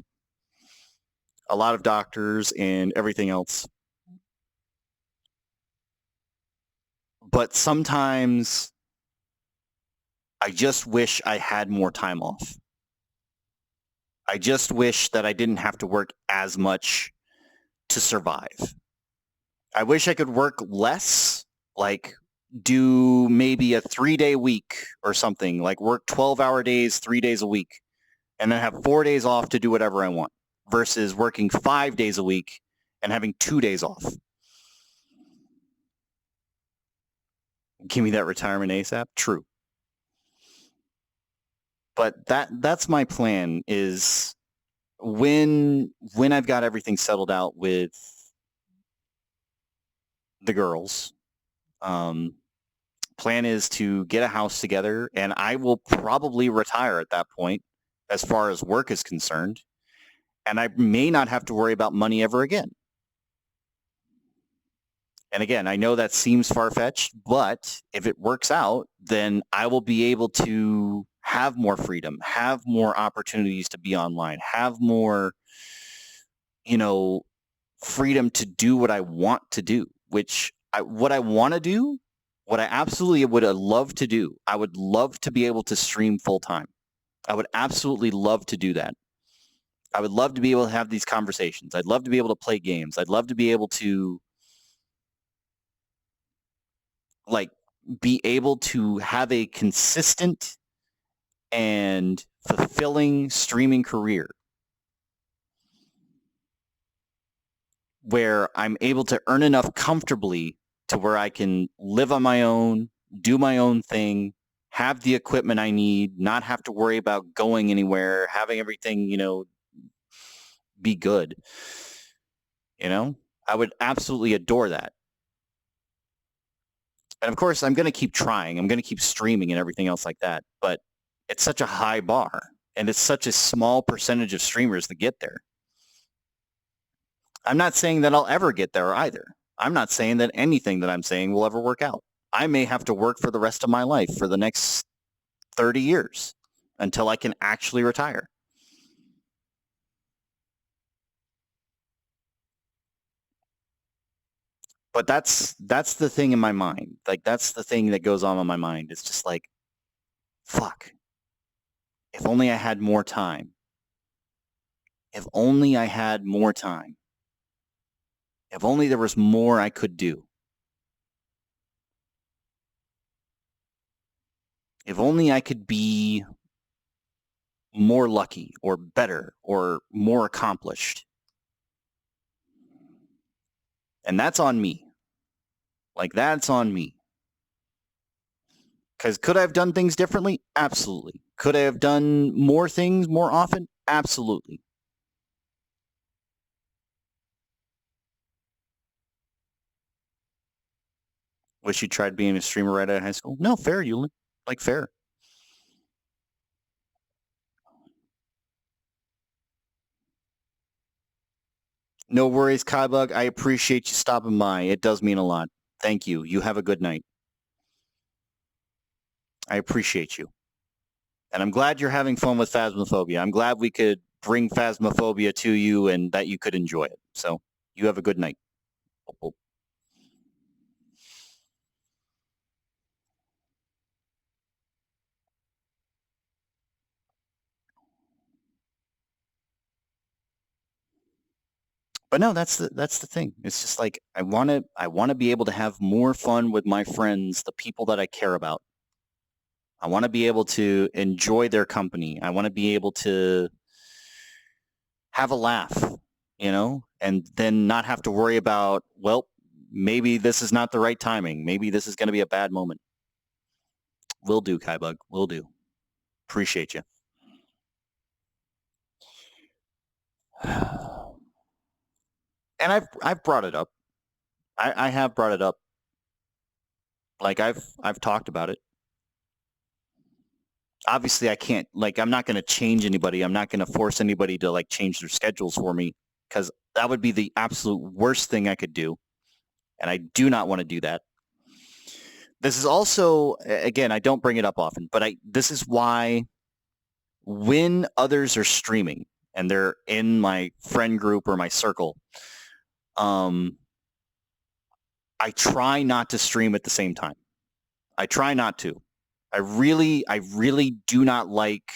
a lot of doctors and everything else. But sometimes I just wish I had more time off. I just wish that I didn't have to work as much to survive. I wish I could work less, like do maybe a 3-day week or something, like work 12-hour days, 3 days a week, and then have 4 days off to do whatever I want versus working 5 days a week and having 2 days off. Give me that retirement ASAP. True. But that's my plan is when I've got everything settled out with the girls, plan is to get a house together, and I will probably retire at that point as far as work is concerned, and I may not have to worry about money ever again. And again, I know that seems far-fetched, but if it works out, then I will be able to have more freedom, have more opportunities to be online, have more, freedom to do what I want to do, what I want to do, what I absolutely would love to do. I would love to be able to stream full time. I would absolutely love to do that. I would love to be able to have these conversations. I'd love to be able to play games. I'd love to be able to have a consistent and fulfilling streaming career where I'm able to earn enough comfortably to where I can live on my own, do my own thing, have the equipment I need, not have to worry about going anywhere, having everything, be good. I would absolutely adore that. And of course, I'm going to keep trying. I'm going to keep streaming and everything else like that. But it's such a high bar, and it's such a small percentage of streamers that get there. I'm not saying that I'll ever get there either. I'm not saying that anything that I'm saying will ever work out. I may have to work for the rest of my life for the next 30 years until I can actually retire. But that's the thing in my mind. Like, that's the thing that goes on in my mind. It's just like, fuck. If only I had more time. If only I had more time. If only there was more I could do. If only I could be more lucky or better or more accomplished. And that's on me. Like, that's on me. Because could I have done things differently? Absolutely. Could I have done more things more often? Absolutely. Wish you tried being a streamer right out of high school? No, fair, Yulin. Like, fair. No worries, Kybug. I appreciate you stopping by. It does mean a lot. Thank you. You have a good night. I appreciate you. And I'm glad you're having fun with Phasmophobia. I'm glad we could bring Phasmophobia to you and that you could enjoy it. So you have a good night. Oh. But no, that's the thing. It's just like I want to be able to have more fun with my friends, the people that I care about. I want to be able to enjoy their company. I want to be able to have a laugh, and then not have to worry about, well, maybe this is not the right timing. Maybe this is going to be a bad moment. Will do, Kybug. Will do. Appreciate you. And I've brought it up. I have brought it up. Like, I've talked about it. Obviously, I can't, I'm not going to change anybody. I'm not going to force anybody to change their schedules for me, because that would be the absolute worst thing I could do. And I do not want to do that. This is also, again, I don't bring it up often, but this is why when others are streaming and they're in my friend group or my circle, I try not to stream at the same time. I try not to. I really do not like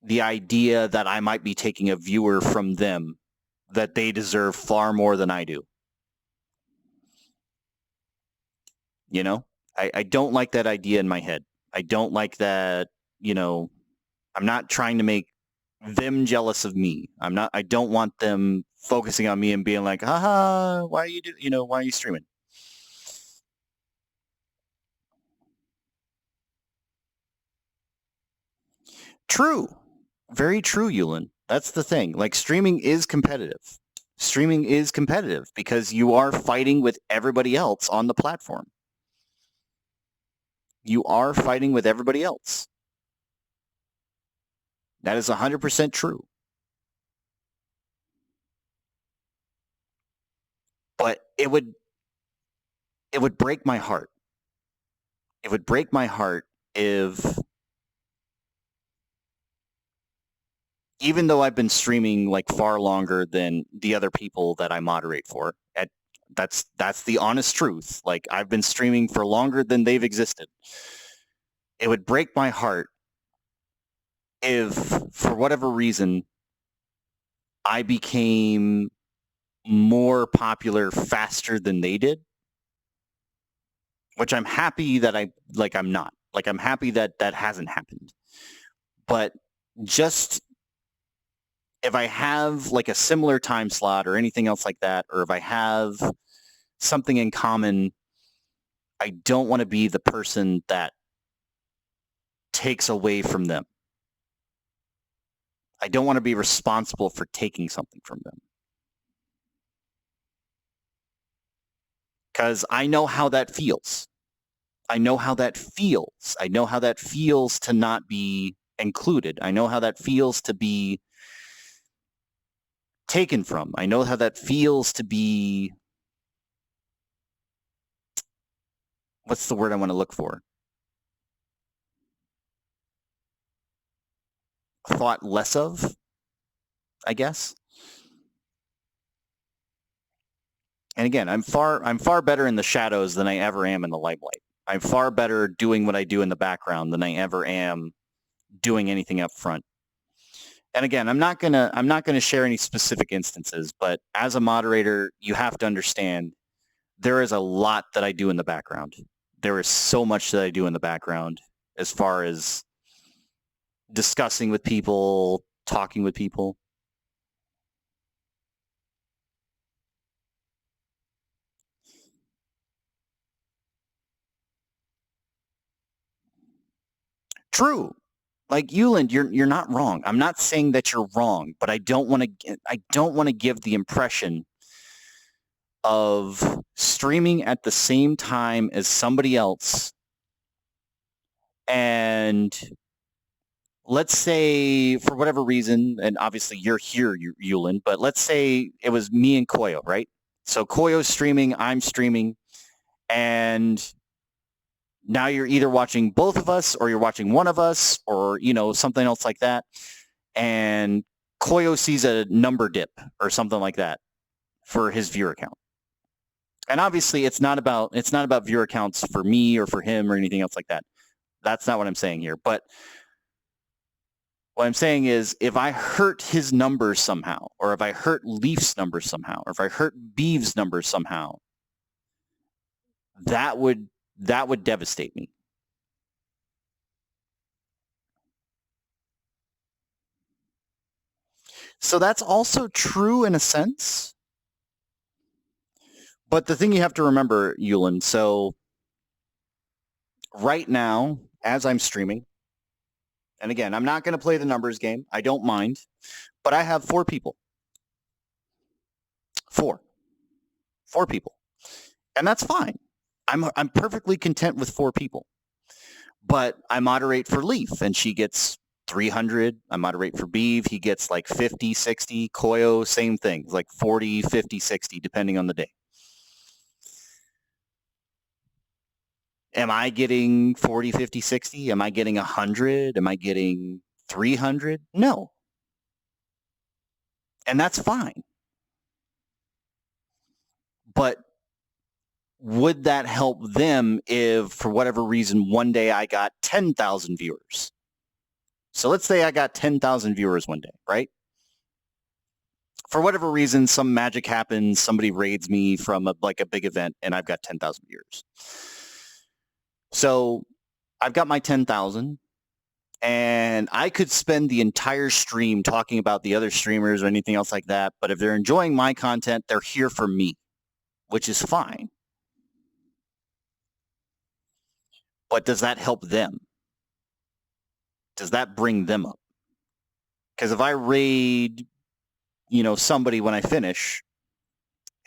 the idea that I might be taking a viewer from them that they deserve far more than I do. You know? I don't like that idea in my head. I don't like that, I'm not trying to make them jealous of me. I don't want them focusing on me and being like, haha, why are you streaming? True. Very true, Yulin. That's the thing. Like, streaming is competitive. Streaming is competitive because you are fighting with everybody else on the platform. You are fighting with everybody else. That is 100% true. But it would break my heart. It would break my heart if, even though I've been streaming like far longer than the other people that I moderate for, that's the honest truth. Like, I've been streaming for longer than they've existed. It would break my heart if, for whatever reason, I became more popular faster than they did, which I'm happy that I'm not. Like, I'm happy that that hasn't happened. But just if I have like a similar time slot or anything else like that, or if I have something in common, I don't want to be the person that takes away from them. I don't want to be responsible for taking something from them. Because I know how that feels. I know how that feels. I know how that feels to not be included. I know how that feels to be taken from. I know how that feels to be, what's the word I want to look for? Thought less of, I guess. And again, I'm far better in the shadows than I ever am in the limelight. I'm far better doing what I do in the background than I ever am doing anything up front. And again, I'm not gonna share any specific instances, but as a moderator, you have to understand there is a lot that I do in the background. There is so much that I do in the background as far as discussing with people, talking with people. True. Like, Yuland, you're not wrong. I'm not saying that you're wrong, but I don't want to give the impression of streaming at the same time as somebody else. And let's say, for whatever reason, and obviously you're here, Yuland, but let's say it was me and Koyo, right? So Koyo's streaming, I'm streaming, and now you're either watching both of us or you're watching one of us or, something else like that. And Koyo sees a number dip or something like that for his viewer count. And obviously it's not about viewer counts for me or for him or anything else like that. That's not what I'm saying here. But what I'm saying is, if I hurt his numbers somehow, or if I hurt Leaf's numbers somehow, or if I hurt Beeve's numbers somehow, that would devastate me. So that's also true in a sense. But the thing you have to remember, Yulin, so right now, as I'm streaming, and again, I'm not going to play the numbers game. I don't mind. But I have 4 people. 4 people. And that's fine. I'm perfectly content with 4 people. But I moderate for Leaf, and she gets 300. I moderate for Beeve. He gets like 50, 60. Koyo, same thing. Like 40, 50, 60, depending on the day. Am I getting 40, 50, 60? Am I getting 100? Am I getting 300? No. And that's fine. But would that help them if, for whatever reason, one day I got 10,000 viewers? So let's say I got 10,000 viewers one day, right? For whatever reason, some magic happens, somebody raids me from a big event, and I've got 10,000 viewers. So I've got my 10,000, and I could spend the entire stream talking about the other streamers or anything else like that, but if they're enjoying my content, they're here for me, which is fine. But does that help them? Does that bring them up? Because if I raid, somebody when I finish,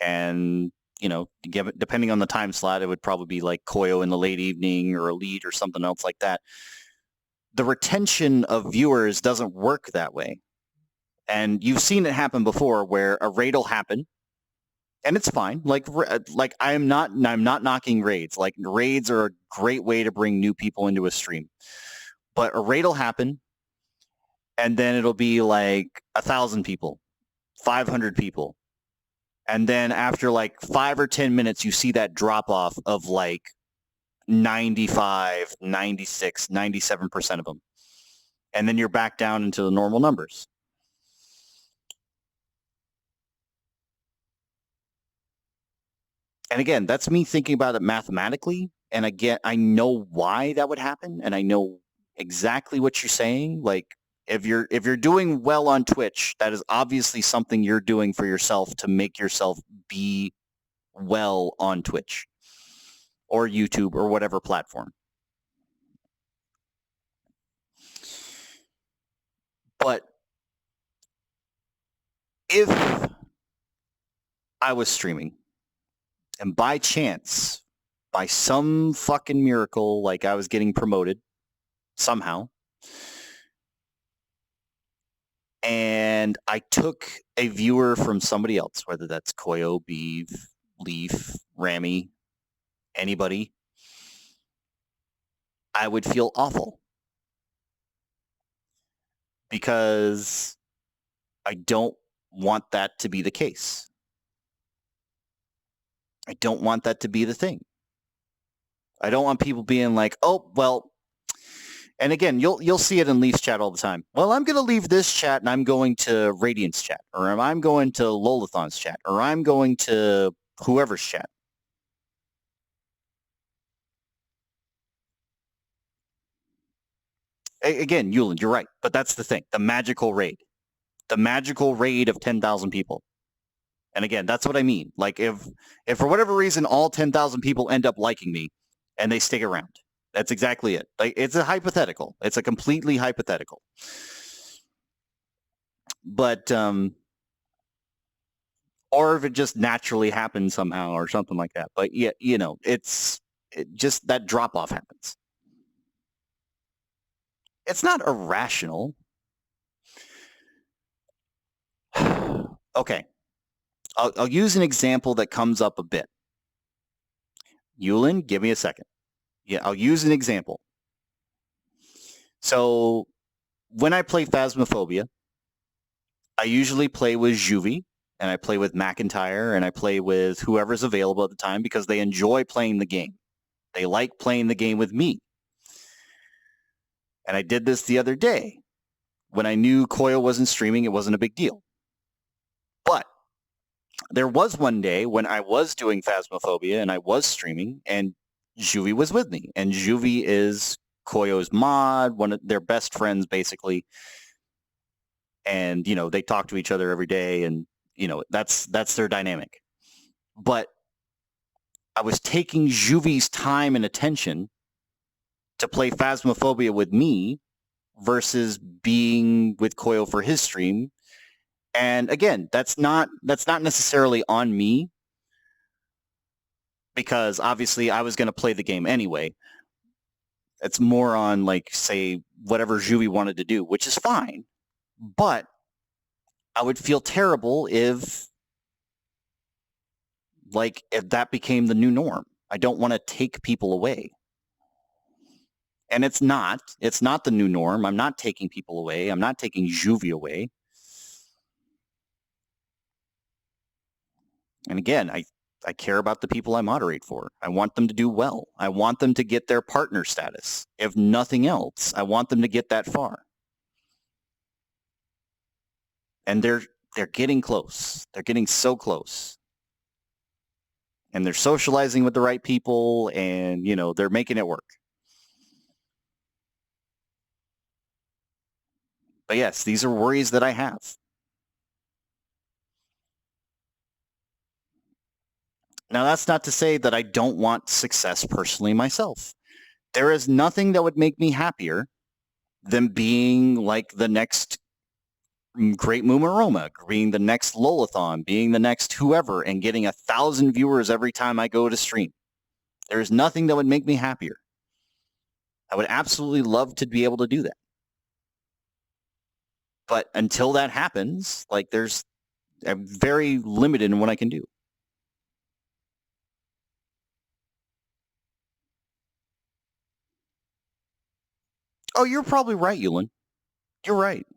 and, depending on the time slot, it would probably be like Koyo in the late evening or Elite or something else like that. The retention of viewers doesn't work that way. And you've seen it happen before where a raid will happen, and it's fine. Like I'm not knocking raids. Like, raids are a great way to bring new people into a stream. But a raid will happen, and then it'll be like 1,000 people, 500 people. And then after like 5 or 10 minutes, you see that drop off of like 95, 96, 97% of them. And then you're back down into the normal numbers. And again, that's me thinking about it mathematically. And again, I know why that would happen, and I know exactly what you're saying. Like, if you're doing well on Twitch, that is obviously something you're doing for yourself to make yourself be well on Twitch or YouTube or whatever platform. But if I was streaming and by chance, by some fucking miracle, like I was getting promoted somehow, and I took a viewer from somebody else, whether that's Koyo, Beeve, Leaf, Rami, anybody, I would feel awful. Because I don't want that to be the case. I don't want that to be the thing. I don't want people being like, oh, well, and again, you'll see it in Leaf's chat all the time. Well, I'm going to leave this chat and I'm going to Radiant's chat, or I'm going to Lolathon's chat, or I'm going to whoever's chat. Again, Yulin, you're right, but that's the thing. The magical raid of 10,000 people. And again, that's what I mean. Like, if for whatever reason all 10,000 people end up liking me and they stick around, that's exactly it. Like, it's a hypothetical. It's a completely hypothetical. But, or if it just naturally happens somehow or something like that. But yeah, it just that drop off happens. It's not irrational. Okay. I'll use an example that comes up a bit. Yulin, give me a second. Yeah, I'll use an example. So when I play Phasmophobia, I usually play with Juvie, and I play with McIntyre, and I play with whoever's available at the time because they enjoy playing the game. They like playing the game with me. And I did this the other day. When I knew Koyo wasn't streaming, it wasn't a big deal. But there was one day when I was doing Phasmophobia and I was streaming, and Juvie was with me. And Juvie is Koyo's mod, one of their best friends, basically. And, they talk to each other every day, and, that's their dynamic. But I was taking Juvie's time and attention to play Phasmophobia with me versus being with Koyo for his stream. And again, that's not necessarily on me, because obviously I was going to play the game anyway. It's more on, like, say, whatever Juvie wanted to do, which is fine. But I would feel terrible if that became the new norm. I don't want to take people away. And it's not. It's not the new norm. I'm not taking people away. I'm not taking juvie away. And again, I care about the people I moderate for. I want them to do well. I want them to get their partner status. If nothing else, I want them to get that far. And they're getting close. They're getting so close. And they're socializing with the right people, and they're making it work. But yes, these are worries that I have. Now, that's not to say that I don't want success personally myself. There is nothing that would make me happier than being like the next Great Moomaroma, being the next Lolathon, being the next whoever, and getting 1,000 viewers every time I go to stream. There's nothing that would make me happier. I would absolutely love to be able to do that. But until that happens, I'm very limited in what I can do. Oh, you're probably right, Yulin. You're right.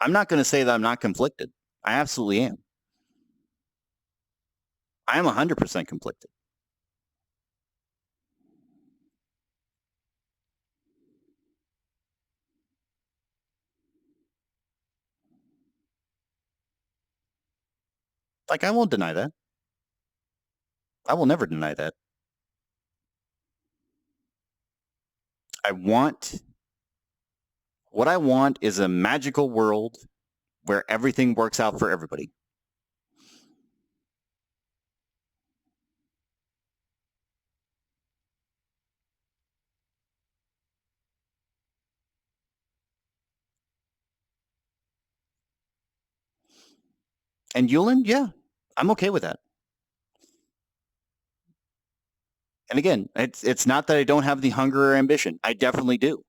I'm not going to say that I'm not conflicted. I absolutely am. I am 100% conflicted. I won't deny that. I will never deny that. What I want is a magical world where everything works out for everybody. And Yulin, yeah, I'm okay with that. And again, it's not that I don't have the hunger or ambition. I definitely do.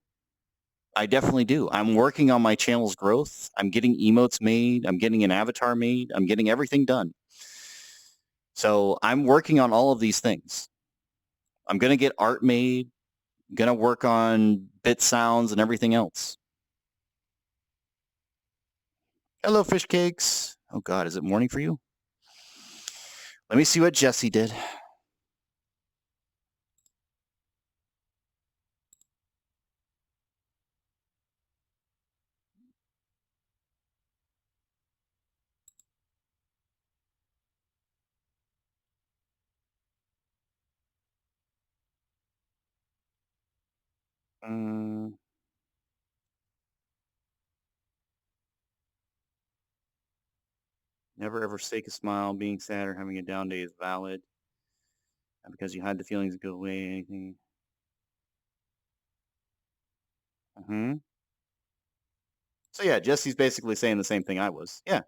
I'm working on my channel's growth. I'm getting emotes made. I'm getting an avatar made. I'm getting everything done. So I'm working on all of these things. I'm going to get art made. I'm going to work on bit sounds and everything else. Hello, fish cakes. Oh, God, is it morning for you? Let me see what Jesse did. Never ever fake a smile. Being sad or having a down day is valid. Not because you hide the feelings that go away. Anything. So yeah, Jesse's basically saying the same thing I was. Yeah.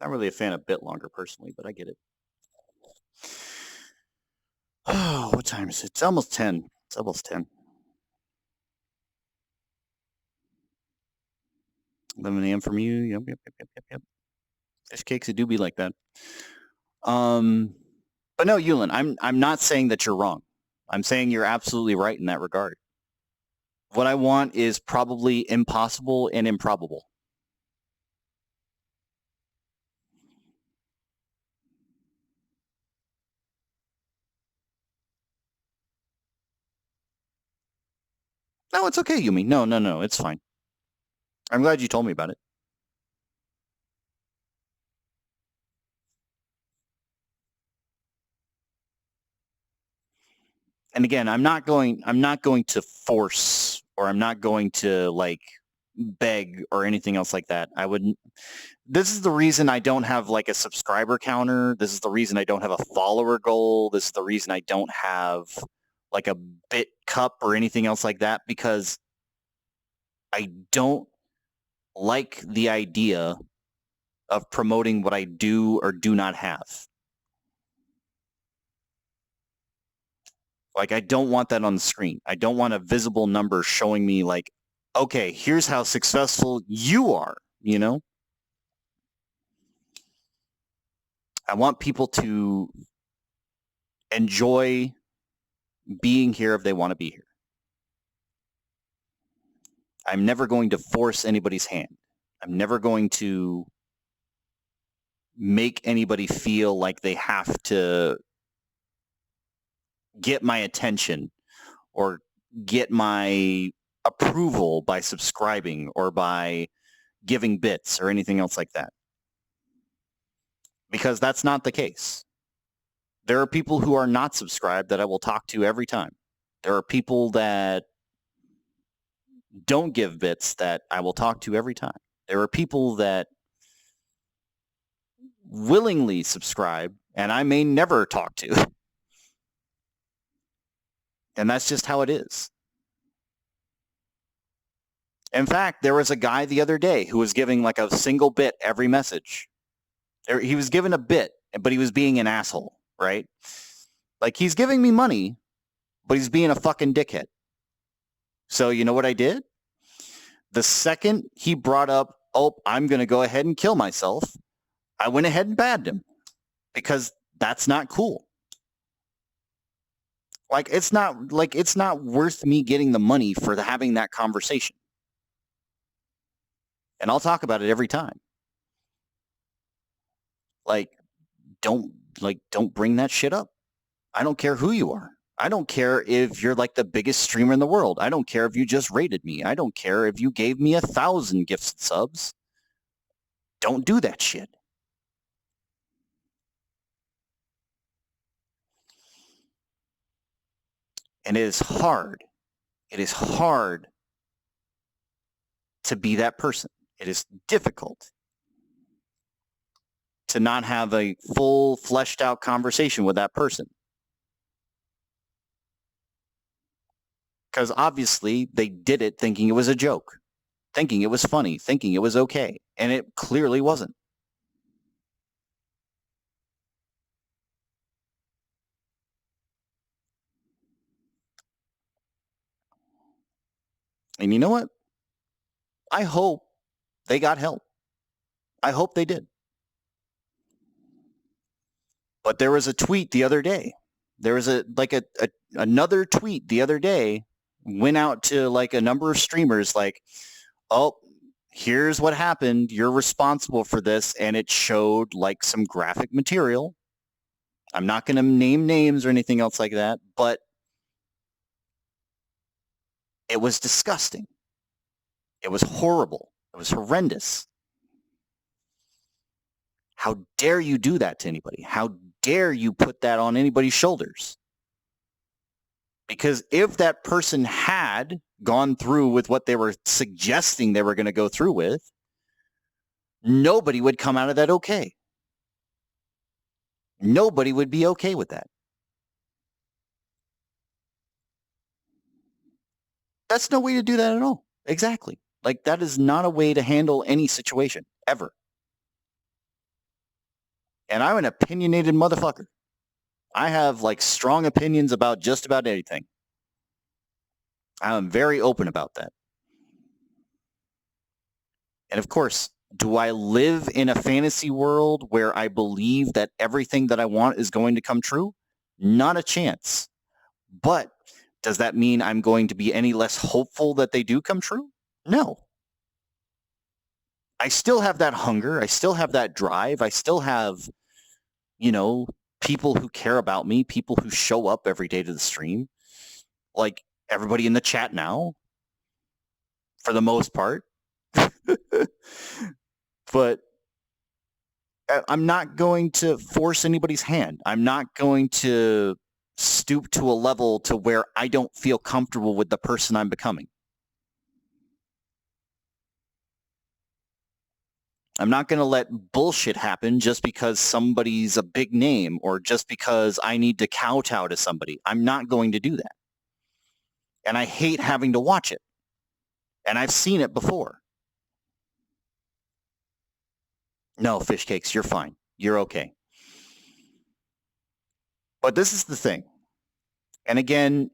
Not really a fan of bit longer personally, but I get it. Oh, what time is it? It's almost 10. It's almost 10. 11 a.m. from you. Yep. Fish cakes, it do be like that. But no, Yulin, I'm not saying that you're wrong. I'm saying you're absolutely right in that regard. What I want is probably impossible and improbable. No, it's okay, Yumi. No, it's fine. I'm glad you told me about it. And again, I'm not going to force, or I'm not going to beg or anything else like that. I wouldn't. This is the reason I don't have a subscriber counter. This is the reason I don't have a follower goal. This is the reason I don't have a bit cup or anything else like that, because I don't like the idea of promoting what I do or do not have. Like, I don't want that on the screen. I don't want a visible number showing me like, okay, here's how successful you are, you know? I want people to enjoy being here if they want to be here. I'm never going to force anybody's hand. I'm never going to make anybody feel like they have to get my attention or get my approval by subscribing or by giving bits or anything else like that. Because that's not the case. There are people who are not subscribed that I will talk to every time. There are people that don't give bits that I will talk to every time. There are people that willingly subscribe and I may never talk to. And that's just how it is. In fact, there was a guy the other day who was giving like a single bit every message. He was given a bit, but he was being an asshole, right? Like, he's giving me money, but he's being a fucking dickhead. So you know what I did? The second he brought up, oh, I'm going to go ahead and kill myself, I went ahead and banned him because that's not cool. Like, it's not worth me getting the money for having that conversation. And I'll talk about it every time. Like, don't bring that shit up. I don't care who you are. I don't care if you're like the biggest streamer in the world. I don't care if you just rated me. I don't care if you gave me 1,000 gifts and subs. Don't do that shit. And it is hard. It is hard to be that person. It is difficult to not have a full, fleshed out conversation with that person. Because obviously they did it thinking it was a joke, thinking it was funny, thinking it was okay. And it clearly wasn't. And you know what? I hope they got help. I hope they did. But there was a tweet the other day. There was another tweet the other day went out to like a number of streamers like, oh, here's what happened. You're responsible for this. And it showed like some graphic material. I'm not going to name names or anything else like that, but it was disgusting. It was horrible. It was horrendous. How dare you do that to anybody? How dare you put that on anybody's shoulders? Because if that person had gone through with what they were suggesting they were going to go through with, nobody would come out of that okay. Nobody would be okay with that. That's no way to do that at all. Exactly. Like, that is not a way to handle any situation, ever. And I'm an opinionated motherfucker. I have, like, strong opinions about just about anything. I'm very open about that. And of course, do I live in a fantasy world where I believe that everything that I want is going to come true? Not a chance. But does that mean I'm going to be any less hopeful that they do come true? No. I still have that hunger. I still have that drive. I still have, people who care about me, people who show up every day to the stream, like everybody in the chat now, for the most part. But I'm not going to force anybody's hand. I'm not going to stoop to a level to where I don't feel comfortable with the person I'm becoming. I'm not going to let bullshit happen just because somebody's a big name or just because I need to kowtow to somebody. I'm not going to do that. And I hate having to watch it. And I've seen it before. No, fish cakes, you're fine. You're okay. But this is the thing. And again,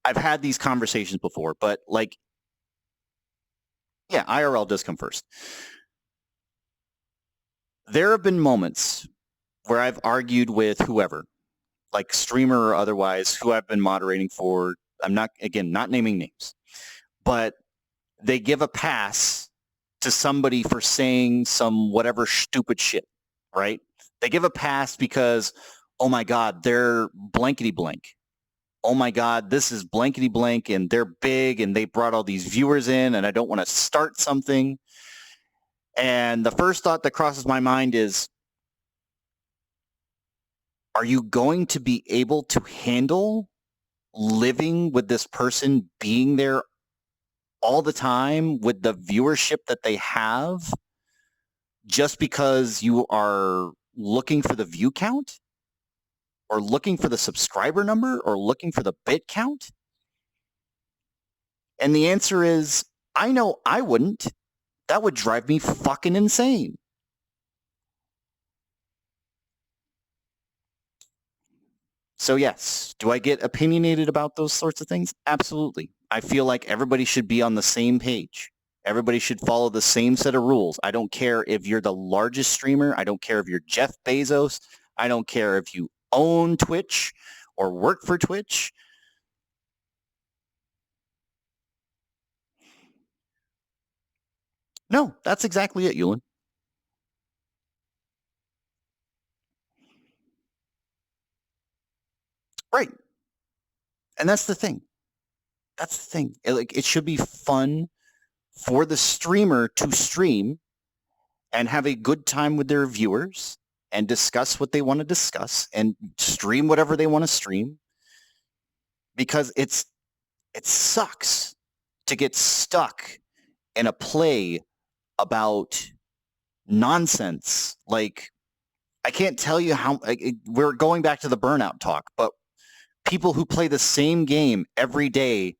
I've had these conversations before, but like, yeah, IRL does come first. There have been moments where I've argued with whoever, like streamer or otherwise, who I've been moderating for. I'm not, again, not naming names, but they give a pass to somebody for saying some whatever stupid shit, right? They give a pass because, oh my God, they're blankety blank. Oh my God, this is blankety blank and they're big and they brought all these viewers in and I don't want to start something. And the first thought that crosses my mind is, are you going to be able to handle living with this person being there all the time with the viewership that they have just because you are looking for the view count or looking for the subscriber number or looking for the bit count? And the answer is, I know I wouldn't. That would drive me fucking insane. So yes, do I get opinionated about those sorts of things? Absolutely. I feel like everybody should be on the same page. Everybody should follow the same set of rules. I don't care if you're the largest streamer. I don't care if you're Jeff Bezos. I don't care if you own Twitch or work for Twitch. No, that's exactly it, Yulin. Right. And that's the thing. That's the thing. It should be fun for the streamer to stream and have a good time with their viewers and discuss what they want to discuss and stream whatever they want to stream, because it sucks to get stuck in a play about nonsense. Like, I can't tell you how we're going back to the burnout talk, but people who play the same game every day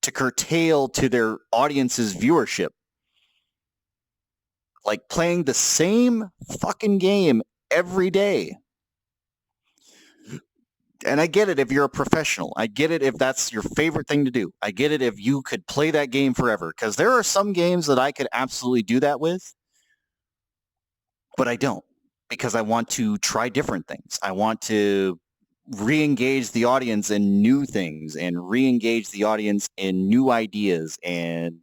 to curtail to their audience's viewership, like playing the same fucking game every day. And I get it if you're a professional. I get it if that's your favorite thing to do. I get it if you could play that game forever, because there are some games that I could absolutely do that with, but I don't, because I want to try different things. I want to re-engage the audience in new things and re-engage the audience in new ideas and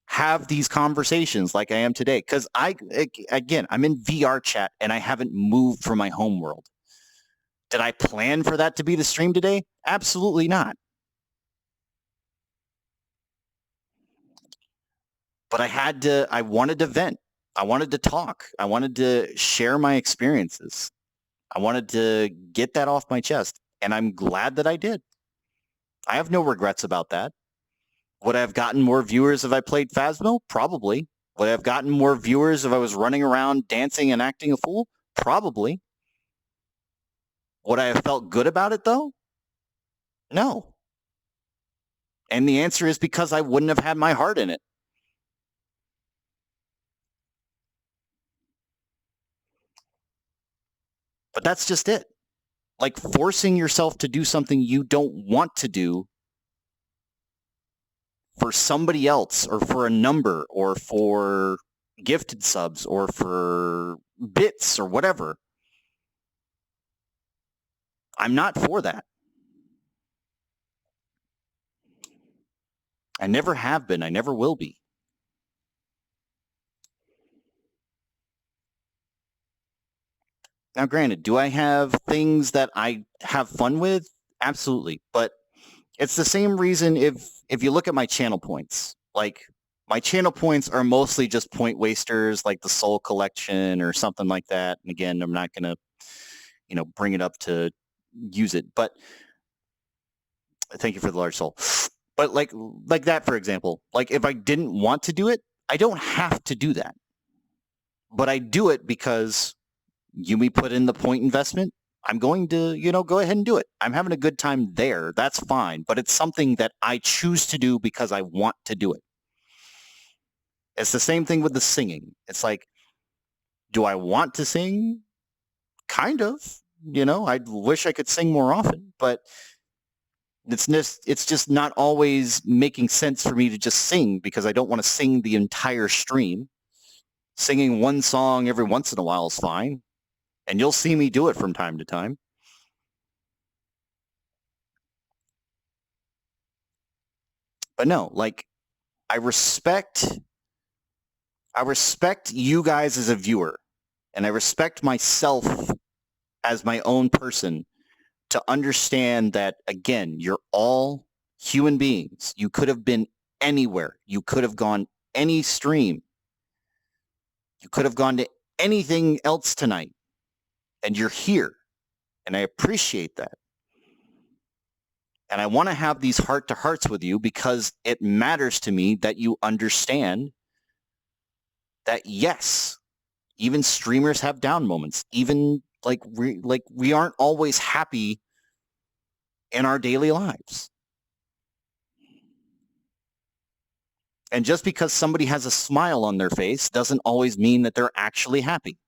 have these conversations like I am today. Because I'm in VRChat and I haven't moved from my home world. Did I plan for that to be the stream today? Absolutely not. But I wanted to vent. I wanted to talk. I wanted to share my experiences. I wanted to get that off my chest. And I'm glad that I did. I have no regrets about that. Would I have gotten more viewers if I played Phasmo? Probably. Would I have gotten more viewers if I was running around dancing and acting a fool? Probably. Would I have felt good about it, though? No. And the answer is because I wouldn't have had my heart in it. But that's just it. Like, forcing yourself to do something you don't want to do for somebody else or for a number or for gifted subs or for bits or whatever. I'm not for that. I never have been. I never will be. Now, granted, do I have things that I have fun with? Absolutely. But it's the same reason if you look at my channel points. Like, my channel points are mostly just point wasters, like the Soul Collection or something like that. And again, I'm not going to, bring it up to use it. But thank you for the large soul. But like that, for example, like if I didn't want to do it, I don't have to do that. But I do it because Yumi put in the point investment. I'm going to, go ahead and do it. I'm having a good time there. That's fine. But it's something that I choose to do because I want to do it. It's the same thing with the singing. It's like, Do I want to sing? Kind of. I wish I could sing more often, but it's just not always making sense for me to just sing because I don't want to sing the entire stream. Singing one song every once in a while is fine, and you'll see me do it from time to time. But no, like I respect you guys as a viewer, and I respect myself as my own person to understand that, again, you're all human beings. You could have been anywhere. You could have gone any stream. You could have gone to anything else tonight, and you're here, and I appreciate that. And I want to have these heart-to-hearts with you because it matters to me that you understand that, yes, even streamers have down moments. Even we aren't always happy in our daily lives. And just because somebody has a smile on their face doesn't always mean that they're actually happy.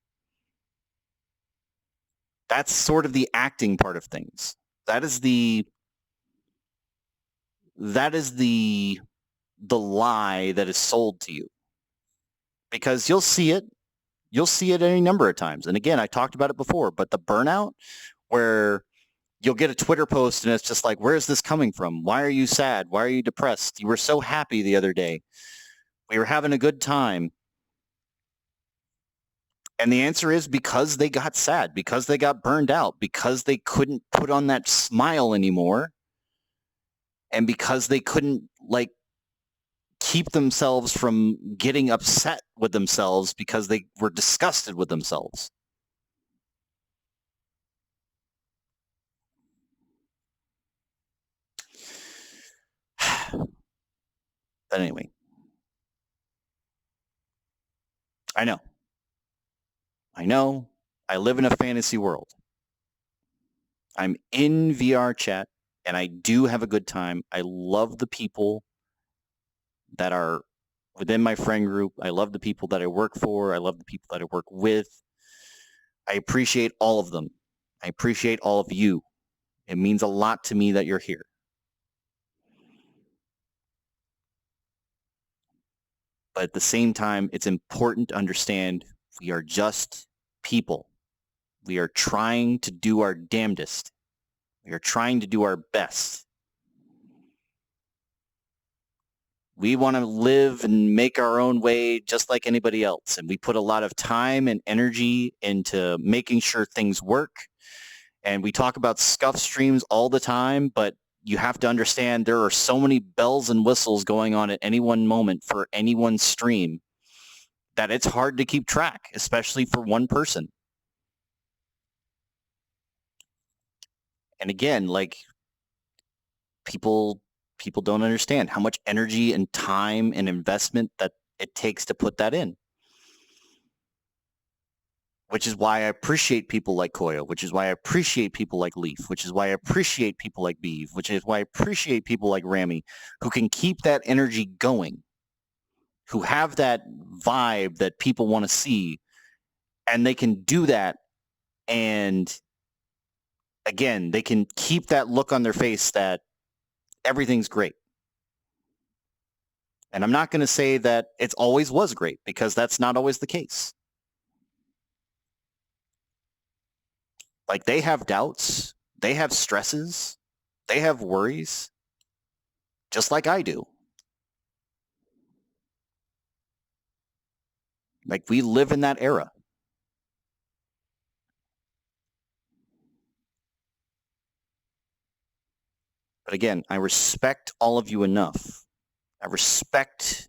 That's sort of the acting part of things. That is the lie that is sold to you. Because you'll see it any number of times. And again, I talked about it before, but the burnout where you'll get a Twitter post and it's just like, where is this coming from? Why are you sad? Why are you depressed? You were so happy the other day. We were having a good time. And the answer is because they got sad, because they got burned out, because they couldn't put on that smile anymore, and because they couldn't keep themselves from getting upset with themselves because they were disgusted with themselves. But anyway, I know. I live in a fantasy world. I'm in VRChat, and I do have a good time. I love the people that are within my friend group. I love the people that I work for. I love the people that I work with. I appreciate all of them. I appreciate all of you. It means a lot to me that you're here. But at the same time, it's important to understand we are just people. We are trying to do our damnedest. We are trying to do our best. We want to live and make our own way just like anybody else. And we put a lot of time and energy into making sure things work. And we talk about scuff streams all the time, but you have to understand there are so many bells and whistles going on at any one moment for any one stream that it's hard to keep track, especially for one person. And again, people don't understand how much energy and time and investment that it takes to put that in. Which is why I appreciate people like Koyo, which is why I appreciate people like Leaf, which is why I appreciate people like Beeve, which is why I appreciate people like Rami, who can keep that energy going, who have that vibe that people want to see, and they can do that, and again, they can keep that look on their face that everything's great. And I'm not going to say that it always was great, because that's not always the case. Like, they have doubts, they have stresses, they have worries, just like I do. Like, we live in that era. But again, I respect all of you enough. I respect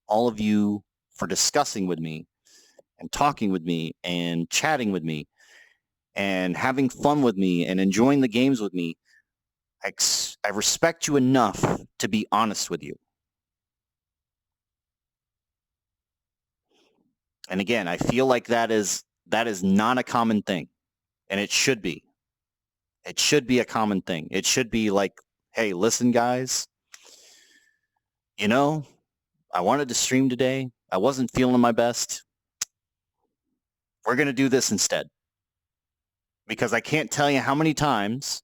all of you for discussing with me and talking with me and chatting with me and having fun with me and enjoying the games with me. I respect you enough to be honest with you. And again, I feel like that is not a common thing, and it should be. It should be a common thing. It should be like, hey, listen, guys, I wanted to stream today. I wasn't feeling my best. We're going to do this instead. Because I can't tell you how many times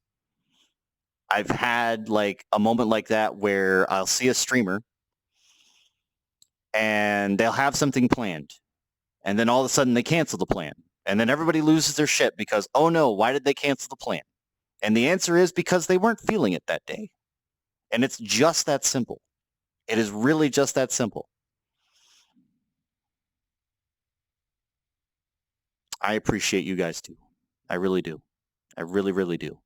I've had like a moment like that where I'll see a streamer and they'll have something planned. And then all of a sudden they cancel the plan. And then everybody loses their shit because, oh no, why did they cancel the plan? And the answer is because they weren't feeling it that day. And it's just that simple. It is really just that simple. I appreciate you guys too. I really do. I really, really do.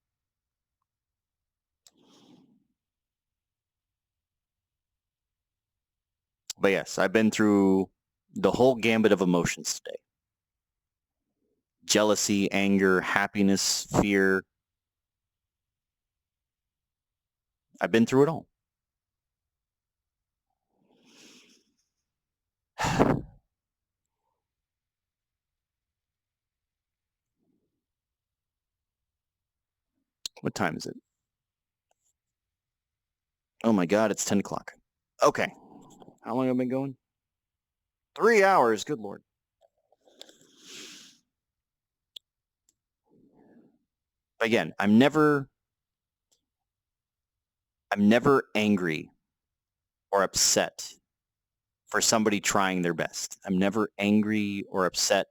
But yes, I've been through the whole gambit of emotions today. Jealousy, anger, happiness, fear. I've been through it all. What time is it? Oh my God, it's 10 o'clock. Okay. How long have I been going? 3 hours, good Lord. Again, I'm never angry or upset for somebody trying their best. I'm never angry or upset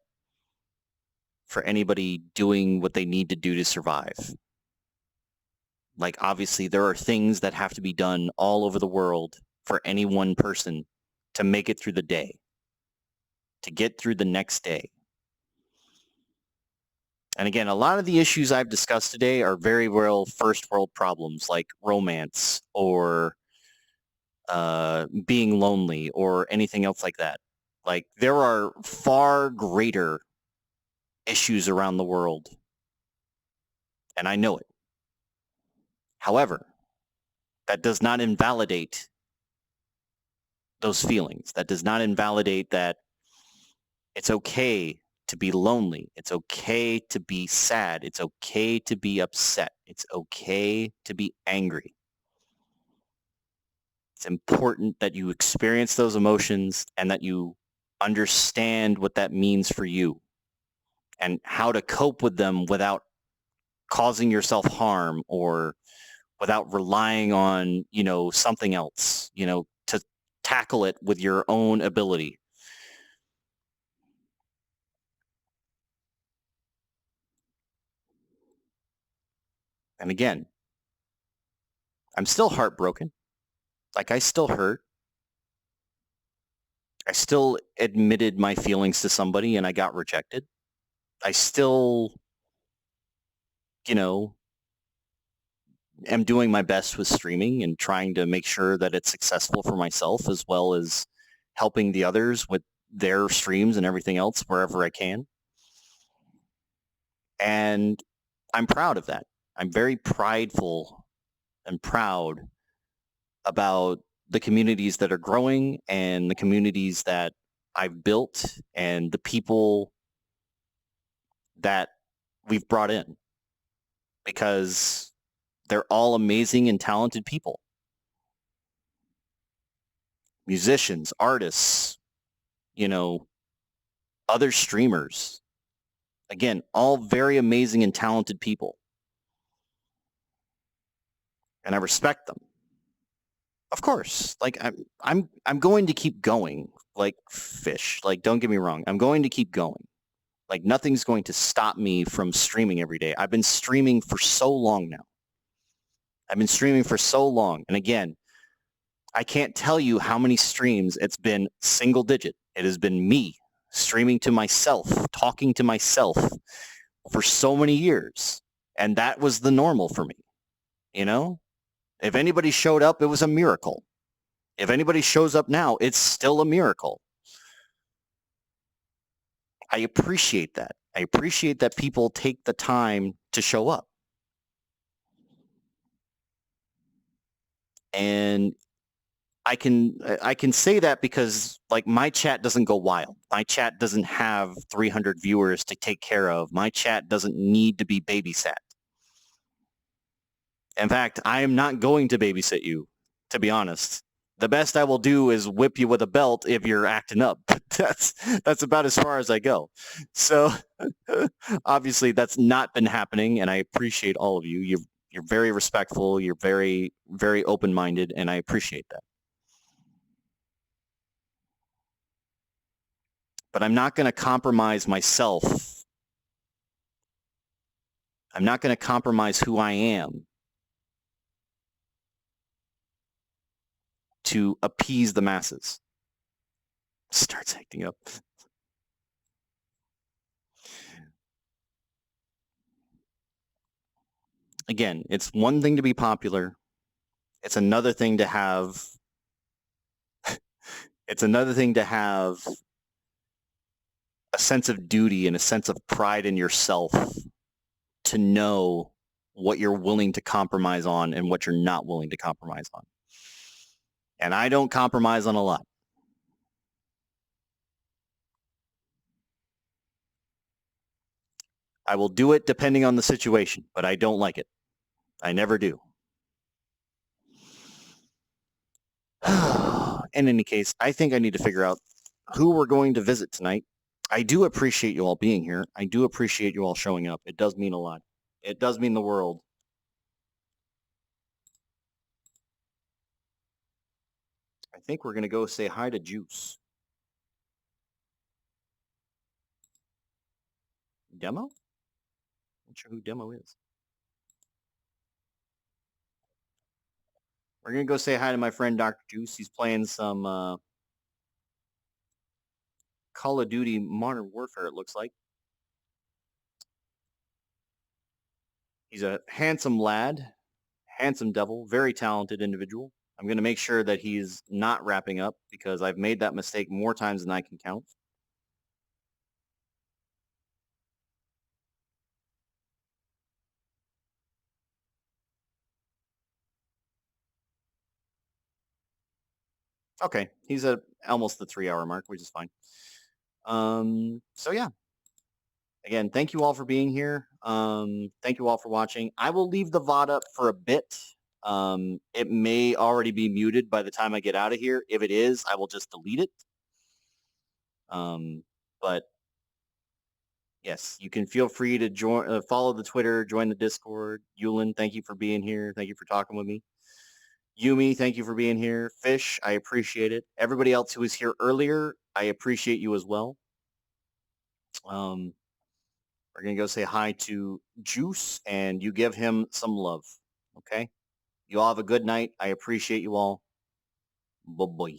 for anybody doing what they need to do to survive. Like, obviously, there are things that have to be done all over the world for any one person to make it through the day, to get through the next day. And again, a lot of the issues I've discussed today are very real first world problems like romance or being lonely or anything else like that. Like, there are far greater issues around the world, and I know it. However, that does not invalidate those feelings. That does not invalidate that it's okay to be lonely. It's okay to be sad. It's okay to be upset. It's okay to be angry. It's important that you experience those emotions and that you understand what that means for you and how to cope with them without causing yourself harm or without relying on, something else, to tackle it with your own ability. And again, I'm still heartbroken. Like, I still hurt. I still admitted my feelings to somebody and I got rejected. I still, am doing my best with streaming and trying to make sure that it's successful for myself as well as helping the others with their streams and everything else wherever I can. And I'm proud of that. I'm very prideful and proud about the communities that are growing and the communities that I've built and the people that we've brought in, because they're all amazing and talented people. Musicians, artists, other streamers. Again, all very amazing and talented people. And I respect them. Of course, like I'm going to keep going like fish. Like, don't get me wrong. I'm going to keep going. Like, nothing's going to stop me from streaming every day. I've been streaming for so long now. I've been streaming for so long. And again, I can't tell you how many streams it's been single digit. It has been me streaming to myself, talking to myself for so many years. And that was the normal for me. If anybody showed up, it was a miracle. If anybody shows up now, it's still a miracle. I appreciate that. I appreciate that people take the time to show up. And I can say that because, like, my chat doesn't go wild. My chat doesn't have 300 viewers to take care of. My chat doesn't need to be babysat. In fact, I am not going to babysit you, to be honest. The best I will do is whip you with a belt if you're acting up. That's about as far as I go. So obviously that's not been happening, and I appreciate all of you. You're very respectful. You're very, very open-minded, and I appreciate that. But I'm not going to compromise myself. I'm not going to compromise who I am to appease the masses. Starts acting up. Again, it's one thing to be popular. It's another thing to have it's another thing to have a sense of duty and a sense of pride in yourself to know what you're willing to compromise on and what you're not willing to compromise on. And I don't compromise on a lot. I will do it depending on the situation, but I don't like it. I never do. In any case, I think I need to figure out who we're going to visit tonight. I do appreciate you all being here. I do appreciate you all showing up. It does mean a lot. It does mean the world. I think we're going to go say hi to Juice. Demo? Not sure who Demo is. We're going to go say hi to my friend Dr. Juice. He's playing some Call of Duty Modern Warfare, it looks like. He's a handsome lad, handsome devil, very talented individual. I'm going to make sure that he's not wrapping up because I've made that mistake more times than I can count. Okay, he's at almost the 3-hour mark, which is fine. So yeah. Again, thank you all for being here. Thank you all for watching. I will leave the VOD up for a bit. It may already be muted by the time I get out of here. If it is, I will just delete it. But yes, you can feel free to join, follow the Twitter, join the Discord. Yulin, thank you for being here. Thank you for talking with me. Yumi, thank you for being here. Fish, I appreciate it. Everybody else who was here earlier, I appreciate you as well. We're going to go say hi to Juice, and you give him some love, okay? You all have a good night. I appreciate you all. Bye-bye.